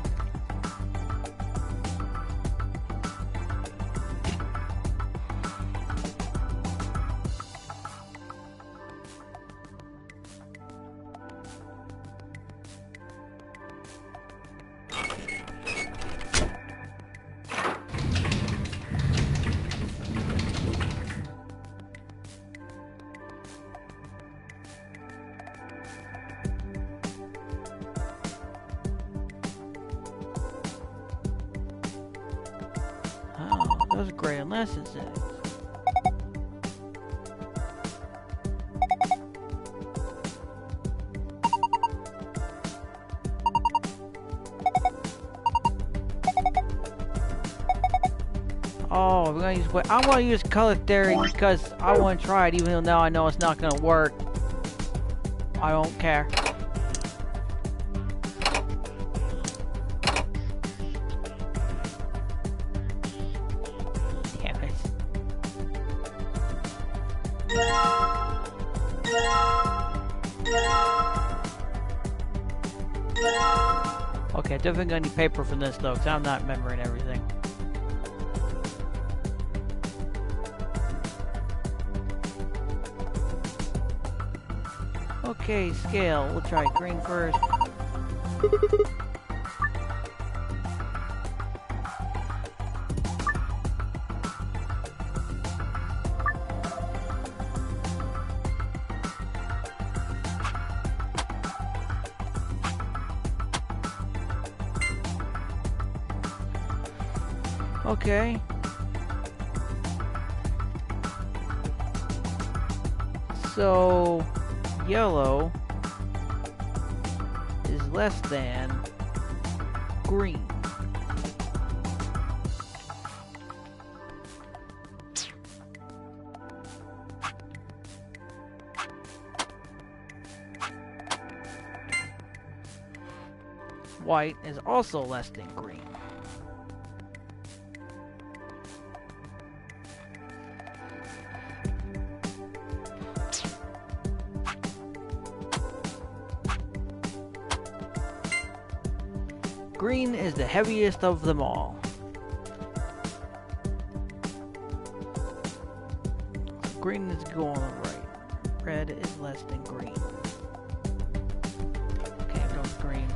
That was great, unless it's it. Oh, we're gonna use what? I'm gonna use color theory because I want to try it, even though now I know it's not gonna work. I don't care. Okay, definitely gonna need paper for this though, because I'm not remembering everything. Okay, scale. We'll try green first. Okay. So, yellow is less than green. White is also less than green. Green is the heaviest of them all. Green is going on the right. Red is less than green. Okay, I'm going with green.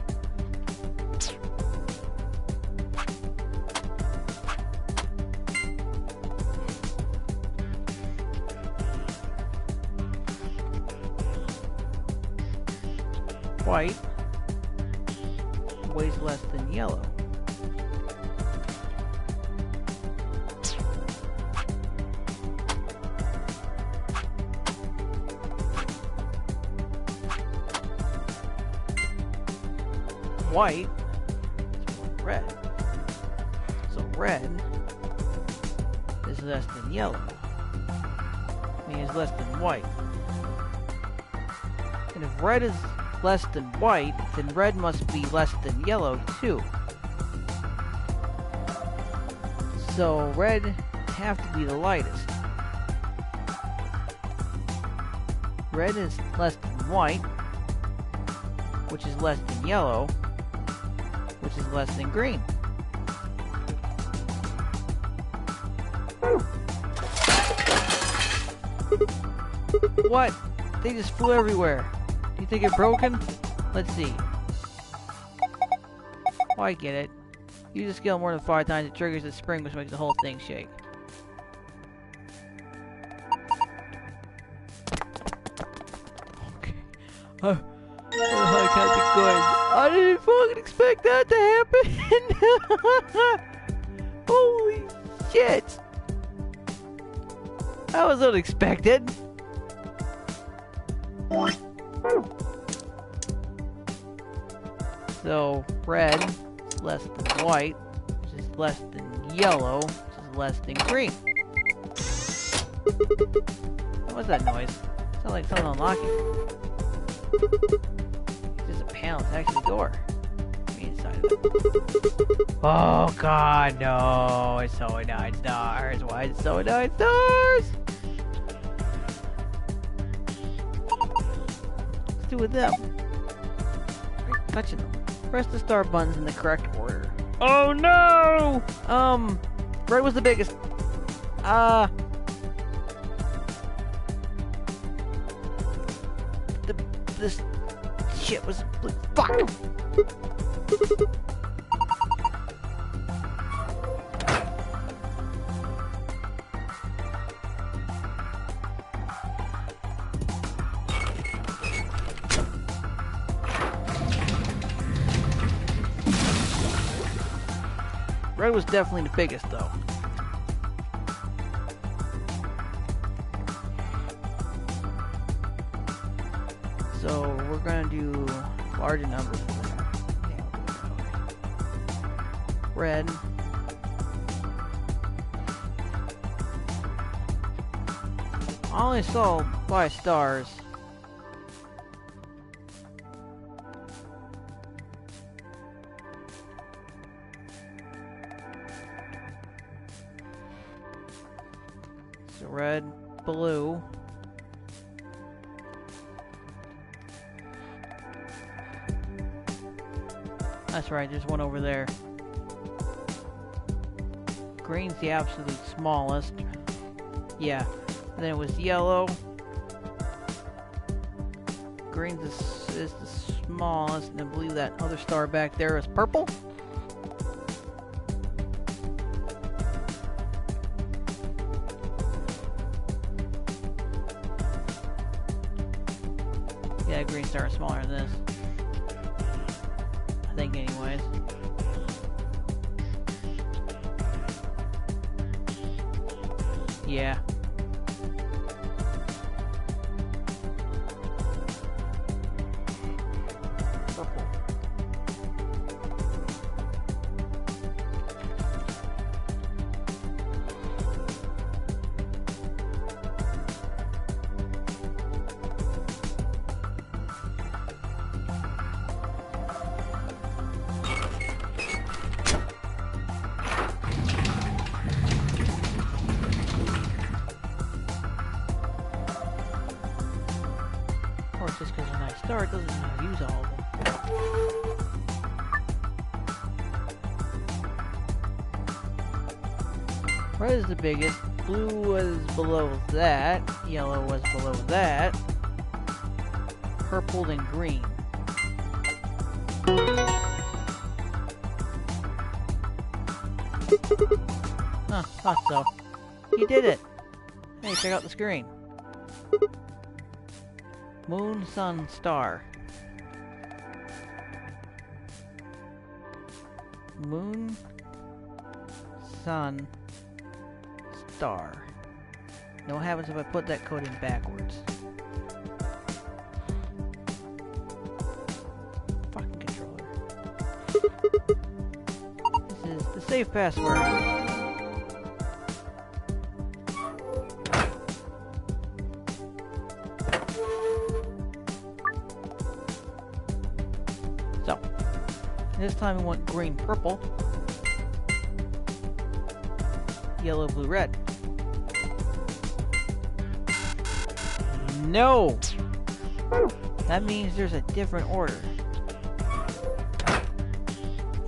White weighs less than yellow. White is red. So red is less than yellow. I mean, it's less than white. And if red is less than white, then red must be less than yellow too. So red have to be the lightest. Red is less than white, which is less than yellow, which is less than green. What? They just flew everywhere. Do you think it's broken? Let's see. Oh, I get it. Use a skill more than 5 times, it triggers the spring, which makes the whole thing shake. Okay. I can't be good. I didn't fucking expect that to happen! Holy shit! That was unexpected. So, red is less than white, which is less than yellow, which is less than green. What's that noise? It sounds like something unlocking. It's just a panel, it's actually a door. Inside of it. Oh god, no! It's so 9 stars. Why is it so 9 stars? Let's do with them. We're touching them. Press the star buttons in the correct order. Oh no! Red was the biggest. This shit was fuck. Red was definitely the biggest, though. So we're gonna do larger numbers. Red. I only saw 5 stars. So red, blue. That's right, there's one over there. Green's the absolute smallest. Yeah. And then it was yellow. Green's is the smallest. And I believe that other star back there is purple. Yeah, green star is smaller than this. I think anyways. Yeah. Purple. Of course, just because they're nice start doesn't mean I'll use all of them. Red is the biggest, blue was below that, yellow was below that, purple then green. Huh, thought so. You did it! Hey, check out the screen. Moon, sun, star. Moon, sun, star. Now what happens if I put that code in backwards? Fucking controller. This is the safe password. So, this time we want green, purple, yellow, blue, red. No! That means there's a different order.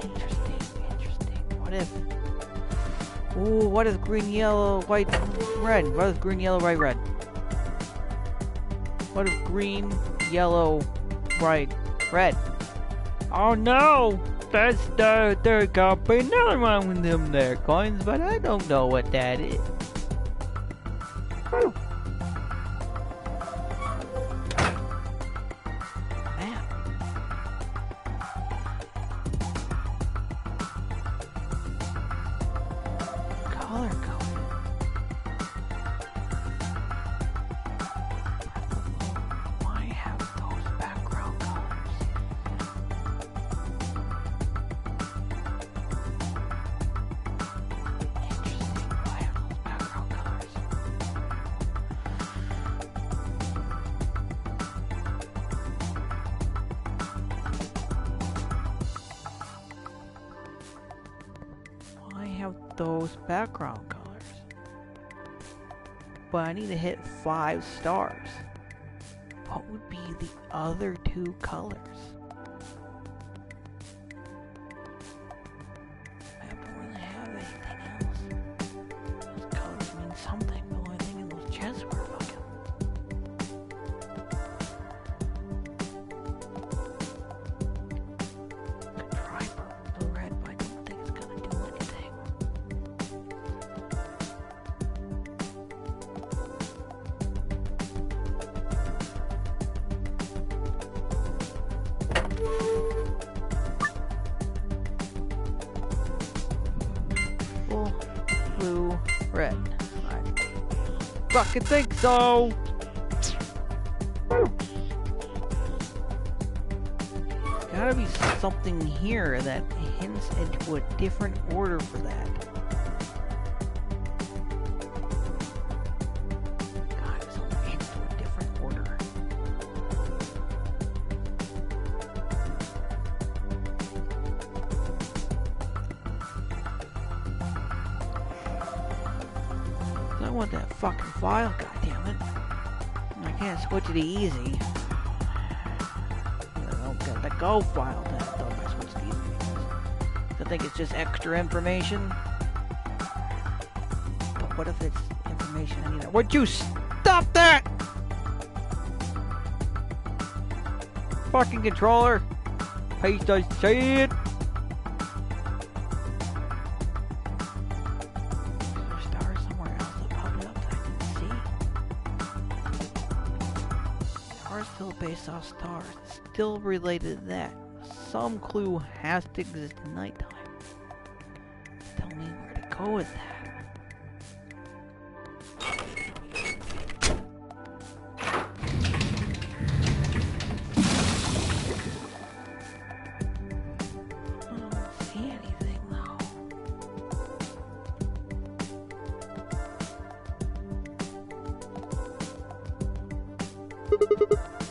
Interesting. What if... Ooh, what if green, yellow, white, red? What if green, yellow, white, red? What if green, yellow, white, red? Oh no! That's there can't be nothing wrong with them there coins, but I don't know what that is. Man. Color code. Why have those background colors? Those background colors. But I need to hit 5 stars. What would be the other 2 colors? I don't really have anything else. Those colors mean something. The only thing in those chests were fucking. Could try purple, blue, red, but I don't think it's gonna do anything. Purple, blue, red. I fucking think so! Gotta be something here that hints into a different order for that. God, it's only hints to a different order. I want that fucking file, goddammit. I can't switch it to easy. I don't get the go file then, though, if I switch to easy. I think it's just extra information. But what if it's information I need? Would you stop that? Fucking controller. Please don't say it. Based off stars, still related to that. Some clue has to exist in nighttime. Tell me where to go with that.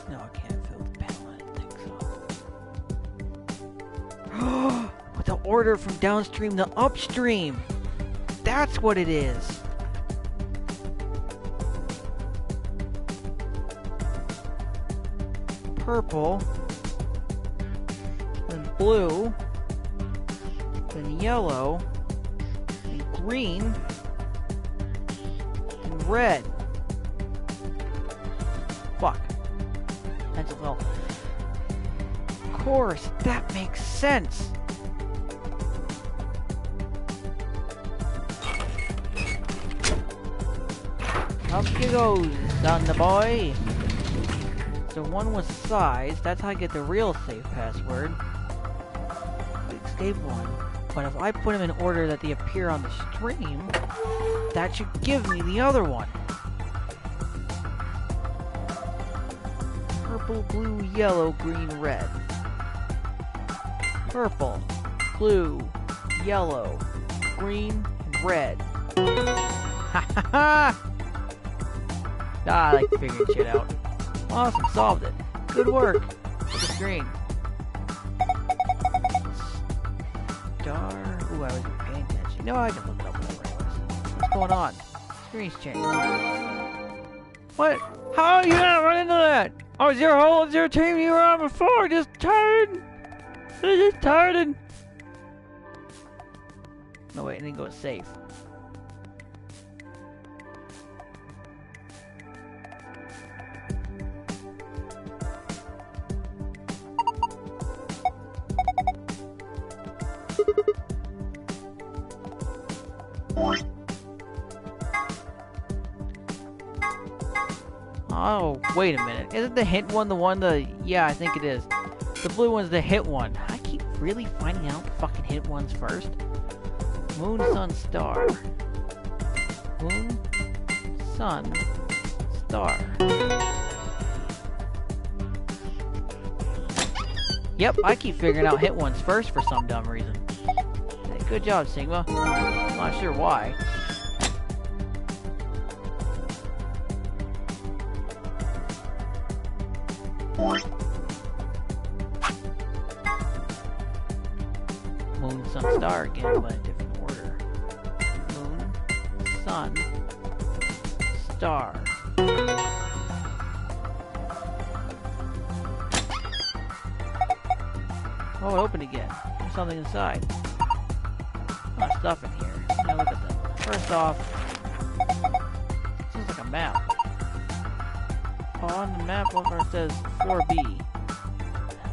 No, I can't fill the panel. I didn't think so. With the order from downstream to upstream. That's what it is. Purple. Then blue. Then yellow. Then green. And red. Fuck. That's well. Of course, that makes sense. Up you go, son the boy. So one was size. That's how I get the real safe password. Escape one. But if I put them in order that they appear on the stream, that should give me the other one. Purple, blue, yellow, green, red. Purple, blue, yellow, green, and red. Ha ha ha! I like figuring shit out. Awesome, solved it. Good work. It's green. Star. Ooh, I wasn't paying attention. No, I can look it up whatever it was. What's going on? Screen's changed. What? How are you not run into that? Oh, is your whole team you were on before just tired? They're just tired and... No, wait, and then go safe. Oh, wait a minute. Isn't the hint one the one yeah, I think it is. The blue one's the hit one. I keep really finding out the fucking hit ones first. Moon, sun, star. Moon, sun, star. Yep, I keep figuring out hit ones first for some dumb reason. Hey, good job, Sigma. I'm not sure why. Moon, sun, star again, but in a different order. Moon, sun, star. Oh, it opened again. There's something inside. A lot of stuff in here. Now look at them. First off, this is like a map. On the map, look where it says 4B.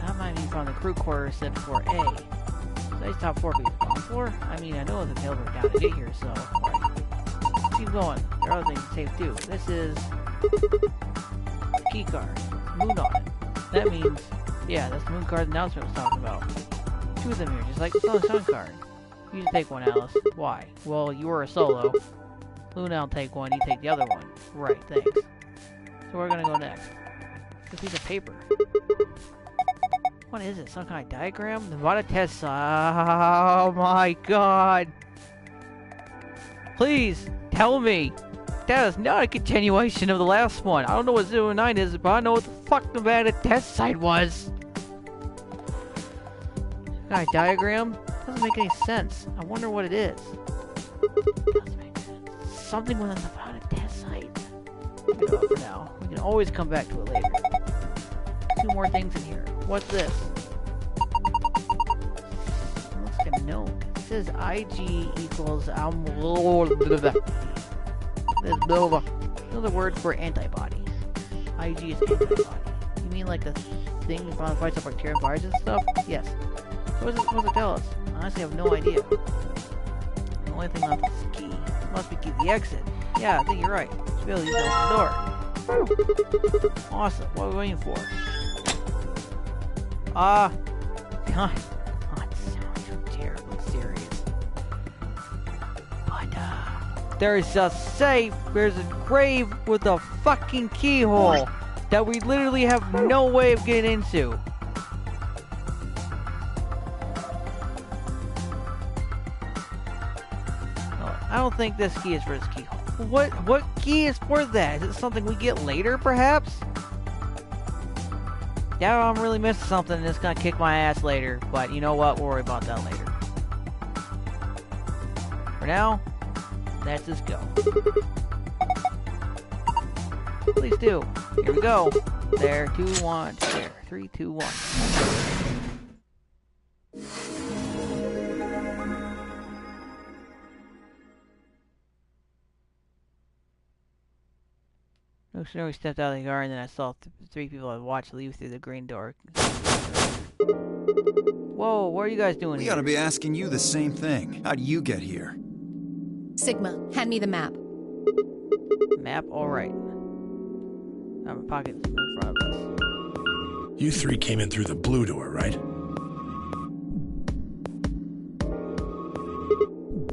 That might mean from the crew quarters said 4A. So they stopped 4B. On 4? I mean, I know the tails are down to get here, so... Right. Keep going. There are other things safe too. This is... key card. Moon on it. That means... yeah, that's the moon card the announcement was talking about. Two of them here, just like the sun card. You just take one, Alice. Why? Well, you were a solo. Luna will take one, you take the other one. Right, thanks. So we're gonna go next. This piece of paper. What is it? Some kind of diagram? Nevada test. Oh my god! Please tell me that is not a continuation of the last one. I don't know what 09 is, but I know what the fuck Nevada test site was. Kind of diagram? Doesn't make any sense. I wonder what it is. Doesn't make sense. Something with a Nevada test site. Leave it up for now. We can always come back to it later. Two more things in here. What's this? It looks like a note. It says IG equals another word for antibody. IG is antibody. You mean like the thing that fights off bacteria and viruses and stuff? Yes. What does it tell us? I honestly have no idea. The only thing left is the key. Must be key the exit. Yeah, I think you're right. Should be able to use the door. Awesome. What are we waiting for? God. That sounds so terribly serious. But, there's a safe. There's a grave with a fucking keyhole that we literally have no way of getting into. I don't think this key is for this keyhole. What key is for that? Is it something we get later, perhaps? Doubt I'm really missing something that's gonna kick my ass later, but you know what? We'll worry about that later. For now, let's just go. Please do. Here we go. There, 2, 1, there. 3, 2, 1. No sooner we stepped out of the garden than I saw 3 people I watched leave through the green door. Whoa, what are you guys doing We here? ought to be asking you the same thing. How'd you get here? Sigma, hand me the map. Map? Alright. I have a pocket in front of us. You 3 came in through the blue door, right?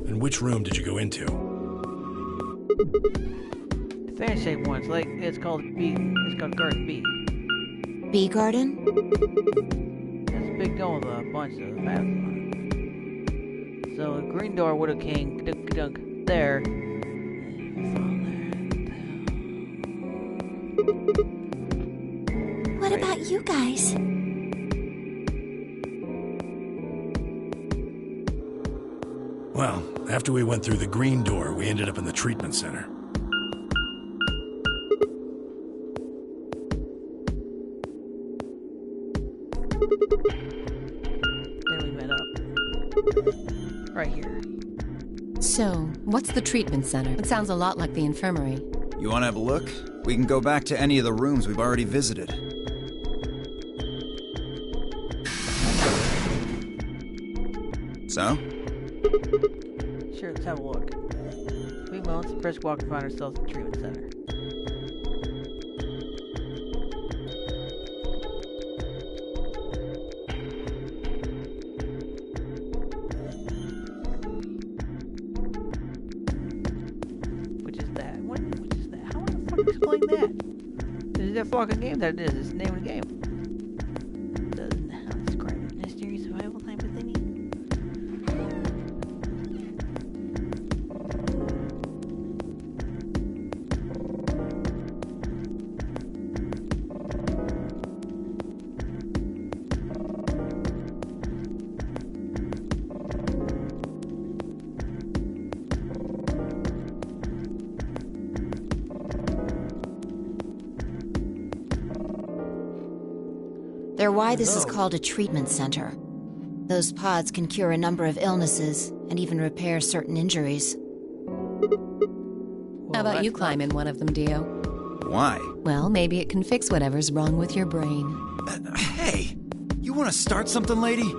And which room did you go into? The fan-shaped one. It's called B. It's called Garden B. Bee garden? That's a big dome with a bunch of bats on it. So the green door would have came dunk there. What about you guys? Well, after we went through the green door, we ended up in the treatment center. Then we met up. Right here. So, what's the treatment center? It sounds a lot like the infirmary. You want to have a look? We can go back to any of the rooms we've already visited. So? Sure, let's have a look. 3 months, Brisk Walker found ourselves in the treatment center. Which is that? Which is that? How would I fucking explain that? This is that fucking game that it is. It's the name of the game. Doesn't how to describe it. Mystery survival type of thingy. They're why this is called a treatment center. Those pods can cure a number of illnesses and even repair certain injuries. How about you climb in one of them, Dio? Why? Well, maybe it can fix whatever's wrong with your brain. Hey! You want to start something, lady?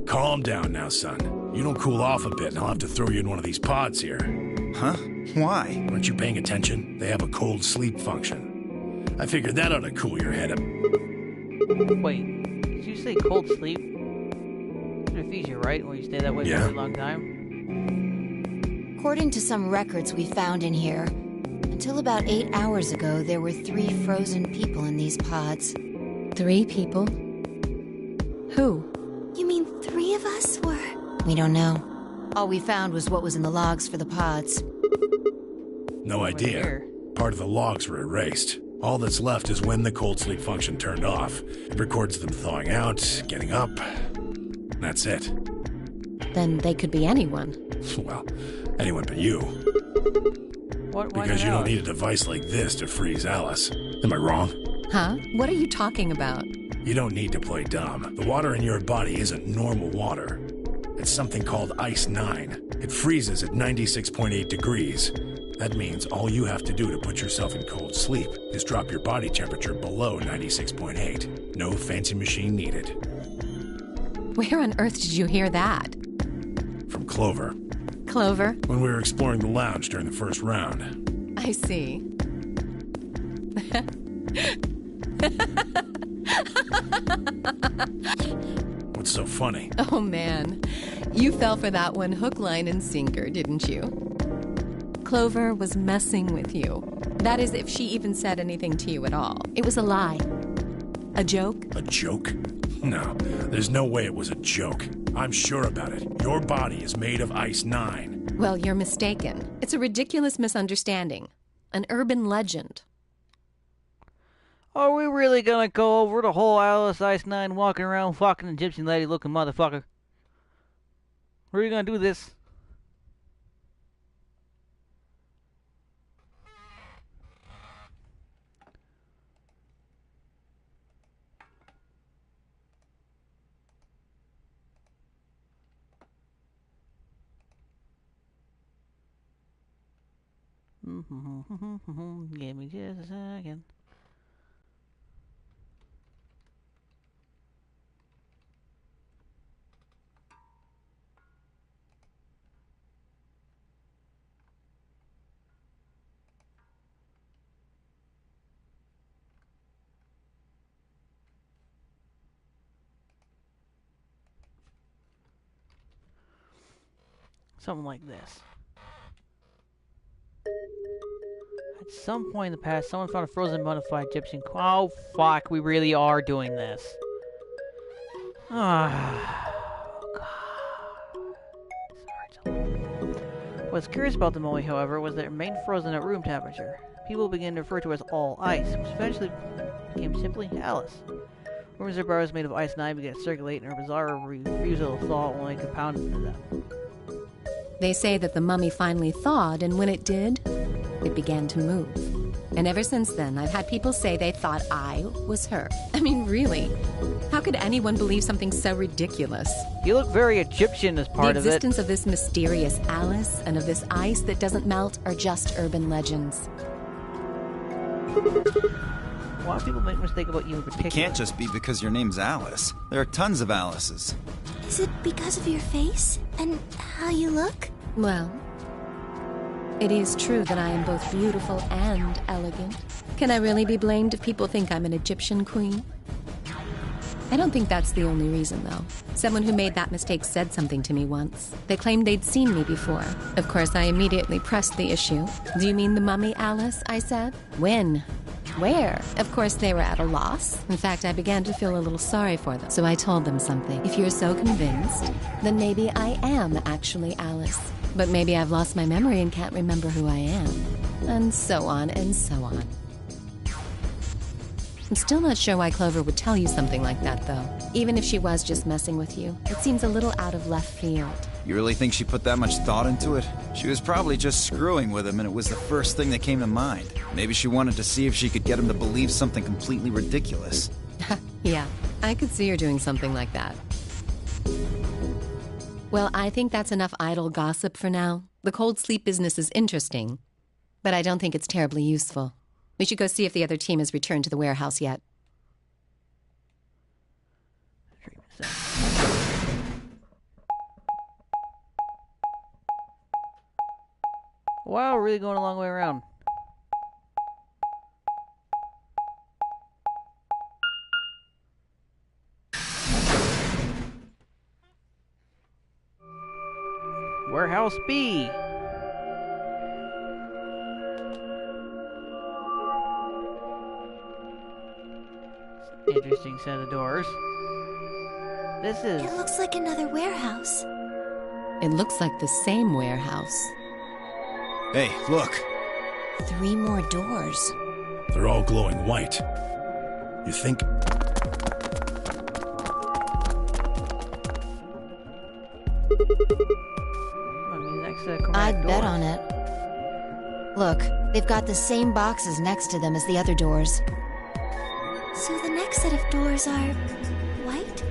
Calm down now, son. You don't cool off a bit and I'll have to throw you in one of these pods here. Huh? Why? Aren't you paying attention? They have a cold sleep function. I figured that ought to cool your head up. Wait, did you say cold sleep? Anesthesia, right? When you stay that way for a really long time? According to some records we found in here, until about 8 hours ago, there were 3 frozen people in these pods. 3 people? Who? You mean 3 of us were? We don't know. All we found was what was in the logs for the pods. No idea. Part of the logs were erased. All that's left is when the cold sleep function turned off. It records them thawing out, getting up. That's it. Then they could be anyone. Well, anyone but you. Because you don't need a device like this to freeze Alice. Am I wrong? Huh? What are you talking about? You don't need to play dumb. The water in your body isn't normal water. It's something called Ice 9. It freezes at 96.8 degrees. That means all you have to do to put yourself in cold sleep is drop your body temperature below 96.8. No fancy machine needed. Where on earth did you hear that? From Clover. Clover? When we were exploring the lounge during the first round. I see. What's so funny? Oh man, you fell for that one hook, line, and sinker, didn't you? Clover was messing with you. That is, if she even said anything to you at all. It was a lie. A joke? A joke? No, there's no way it was a joke. I'm sure about it. Your body is made of Ice 9. Well, you're mistaken. It's a ridiculous misunderstanding. An urban legend. Are we really gonna go over the whole Alice Ice 9 walking around fucking a gypsy lady looking motherfucker? Are you gonna do this? Give me just a second. Something like this. At some point in the past, someone found a frozen mummified Egyptian. Oh, fuck, we really are doing this. Ah. What's curious about the mummy, however, was that it remained frozen at room temperature. People began to refer to it as all ice, which eventually became simply Alice. Rumors of bars made of Ice 9 began to circulate, and her bizarre refusal of thaw only compounded to them. They say that the mummy finally thawed, and when it did, it began to move. And ever since then, I've had people say they thought I was her. I mean, really? How could anyone believe something so ridiculous? You look very Egyptian as part of it. The existence of this mysterious Alice and of this ice that doesn't melt are just urban legends. A lot of people make a mistake about you in particular. It can't just be because your name's Alice. There are tons of Alices. Is it because of your face and how you look? Well, it is true that I am both beautiful and elegant. Can I really be blamed if people think I'm an Egyptian queen? I don't think that's the only reason, though. Someone who made that mistake said something to me once. They claimed they'd seen me before. Of course, I immediately pressed the issue. Do you mean the mummy, Alice? I said. When? Where? Of course, they were at a loss. In fact, I began to feel a little sorry for them. So I told them something. If you're so convinced, then maybe I am actually Alice. But maybe I've lost my memory and can't remember who I am. And so on and so on. I'm still not sure why Clover would tell you something like that, though. Even if she was just messing with you, it seems a little out of left field. You really think she put that much thought into it? She was probably just screwing with him, and it was the first thing that came to mind. Maybe she wanted to see if she could get him to believe something completely ridiculous. Yeah, I could see her doing something like that. Well, I think that's enough idle gossip for now. The cold sleep business is interesting, but I don't think it's terribly useful. We should go see if the other team has returned to the warehouse yet. Wow, we're really going a long way around. Warehouse B. Interesting set of doors. This is... It looks like another warehouse. It looks like the same warehouse. Hey, look. 3 more doors. They're all glowing white. You think... I'd bet on it. Look, they've got the same boxes next to them as the other doors. So the next set of doors are white?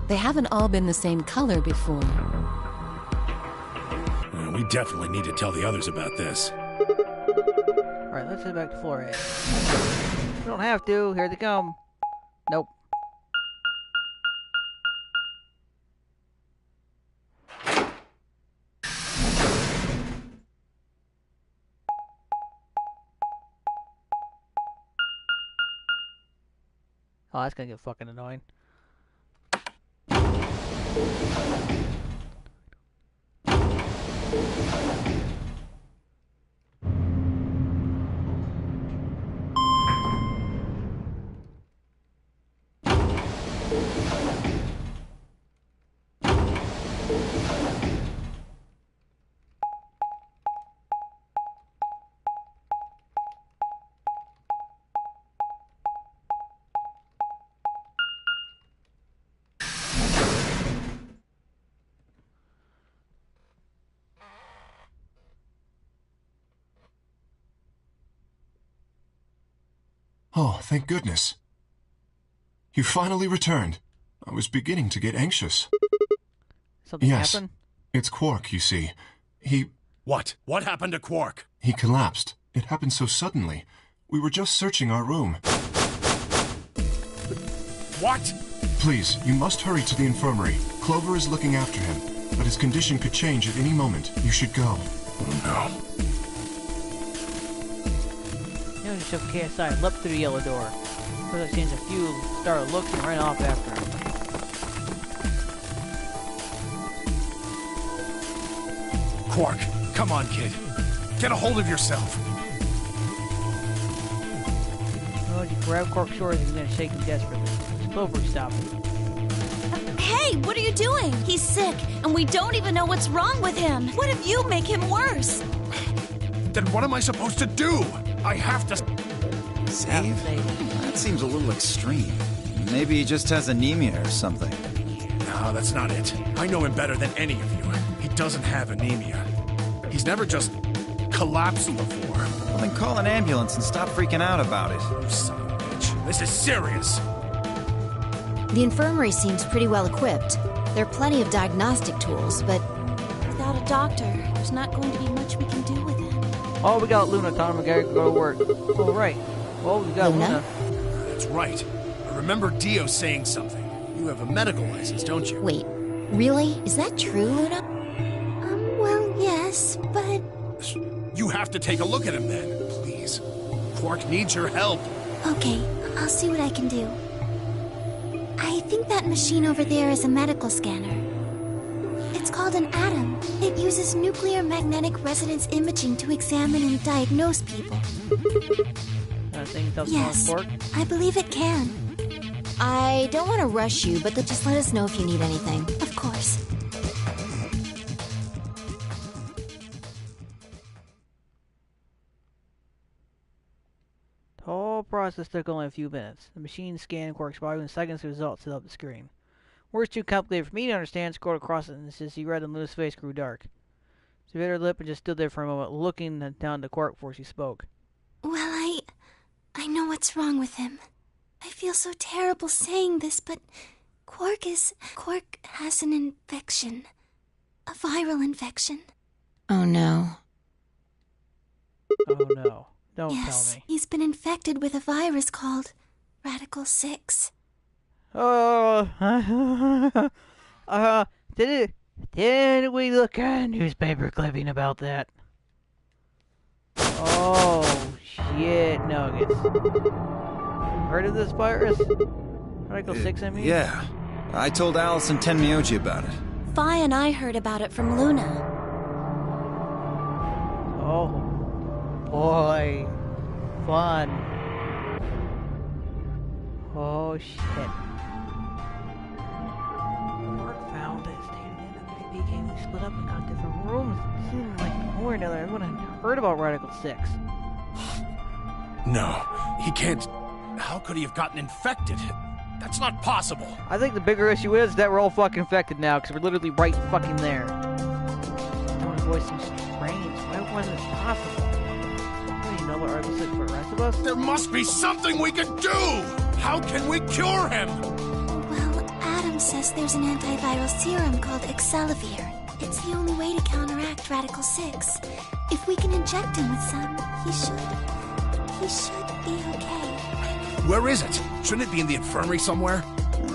They haven't all been the same color before. We definitely need to tell the others about this. Alright, let's head back to floor A. We don't have to. Here they come. Nope. Oh, that's gonna get fucking annoying. Oh, thank goodness. You finally returned. I was beginning to get anxious. Something yes, happened? It's Quark, you see. He... What? What happened to Quark? He collapsed. It happened so suddenly. We were just searching our room. What? Please, you must hurry to the infirmary. Clover is looking after him, but his condition could change at any moment. You should go. Oh, no. You know, just shoved KSI and leapt through the yellow door. First I changed a few, started looking, and ran off after him. Quark, come on, kid. Get a hold of yourself. Oh, you grab Quark's shoulders and he's gonna shake him desperately. Clover stopped him. Hey, what are you doing? He's sick, and we don't even know what's wrong with him. What if you make him worse? Then what am I supposed to do? I have to... Save? That seems a little extreme. Maybe he just has anemia or something. No, that's not it. I know him better than any of you. He doesn't have anemia. He's never just collapsed before. Well, then call an ambulance and stop freaking out about it. You son of a bitch. This is serious. The infirmary seems pretty well equipped. There are plenty of diagnostic tools, but without a doctor, there's not going to be much we can do with him. Oh, we got Luna telling him we gotta go to work. Oh, right. Well, we got Luna. That's right. I remember Dio saying something. You have a medical license, don't you? Wait, really? Is that true, Luna? Well, yes, but... You have to take a look at him then, please. Quark needs your help. Okay, I'll see what I can do. I think that machine over there is a medical scanner. It's called an Atom. It uses nuclear magnetic resonance imaging to examine and diagnose people. Yes, Quark? I believe it can. I don't want to rush you, but just let us know if you need anything. Of course. The whole process took only a few minutes. The machine scanned Quark's body in seconds, the results lit up the screen. Words too complicated for me to understand scrolled across it, and as he read them, Luna's face grew dark. She bit her lip and just stood there for a moment, looking down to Quark before she spoke. Well, I know what's wrong with him. I feel so terrible saying this, but Quark has an infection. A viral infection. Oh no. Oh no. Don't yes, tell me. He's been infected with a virus called Radical 6. Oh, did we look at a newspaper clipping about that? Oh, shit nuggets. Heard of this virus? Radical 6, I mean? Yeah. I told Allison Tenmyoji about it. Fi and I heard about it from Luna. Oh, boy. Fun. Oh, shit. Mark found this data and they became split up and got different rooms. It seemed like one or another, everyone had heard about Radical 6. No, he can't. How could he have gotten infected? That's not possible. I think the bigger issue is that we're all fucking infected now, because we're literally right fucking there. My voice seems strange. Why wasn't it possible? Do you know what Radical 6 for the rest of us? There must be something we can do! How can we cure him? Well, Adam Mom says there's an antiviral serum called Excelavir. It's the only way to counteract Radical 6. If we can inject him with some, he should be okay. Where is it? Shouldn't it be in the infirmary somewhere?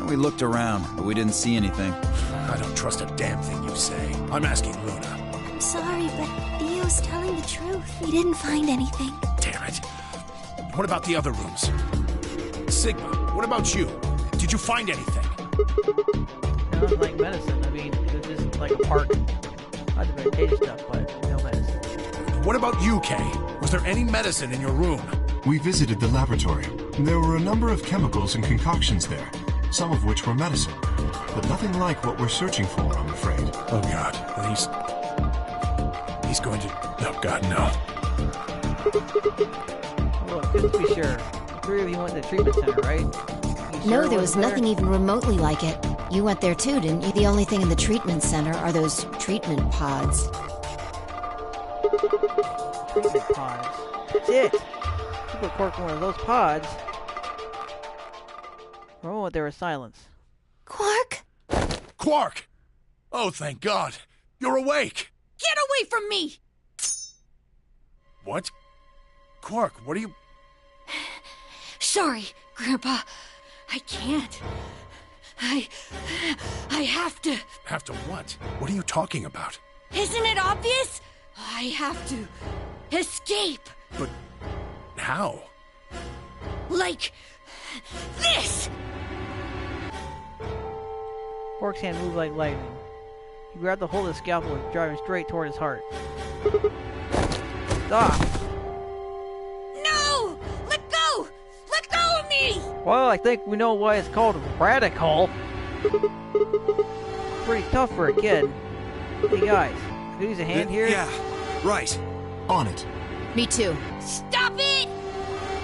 We looked around, but we didn't see anything. I don't trust a damn thing you say. I'm asking Luna. I'm sorry, but Theo's telling the truth. We didn't find anything. Damn it. What about the other rooms? Sigma, what about you? Did you find anything? Sounds like medicine. I mean, it was just like a park. Not the meditation stuff, but no medicine. What about you, Kay? Was there any medicine in your room? We visited the laboratory. There were a number of chemicals and concoctions there, some of which were medicine, but nothing like what we're searching for, I'm afraid. Oh, God. He's going to... Oh, God, no. Look, just to be sure, the three of you went to the treatment center, right? No, there was nothing even remotely like it. You went there too, didn't you? The only thing in the treatment center are those treatment pods. Treatment pods. That's it. You put Quark in one of those pods. For a moment, there was silence. Quark? Quark! Oh, thank God. You're awake. Get away from me! What? Quark, what are you... Sorry, Grandpa. I can't. I have to. Have to what? What are you talking about? Isn't it obvious? I have to escape. But how? Like this! Quark's hand moved like lightning. He grabbed the hold of the scalpel and was driving straight toward his heart. Stop! No! Let go! Let go of me! Well, I think we know why it's called Radical. Pretty tough for a kid. Hey guys, could you use a hand here? Yeah, right. On it. Me too. Stop it!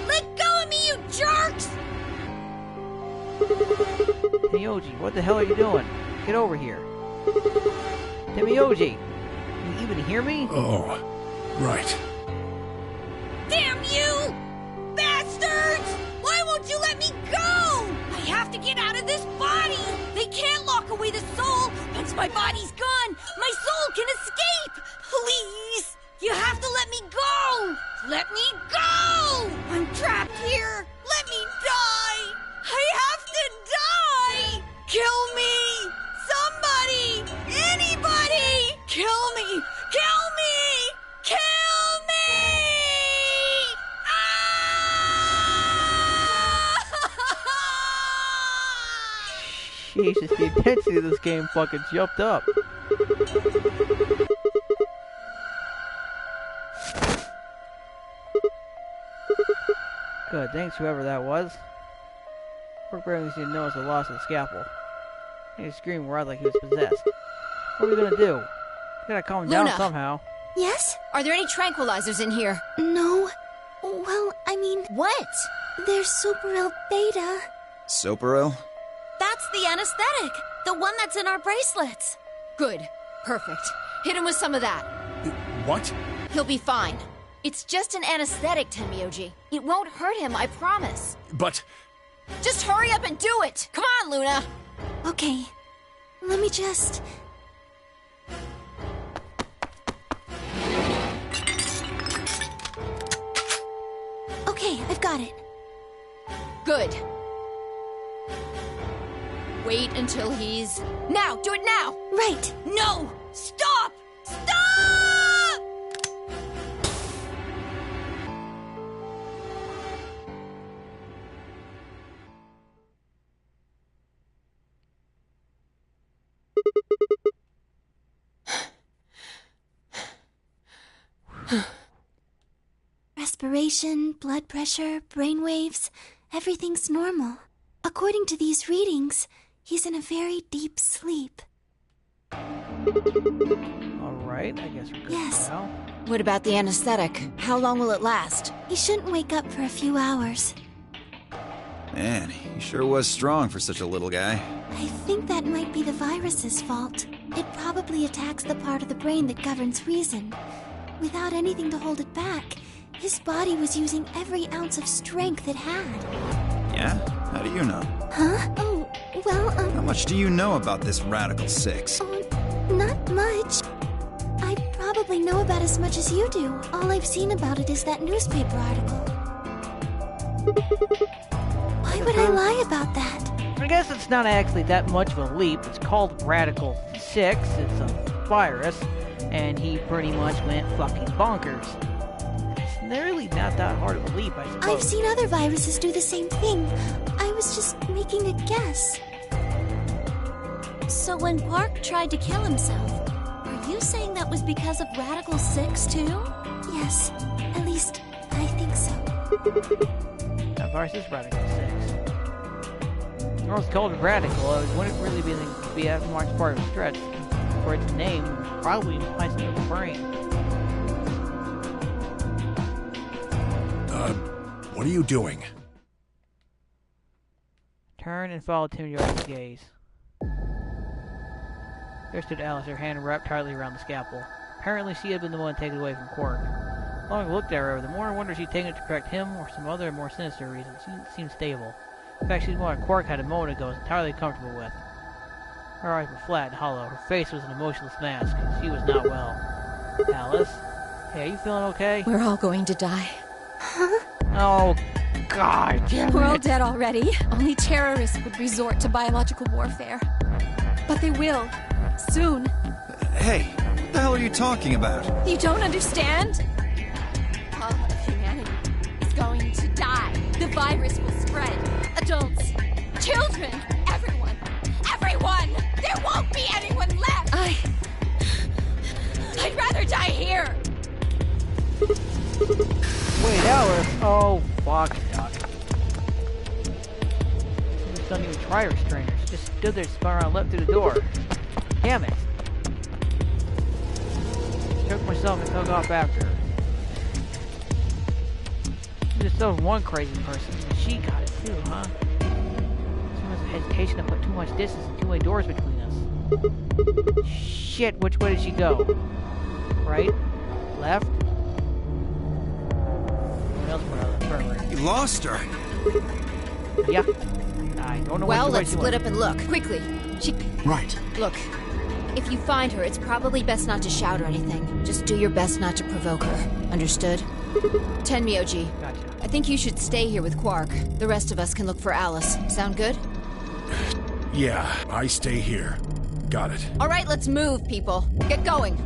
Let go of me, you jerks! Timioji, what the hell are you doing? Get over here. Timioji! Can you even hear me? Oh, right. Damn you! Bastards! Why won't you let me go? I have to get out of this body! They can't lock away the soul! Once my body's gone, my soul can escape! Please! You have to let me go! Let me go! I'm trapped here! Let me die! I have to die! Kill me! Somebody! Anybody! Kill me! Kill me! Kill me! Jesus, the intensity of this game fucking jumped up. Good, thanks whoever that was. Quark barely seemed to notice the loss of the scalpel. He screamed wide like he was possessed. What are we gonna do? We gotta calm him down somehow. Yes? Are there any tranquilizers in here? No. Well, I mean... What? There's Superil Beta. Soparil? That's the anesthetic! The one that's in our bracelets! Good. Perfect. Hit him with some of that. What? He'll be fine. It's just an anesthetic, Timioji. It won't hurt him, I promise. But... Just hurry up and do it! Come on, Luna! Okay. Let me just... Okay, I've got it. Good. Wait until he's... Now! Do it now! Right. No! Stop! Stop! Respiration, blood pressure, brainwaves, everything's normal. According to these readings, he's in a very deep sleep. Alright, I guess we're good Yes. now. What about the anesthetic? How long will it last? He shouldn't wake up for a few hours. Man, he sure was strong for such a little guy. I think that might be the virus's fault. It probably attacks the part of the brain that governs reason. Without anything to hold it back, his body was using every ounce of strength it had. Yeah? How do you know? Huh? Oh, Well, How much do you know about this Radical 6? not much. I probably know about as much as you do. All I've seen about it is that newspaper article. Why would I lie about that? I guess it's not actually that much of a leap. It's called Radical 6. It's a virus, and he pretty much went fucking bonkers. It's really not that hard of a leap, I suppose. I've seen other viruses do the same thing. I was just making a guess. So when Quark tried to kill himself, are you saying that was because of Radical 6 too? Yes, at least I think so. That virus is Radical 6. Well, it's called Radical. It wouldn't really be that much part of a stretch for its name. Probably implies in the brain. What are you doing? Turn and follow Tim York's gaze. There stood Alice, her hand wrapped tightly around the scalpel. Apparently she had been the one taken away from Quark. The longer I looked at her, the more I wondered she'd taken it to correct him or some other more sinister reason. She didn't seem stable. In fact, she's one Quark had a moment ago was entirely comfortable with. Her eyes were flat and hollow. Her face was an emotionless mask. She was not well. Alice? Hey, are you feeling okay? We're all going to die. Huh? Oh, God damn it. We're all dead already. Only terrorists would resort to biological warfare. But they will. Soon. Hey, what the hell are you talking about? You don't understand? All of humanity is going to die. The virus will spread. Adults, children, everyone. Everyone! There won't be anyone left! I'd rather die here! Wait, Alice. Oh, fuck, Doc. She just didn't even try her restrainers. She just stood there, spun around, left through the door. Damn it. Took myself and took off after her. Just so one crazy person, and she got it too, huh? There was a hesitation to put too much distance and two-way doors between us. Shit, which way did she go? Right? Left? You lost her. Yeah. I don't know Well, what let's split up and look. Quickly. Right. Look. If you find her, it's probably best not to shout or anything. Just do your best not to provoke her. Understood? Tenmi OG. Gotcha. I think you should stay here with Quark. The rest of us can look for Alice. Sound good? Yeah, I stay here. Got it. All right, let's move, people. Get going.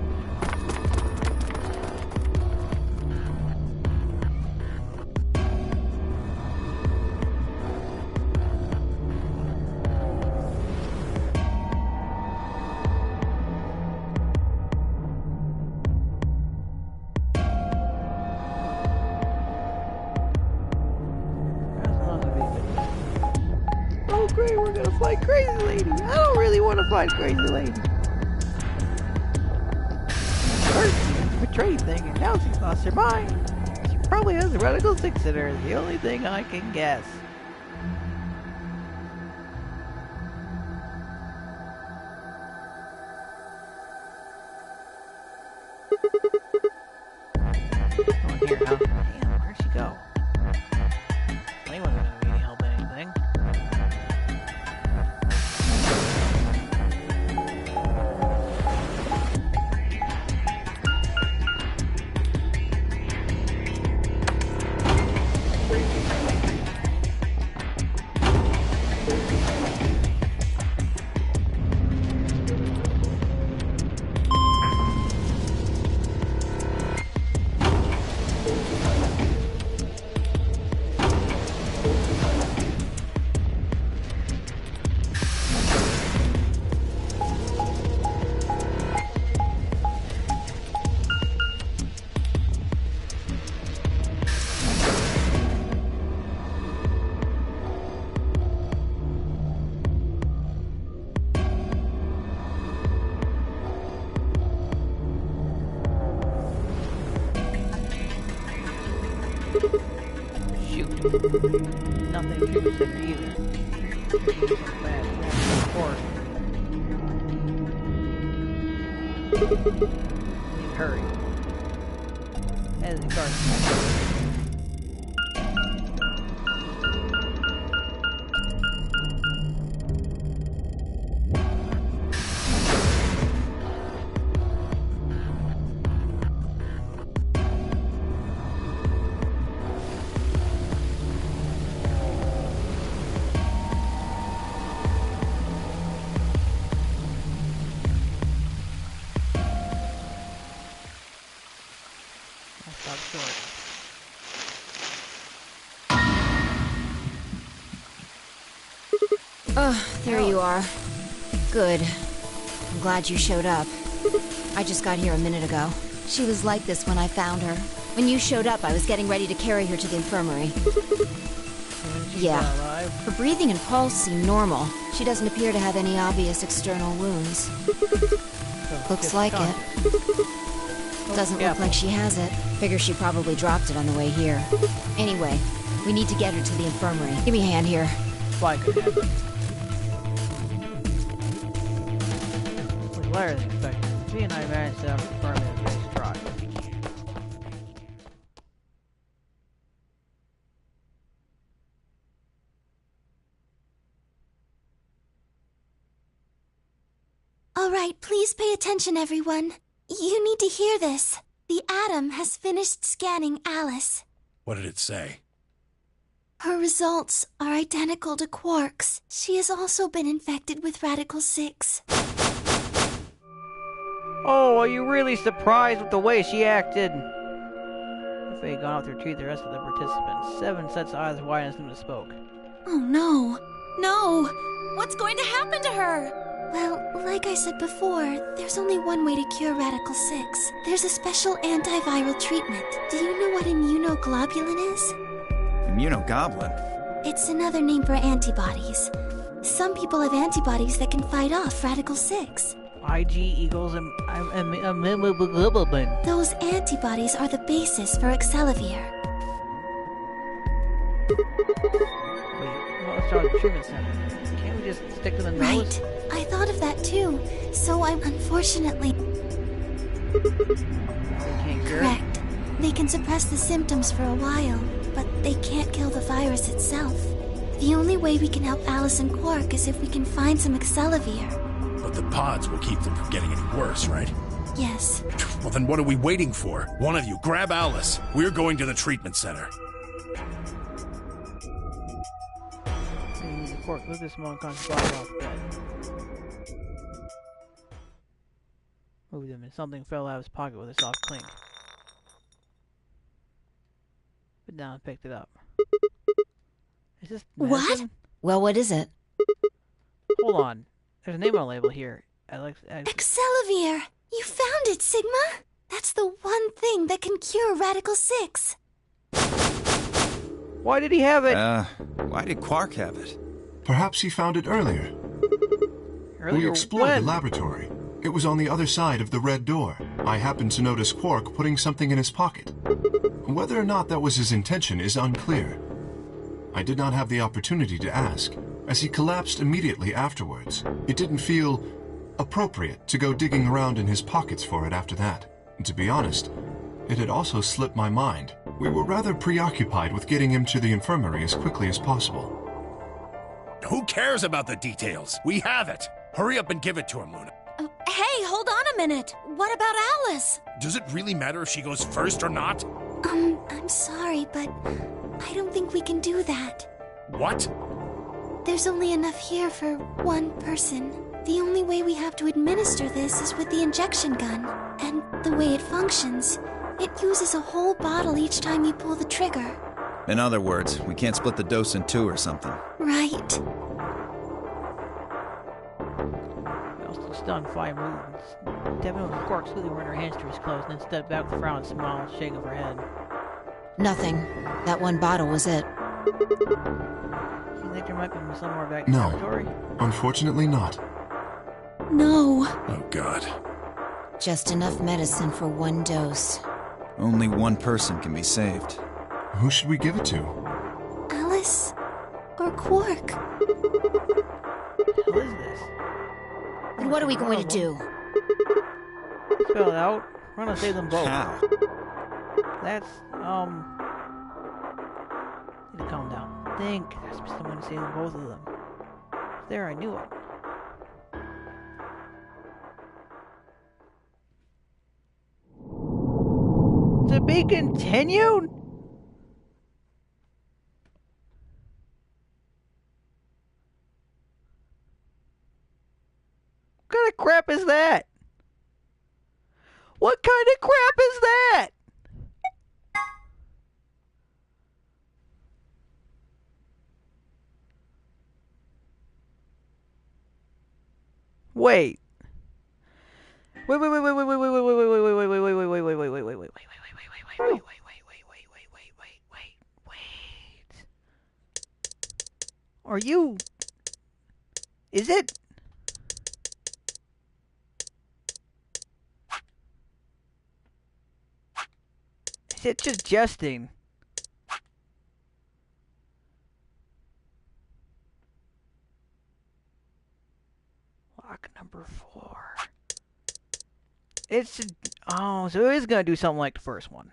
Great, we're gonna fight Crazy Lady. I don't really want to fight Crazy Lady. First, the betrayed thing, and now she's lost her mind. She probably has a Radical 6 in her. The only thing I can guess. Oh, here, huh? Damn, where'd she go? Anyone gonna be any help anything? Nothing to consider either. Bad, of course. Hurry. As the car. There you are. Good. I'm glad you showed up. I just got here a minute ago. She was like this when I found her. When you showed up, I was getting ready to carry her to the infirmary. Yeah. Her breathing and pulse seem normal. She doesn't appear to have any obvious external wounds. Looks like it. Doesn't look like she has it. Figure she probably dropped it on the way here. Anyway, we need to get her to the infirmary. Give me a hand here. Why could happen? With Larry's expected, she and I managed to have a firm in the first try. All right, please pay attention, everyone. You need to hear this. The Atom has finished scanning Alice. What did it say? Her results are identical to Quark's. She has also been infected with Radical 6. Oh, are you really surprised with the way she acted? If they had gone out to retrieve the rest of the participants, 7 sets of eyes wide as soon as spoke. Oh no. No! What's going to happen to her? Well, like I said before, there's only one way to cure Radical 6. There's a special antiviral treatment. Do you know what immunoglobulin is? Immunogoblin? It's another name for antibodies. Some people have antibodies that can fight off Radical 6. IG equals immunoglobulin. Those antibodies are the basis for Excelivir. Wait, let's start with the treatment center. Can't we just stick to the nose? Right. I thought of that too. So I'm unfortunately... Correct. They can suppress the symptoms for a while, but they can't kill the virus itself. The only way we can help Alice and Quark is if we can find some Excelivir. But the pods will keep them from getting any worse, right? Yes. Well, then what are we waiting for? One of you, grab Alice. We're going to the treatment center. Quark, move this small unconscious body off the bed. Move them, and something fell out of his pocket with a soft clink. Put down and picked it up. Is this medicine? What? Well, what is it? Hold on. There's a name on the label here. Excelivir! You found it, Sigma! That's the one thing that can cure Radical 6. Why did he have it? Why did Quark have it? Perhaps he found it earlier. We explored the laboratory. It was on the other side of the red door. I happened to notice Quark putting something in his pocket. Whether or not that was his intention is unclear. I did not have the opportunity to ask, as he collapsed immediately afterwards. It didn't feel appropriate to go digging around in his pockets for it after that. And to be honest, it had also slipped my mind. We were rather preoccupied with getting him to the infirmary as quickly as possible. Who cares about the details? We have it. Hurry up and give it to him, Luna. Hey, hold on a minute. What about Alice? Does it really matter if she goes first or not? I'm sorry, but I don't think we can do that. What? There's only enough here for one person. The only way we have to administer this is with the injection gun. And the way it functions, it uses a whole bottle each time you pull the trigger. In other words, we can't split the dose in 2 or something. Right. Still stunned, 5 movements. Devin and Quark slowly run her hands through his clothes and then stepped back with a frown and smile, shaking of her head. Nothing. That one bottle was it. You think there might be somewhere back in the laboratory? Unfortunately not. No. Oh, God. Just enough medicine for 1 dose. Only one person can be saved. Who should we give it to? Alice or Quark? What is this? And what are we going to do? Spell it out. We're gonna save them both. How? That's, need to calm down. Think. There's someone to save them, both of them. There, I knew it. To be continued? What kind of crap is that? What kind of crap is that? Wait. Wait. Are you... Is it... Is it just jesting? Lock number 4. It's... Oh, so it is going to do something like the first one.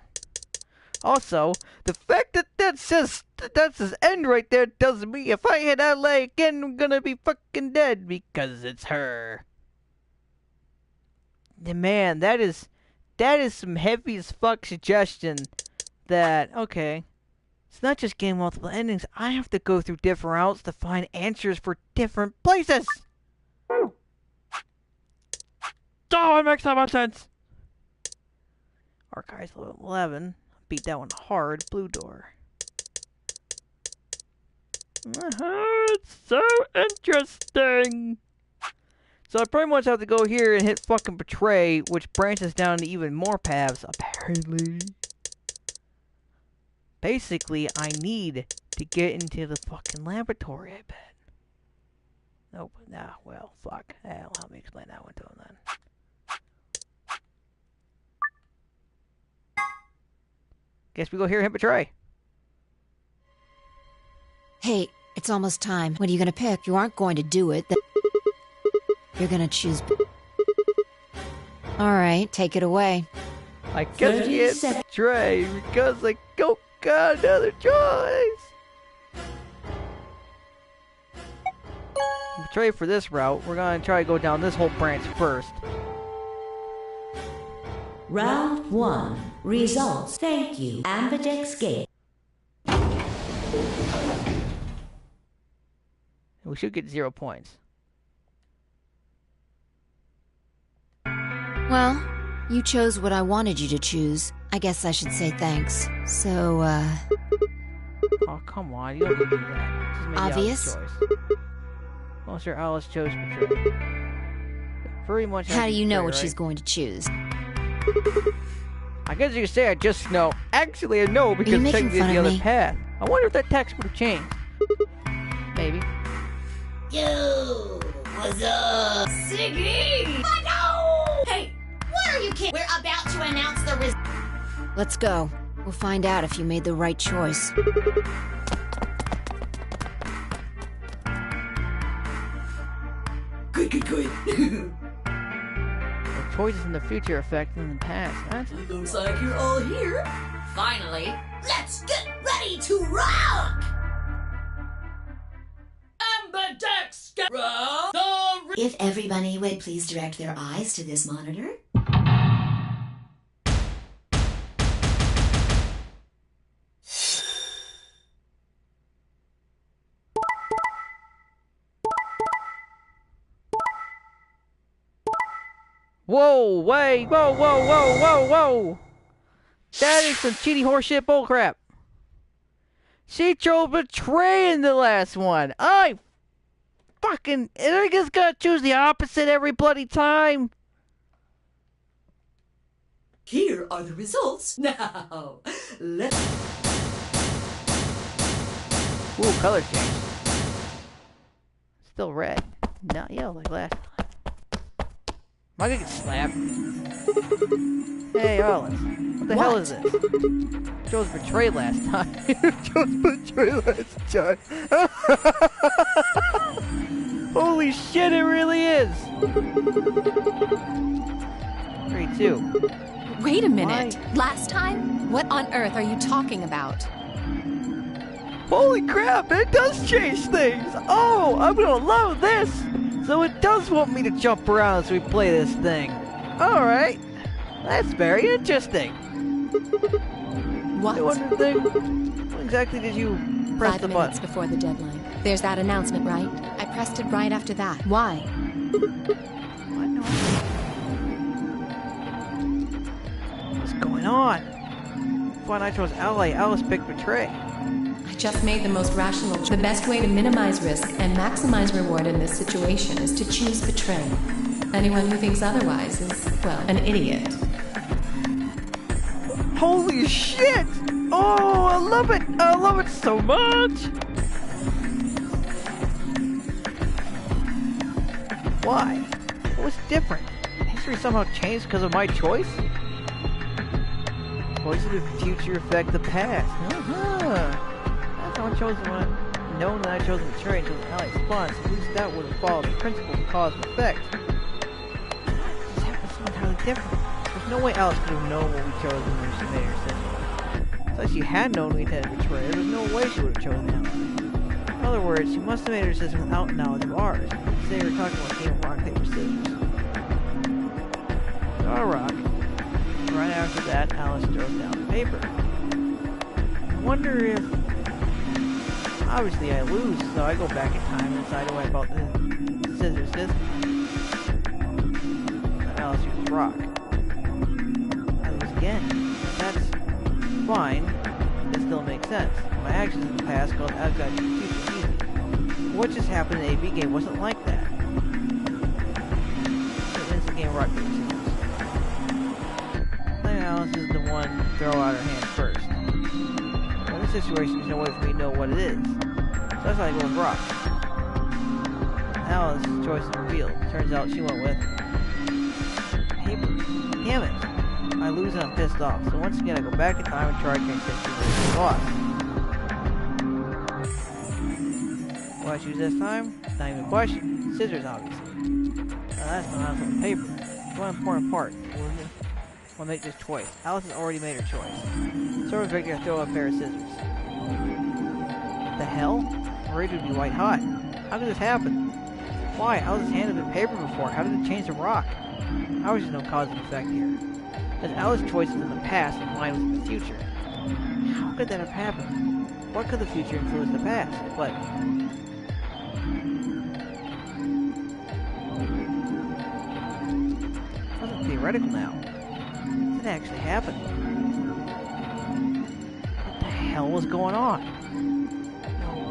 Also, the fact that says end right there tells me if I hit LA again, I'm gonna be fucking dead because it's her. Man, that is some heavy as fuck suggestion that, okay, it's not just getting multiple endings, I have to go through different routes to find answers for different places. Oh, it makes so much sense. Archives level 11. Beat that one hard. Blue door. It's so interesting. So I pretty much have to go here and hit fucking Betray, which branches down to even more paths, apparently. Basically, I need to get into the fucking laboratory, I bet. Nope. Nah, well, fuck. That'll help me explain that one to him then. Guess we go here and hit Betray. Hey, it's almost time. What are you gonna pick? You aren't going to do it. You're gonna choose... Alright, take it away. I guess we hit Betray because I don't got another choice. Betray for this route. We're gonna try to go down this whole branch first. Round 1. Results. Thank you. Ambidex Gate. We should get 0 points. Well, you chose what I wanted you to choose. I guess I should say thanks. So, Oh, come on. You don't need to do that. Just make obvious? Alice's choice. Well, sure, Alice chose Betray. Pretty much. How do you know Betray, what right? she's going to choose? I guess you could say I just know. Actually, I know because technically it's the other path. I wonder if that text would have changed. Maybe. Yo, what's up? Siggy! I know! Hey, what are you kidding? We're about to announce the results. Let's go. We'll find out if you made the right choice. Good. Choices in the future affecting the past. That's Looks like you're all here. Finally, let's get ready to rock! Ambidex, get round the... If everybody would please direct their eyes to this monitor. Whoa, wait, whoa. That is some cheaty horseshit bullcrap. She chose Betray in the last one. I just gotta choose the opposite every bloody time. Here are the results. Now, let's... Ooh, color change. Still red. Not yellow like last time. Am I gonna get slapped? Hey, Alice. What the hell is this? Chose Betray last time. Chose Betray last time. Holy shit, it really is. 3-2. Wait a minute. Why? Last time? What on earth are you talking about? Holy crap, it does change things. Oh, I'm gonna love this. So it does want me to jump around as we play this thing. Alright. That's very interesting. What? What exactly did you press 5 the minutes button? before the deadline. There's that announcement, right? I pressed it right after that. Why? What's going on? When I chose LA, Alice picked Betray. I just made the most rational choice. The best way to minimize risk and maximize reward in this situation is to choose betray. Anyone who thinks otherwise is, well, an idiot. Holy shit! Oh, I love it! I love it so much! Why? What was different? History somehow changed because of my choice? Choices of the future affect the past. That's how I chose the one known that I chose to betray until the ally spawns. At least that would have followed the principle of cause and effect. This happened so entirely different. There's no way Alice could have known what we chose when she made her decision. So if she had known we intended to betray her, there's no way she would have chosen Ally. In other words, she must have made her decision without knowledge of ours. Say we're talking about a game of rock, paper, scissors. Draw a rock. Right after that, Alice throws down the paper. I wonder if... Obviously I lose, so I go back in time and decide to wipe out the scissors this time. But Alice uses rock. I lose again. That's fine. It still makes sense. My actions in the past called outside to the future easy. What just happened in the AB game wasn't like that. It wins the game rock, paper, scissors. Alice is the one to throw out her hand first. In this situation, there's no way for me to know what it is. So that's why I go with rock. Alice's choice is revealed. Turns out she went with paper. Damn it! I lose and I'm pissed off. So once again, I go back in time and try to change history with the loss. What I choose this time? Not even a question. Scissors, obviously. Now that's not Alice on paper. It's one important part. We'll make this choice. Alice has already made her choice. So we're going to throw a pair of scissors. What the hell? My rage would be white hot. How could this happen? Why? Alice's hand had been paper before. How did it change to rock? How is there no cause and effect here? As Alice's choice was in the past and mine was in the future. How could that have happened? What could the future influence the past? What? It wasn't theoretical now. It actually happened. What the hell was going on? No,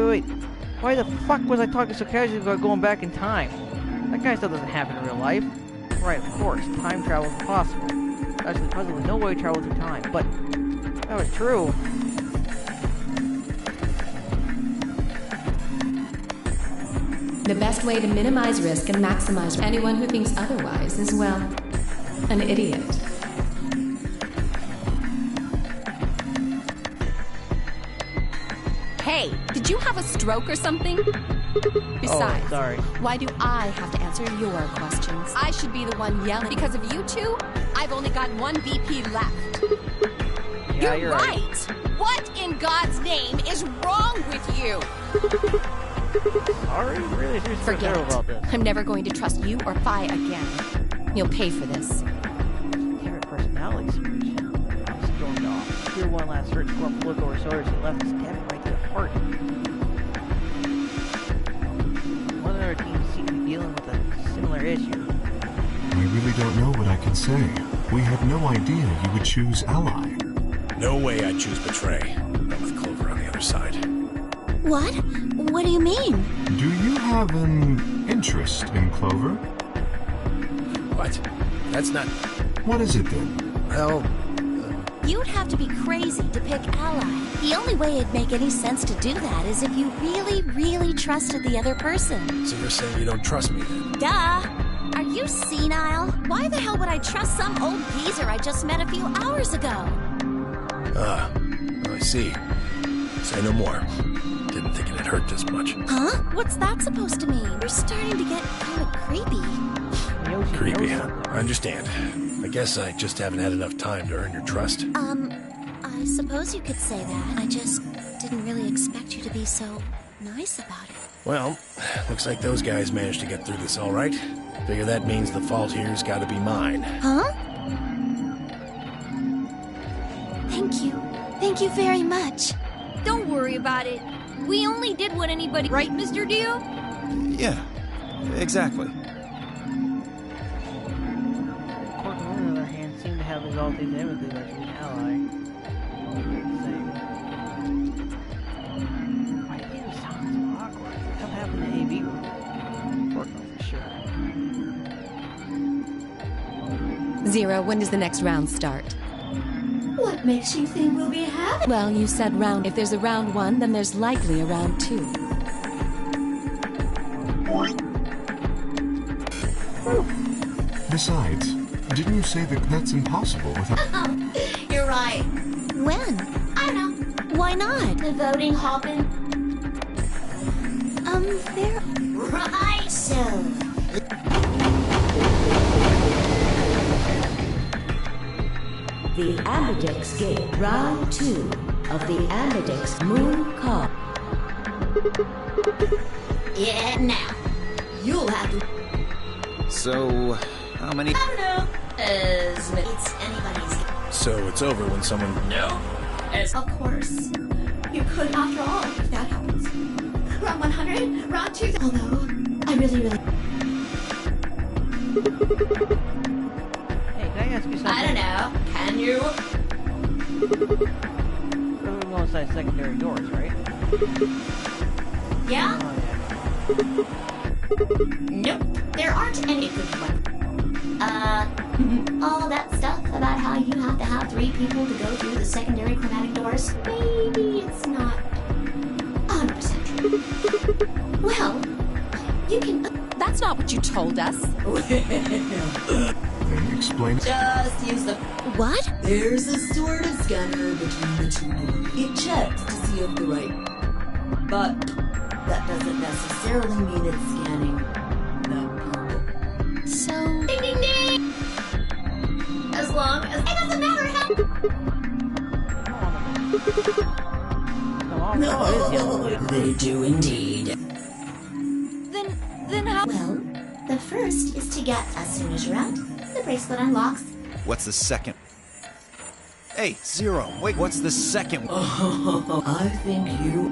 wait. Why the fuck was I talking so casually about going back in time? That kind of stuff doesn't happen in real life. Right, of course, time travel is impossible. Actually, the puzzle was no way to travel through time, but if that was true. The best way to minimize risk and maximize anyone who thinks otherwise is, well, an idiot. Hey, did you have a stroke or something? Besides, oh, sorry. Why do I have to answer your questions? I should be the one yelling. Because of you two, I've only got one BP left. Yeah, you're right. What in God's name is wrong with you? Sorry? Really? Seriously, Forget it. about this. I'm never going to trust you or Phi again. You'll pay for this. Different personality switch. I stormed off. Threw one last search for a look over his shoulder as he left, stabbing right to the heart. One of our teams seemed to be dealing with a similar issue. I really don't know what I can say. We had no idea you would choose Ally. No way I'd choose Betray. Not with Clover on the other side. What? What do you mean? Do you have an interest in Clover? What? That's not... What is it then? Well... You'd have to be crazy to pick Ally. The only way it'd make any sense to do that is if you really, really trusted the other person. So you're saying you don't trust me then? Duh! Are you senile? Why the hell would I trust some old geezer I just met a few hours ago? I see. Say no more. Didn't think it'd hurt this much. Huh? What's that supposed to mean? You're starting to get kind of creepy. Creepy, huh? I understand. I guess I just haven't had enough time to earn your trust. I suppose you could say that. I just didn't really expect you to be so nice about it. Well, looks like those guys managed to get through this all right. Figure that means the fault here's gotta be mine. Huh? Thank you. Thank you very much. Don't worry about it. We only did what anybody... Right, Mr. Dio? Yeah, exactly. Corcoran, on the other hand, seemed to have resolved things amicably by choosing Ally. Same. Zero, when does the next round start? What makes you think we'll be having? Well, you said round. If there's a round 1, then there's likely a round 2. Besides, didn't you say that that's impossible without... You're right. When? I don't know. Why not? The voting hopping. There... Right, so. The Ambidex Gate, round 2 of the Ambidex Moon Call. Yeah, now. You'll have to. So, how many? I don't know. It's anybody's. So it's over when someone... No. Of course. You could, after all, if that happens. Round 100, round 2. Although, I really. Hey, can I ask you something? I don't know. Can you? We're going inside secondary doors, right? Yeah? Oh, Nope. There aren't any good ones. All that stuff about how you have to have 3 people to go through the secondary chromatic doors. Maybe it's not 100% true. Well, you can. That's not what you told us. Then explain... Just use the... What? There's a sort of scanner between the 2 doors. It checks to see if the right... But that doesn't necessarily mean it's scanning the people. So... Ding, ding, ding! As long as... It doesn't matter how... No, they do indeed. Then how? Well, the first is to get, as soon as you're out, the bracelet unlocks. What's the second? Hey, Zero, wait, what's the second one? Oh, I think you...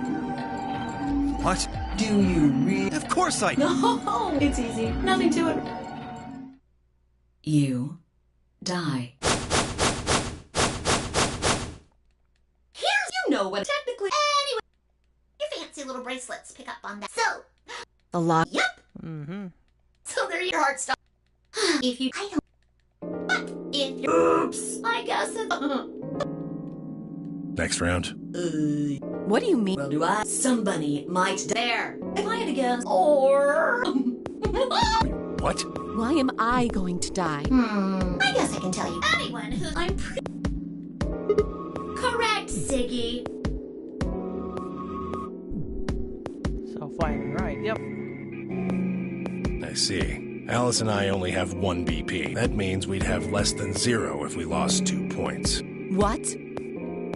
What? Do you really... Of course I... No, it's easy. Nothing to it. You die. Here's, you know what, technically... Anyway, your fancy little bracelets pick up on that. So... The lock. Yep. Mm-hmm. So there your heart stop. If you... I don't... But if you... Oops. I guess it's... Next round. What do you mean? Well, do I? Somebody might There. If I had to guess... Or... What? Why am I going to die? I guess I can tell you. Anyone who... I'm pretty... Correct, Ziggy. Self-firing, right, yep. I see. Alice and I only have 1 BP. That means we'd have less than 0 if we lost 2 points. What?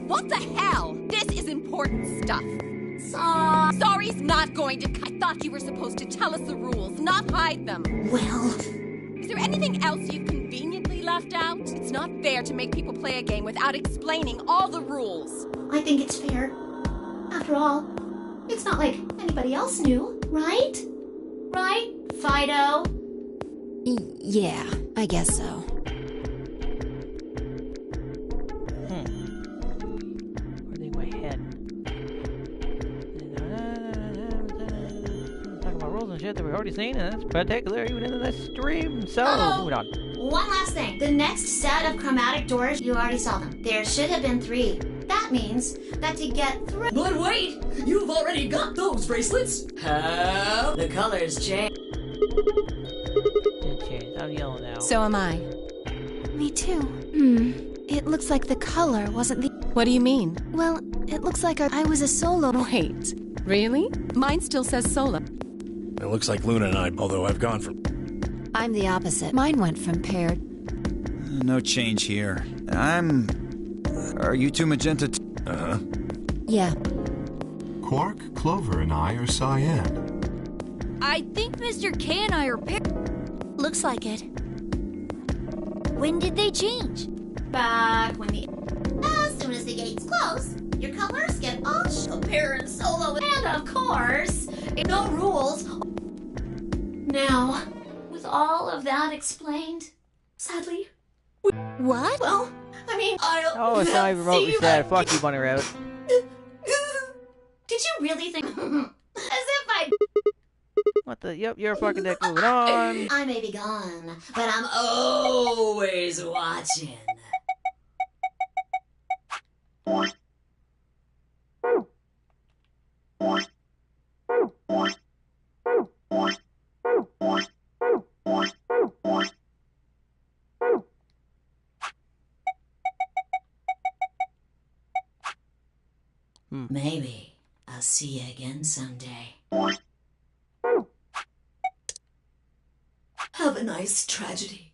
What the hell? This is important stuff. Sorry's not going to... I thought you were supposed to tell us the rules, not hide them. Well... Is there anything else you've conveniently left out? It's not fair to make people play a game without explaining all the rules. I think it's fair. After all, it's not like anybody else knew, right? Right, Fido? Yeah, I guess so. Where do my head? Talking about rules and shit that we've already seen, and that's particular even in this stream. So, moving on. One last thing. The next set of chromatic doors, you already saw them. There should have been 3. That means that to get through... But wait! You've already got those bracelets! How? The colors change. Did change. I'm yellow now. So am I. Me too. It looks like the color wasn't the... What do you mean? Well, it looks like I was a solo... Wait. Really? Mine still says solo. It looks like Luna and I, although I've gone from... I'm the opposite. Mine went from paired. No change here. Are you two magenta? Uh-huh. Yeah. Quark, Clover, and I are cyan. I think Mr. K and I are paired. Looks like it. When did they change? Back when the... As soon as the gates close, your colors get all pair and solo. And of course, no rules. Now, with all of that explained, sadly... What? Well, I mean, I'll... Oh, it's not even remotely sad. Fuck you, Bunny Rabbit. Did you really think... As if I... What the? Yep, you're a fucking dick. Moving on. I may be gone, but I'm always watching. Maybe I'll see you again someday. Have a nice tragedy.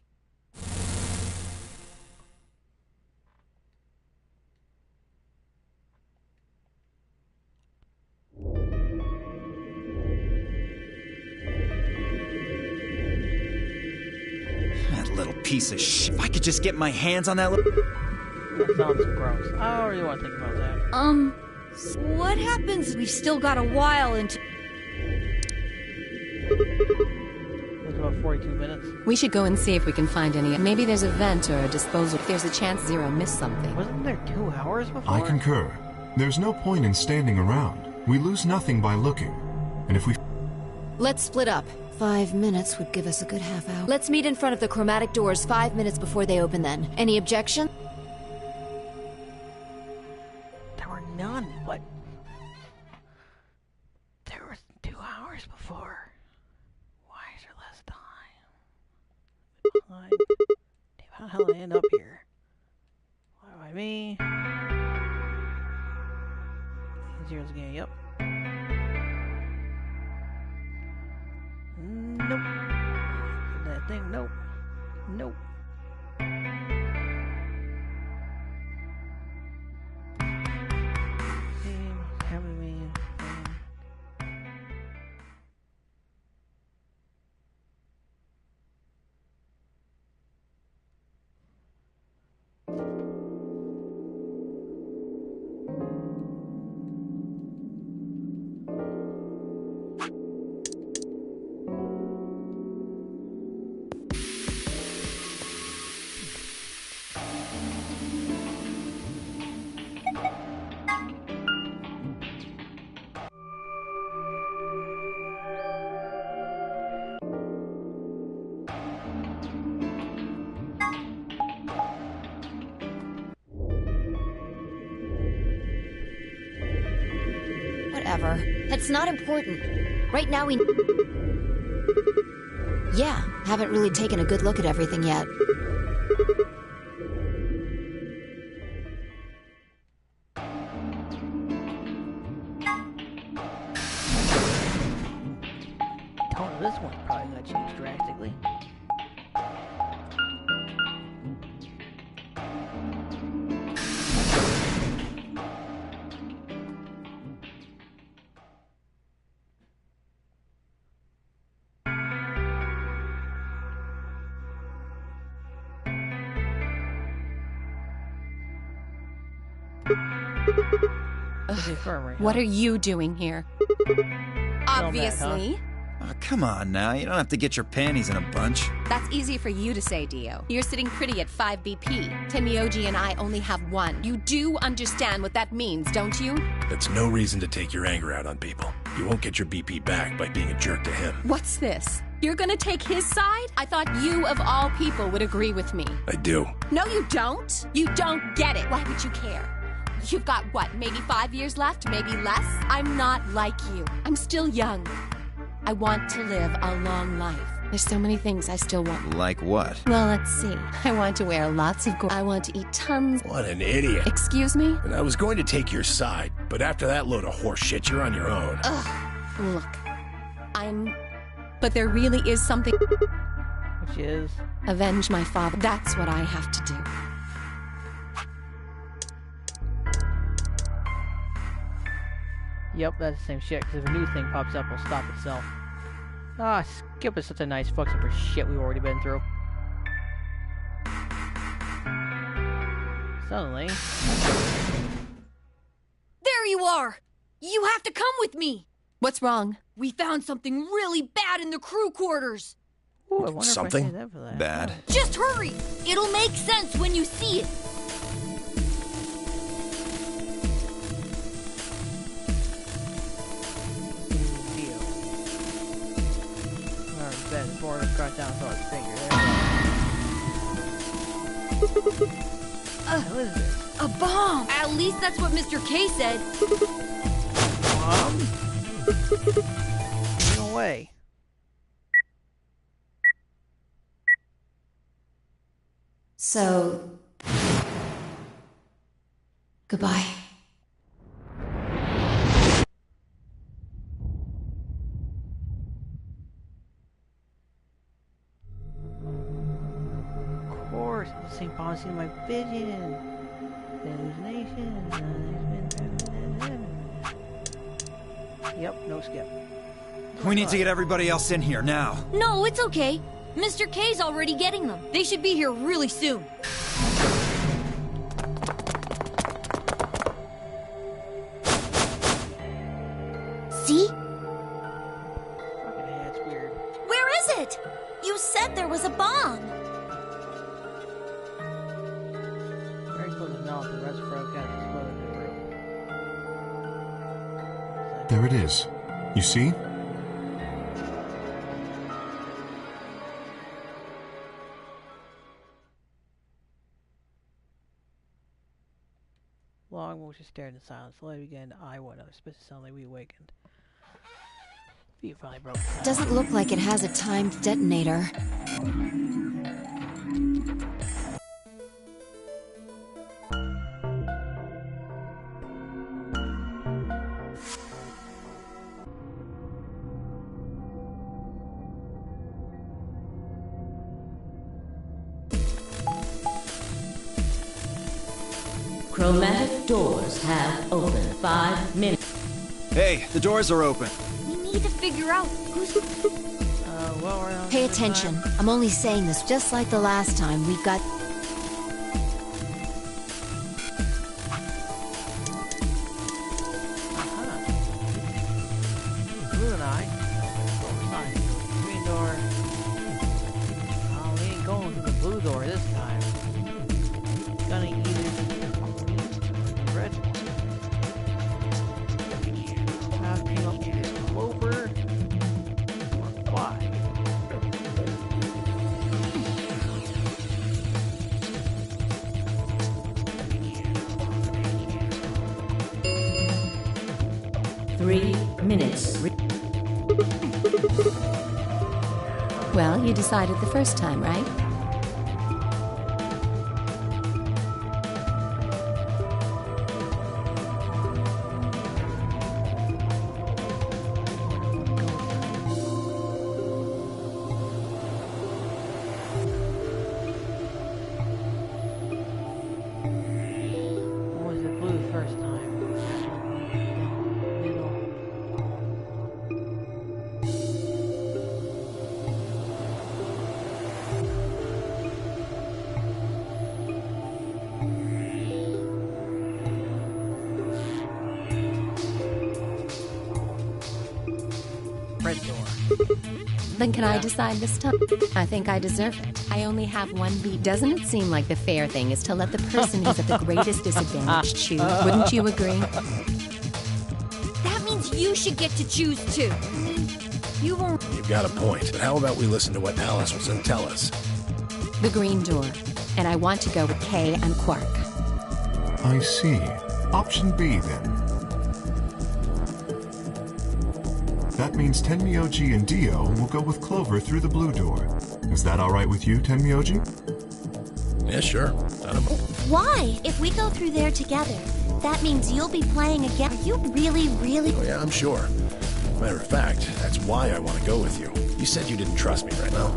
That little piece of shit. If I could just get my hands on that little... That sounds gross. I don't really want to think about that. What happens? We've still got a while until... It's about 42 minutes. We should go and see if we can find any. Maybe there's a vent or a disposal. There's a chance Zero missed something. Wasn't there 2 hours before? I concur. There's no point in standing around. We lose nothing by looking. And if we... Let's split up. 5 minutes would give us a good half hour. Let's meet in front of the chromatic doors 5 minutes before they open then. Any objection? There were none. What? There were 2 hours before. Why is there less time? Damn, how the hell did I end up here? Why me? Zero's game, yep. Nope. That thing, nope. Nope. Having me. Whatever. That's not important. Right now we... Yeah, haven't really taken a good look at everything yet. Tone of this one's probably gonna change drastically. What are you doing here? Obviously. Oh, come on now. You don't have to get your panties in a bunch. That's easy for you to say, Dio. You're sitting pretty at 5 BP. Tenmyoji and I only have 1. You do understand what that means, don't you? That's no reason to take your anger out on people. You won't get your BP back by being a jerk to him. What's this? You're gonna take his side? I thought you, of all people, would agree with me. I do. No, you don't. You don't get it. Why would you care? You've got, what, maybe 5 years left, maybe less? I'm not like you. I'm still young. I want to live a long life. There's so many things I still want. Like what? Well, let's see. I want to wear lots of gold. I want to eat tons. What an idiot. Excuse me? And I was going to take your side, but after that load of horse shit, you're on your own. Ugh. Look. But there really is something... Which is? Avenge my father. That's what I have to do. Yep, that's the same shit, because if a new thing pops up, it'll stop itself. Ah, Skip is such a nice fucking for shit we've already been through. Suddenly... There you are! You have to come with me! What's wrong? We found something really bad in the crew quarters! Ooh, I wonder something if I for that. bad? Just hurry! It'll make sense when you see it! before it struck down Thor's finger. What is this? A bomb! At least that's what Mr. K said. Bomb? No way. So... goodbye. Of course, the same policy in my vision. The hallucination. Yep, no skip. We need to get everybody else in here now. No, it's okay. Mr. K's already getting them. They should be here really soon. See? That's weird. Where is it? You said there was a bomb. Very close to melt. The rest broke out and exploded in the room. There it is. You see? Long motion stared in silence. Slowly began to eye one another. Suddenly we awakened. Feet finally broke. Doesn't look like it has a timed detonator. Chromatic doors have opened. 5 minutes. Hey, the doors are open. We need to figure out who's... well, we're on Pay attention. I'm only saying this just like the last time. We got... Blue and I. Green door. Oh, we ain't going through the blue door this time. Gonna either red. How came up with this clover? Why? 3 minutes. Well, you decided the first time, right? Or was it blue the first time? Middle. Red door. Then can I decide this time? I think I deserve it. I only have one beat. Doesn't it seem like the fair thing is to let the person who's at the greatest disadvantage choose? Wouldn't you agree? That means you should get to choose too. You won't... You've got a point, but how about we listen to what Alice was going to tell us? The green door. And I want to go with Kay and Quark. I see. Option B, then. That means Tenmyoji and Dio will go with Clover through the blue door. Is that all right with you, Tenmyoji? Yeah, sure. Why? If we go through there together, that means you'll be playing again. Are you really? Oh, yeah, I'm sure. Matter of fact, that's why I want to go with you. You said you didn't trust me right now.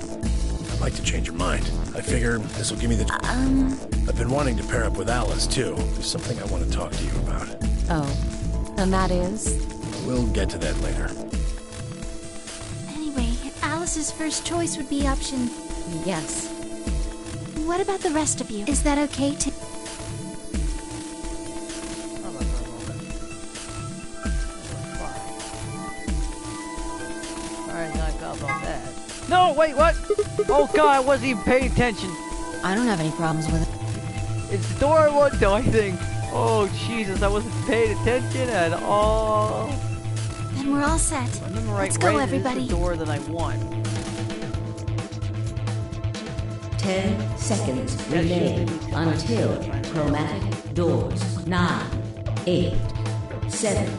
I'd like to change your mind. I figure this will give me the... I've been wanting to pair up with Alice, too. There's something I want to talk to you about. Oh. And that is? We'll get to that later. Anyway, Alice's first choice would be option... Yes. What about the rest of you? Is that okay to... Alright, I got about that. No, wait, what? Oh god, I wasn't even paying attention. I don't have any problems with it. It's the door I want though, I think. Oh Jesus, I wasn't paying attention at all. Then we're all set. Remember, right, Let's go, right, everybody. This is the door that I want. 10 seconds remain until chromatic doors. 9, 8, 7.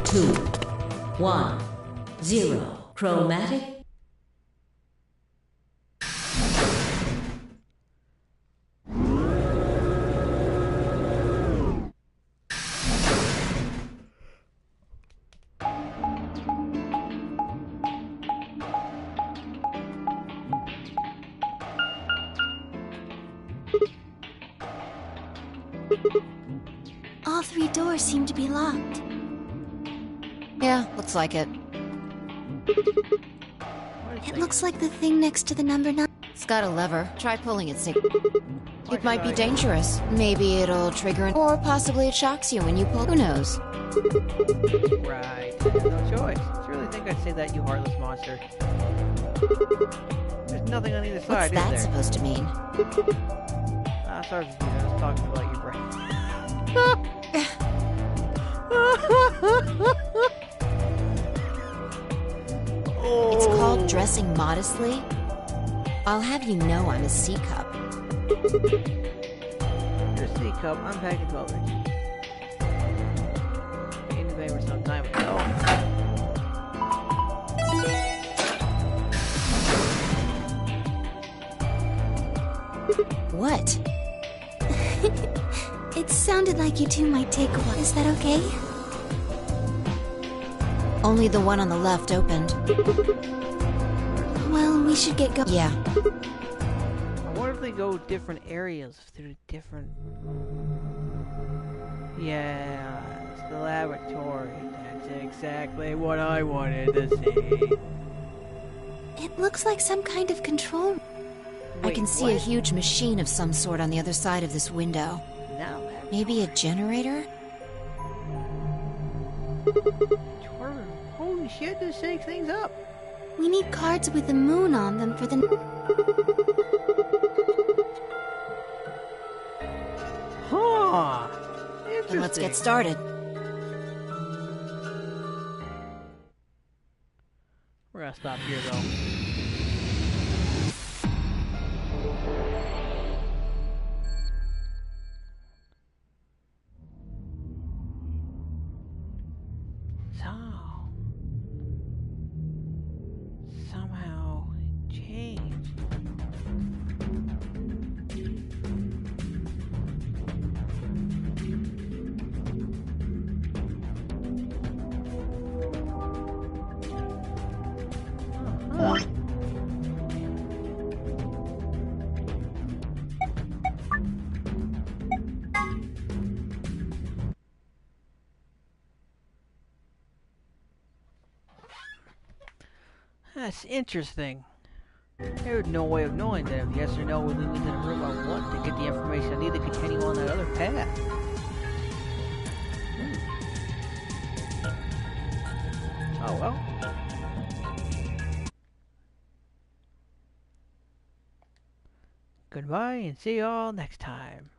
Two, 1, 0. Chromatic. All 3 doors seem to be locked. Yeah, looks like it. It looks like the thing next to the number 9. It's got a lever. Try pulling it, Sig. It might be dangerous. Maybe it'll trigger an... Or possibly it shocks you when you pull... Who knows? Right. No choice. I really think I'd say that, you heartless monster. There's nothing on either side, What's that is there? supposed to mean? Sorry, I was talking about your brain. It's called dressing modestly. I'll have you know I'm a C-cup. You're a C-cup, I'm packing 12 inches. Anyway, we're some time ago. What? It sounded like you two might take one. Is that okay? Only the one on the left opened. Well, we should get going. Yeah. I wonder if they go different areas through different... Yeah, it's the laboratory. That's exactly what I wanted to see. It looks like some kind of control. I can see a huge machine of some sort on the other side of this window. Now, maybe a generator? Holy shit, this shakes things up. We need cards with the moon on them for the... Huh. Then let's get started. We're gonna stop here, though. Somehow changed. That's interesting. There's no way of knowing that if yes or no would lead me to the room I want to get the information I need to continue on that other path. Oh well. Goodbye and see y'all next time.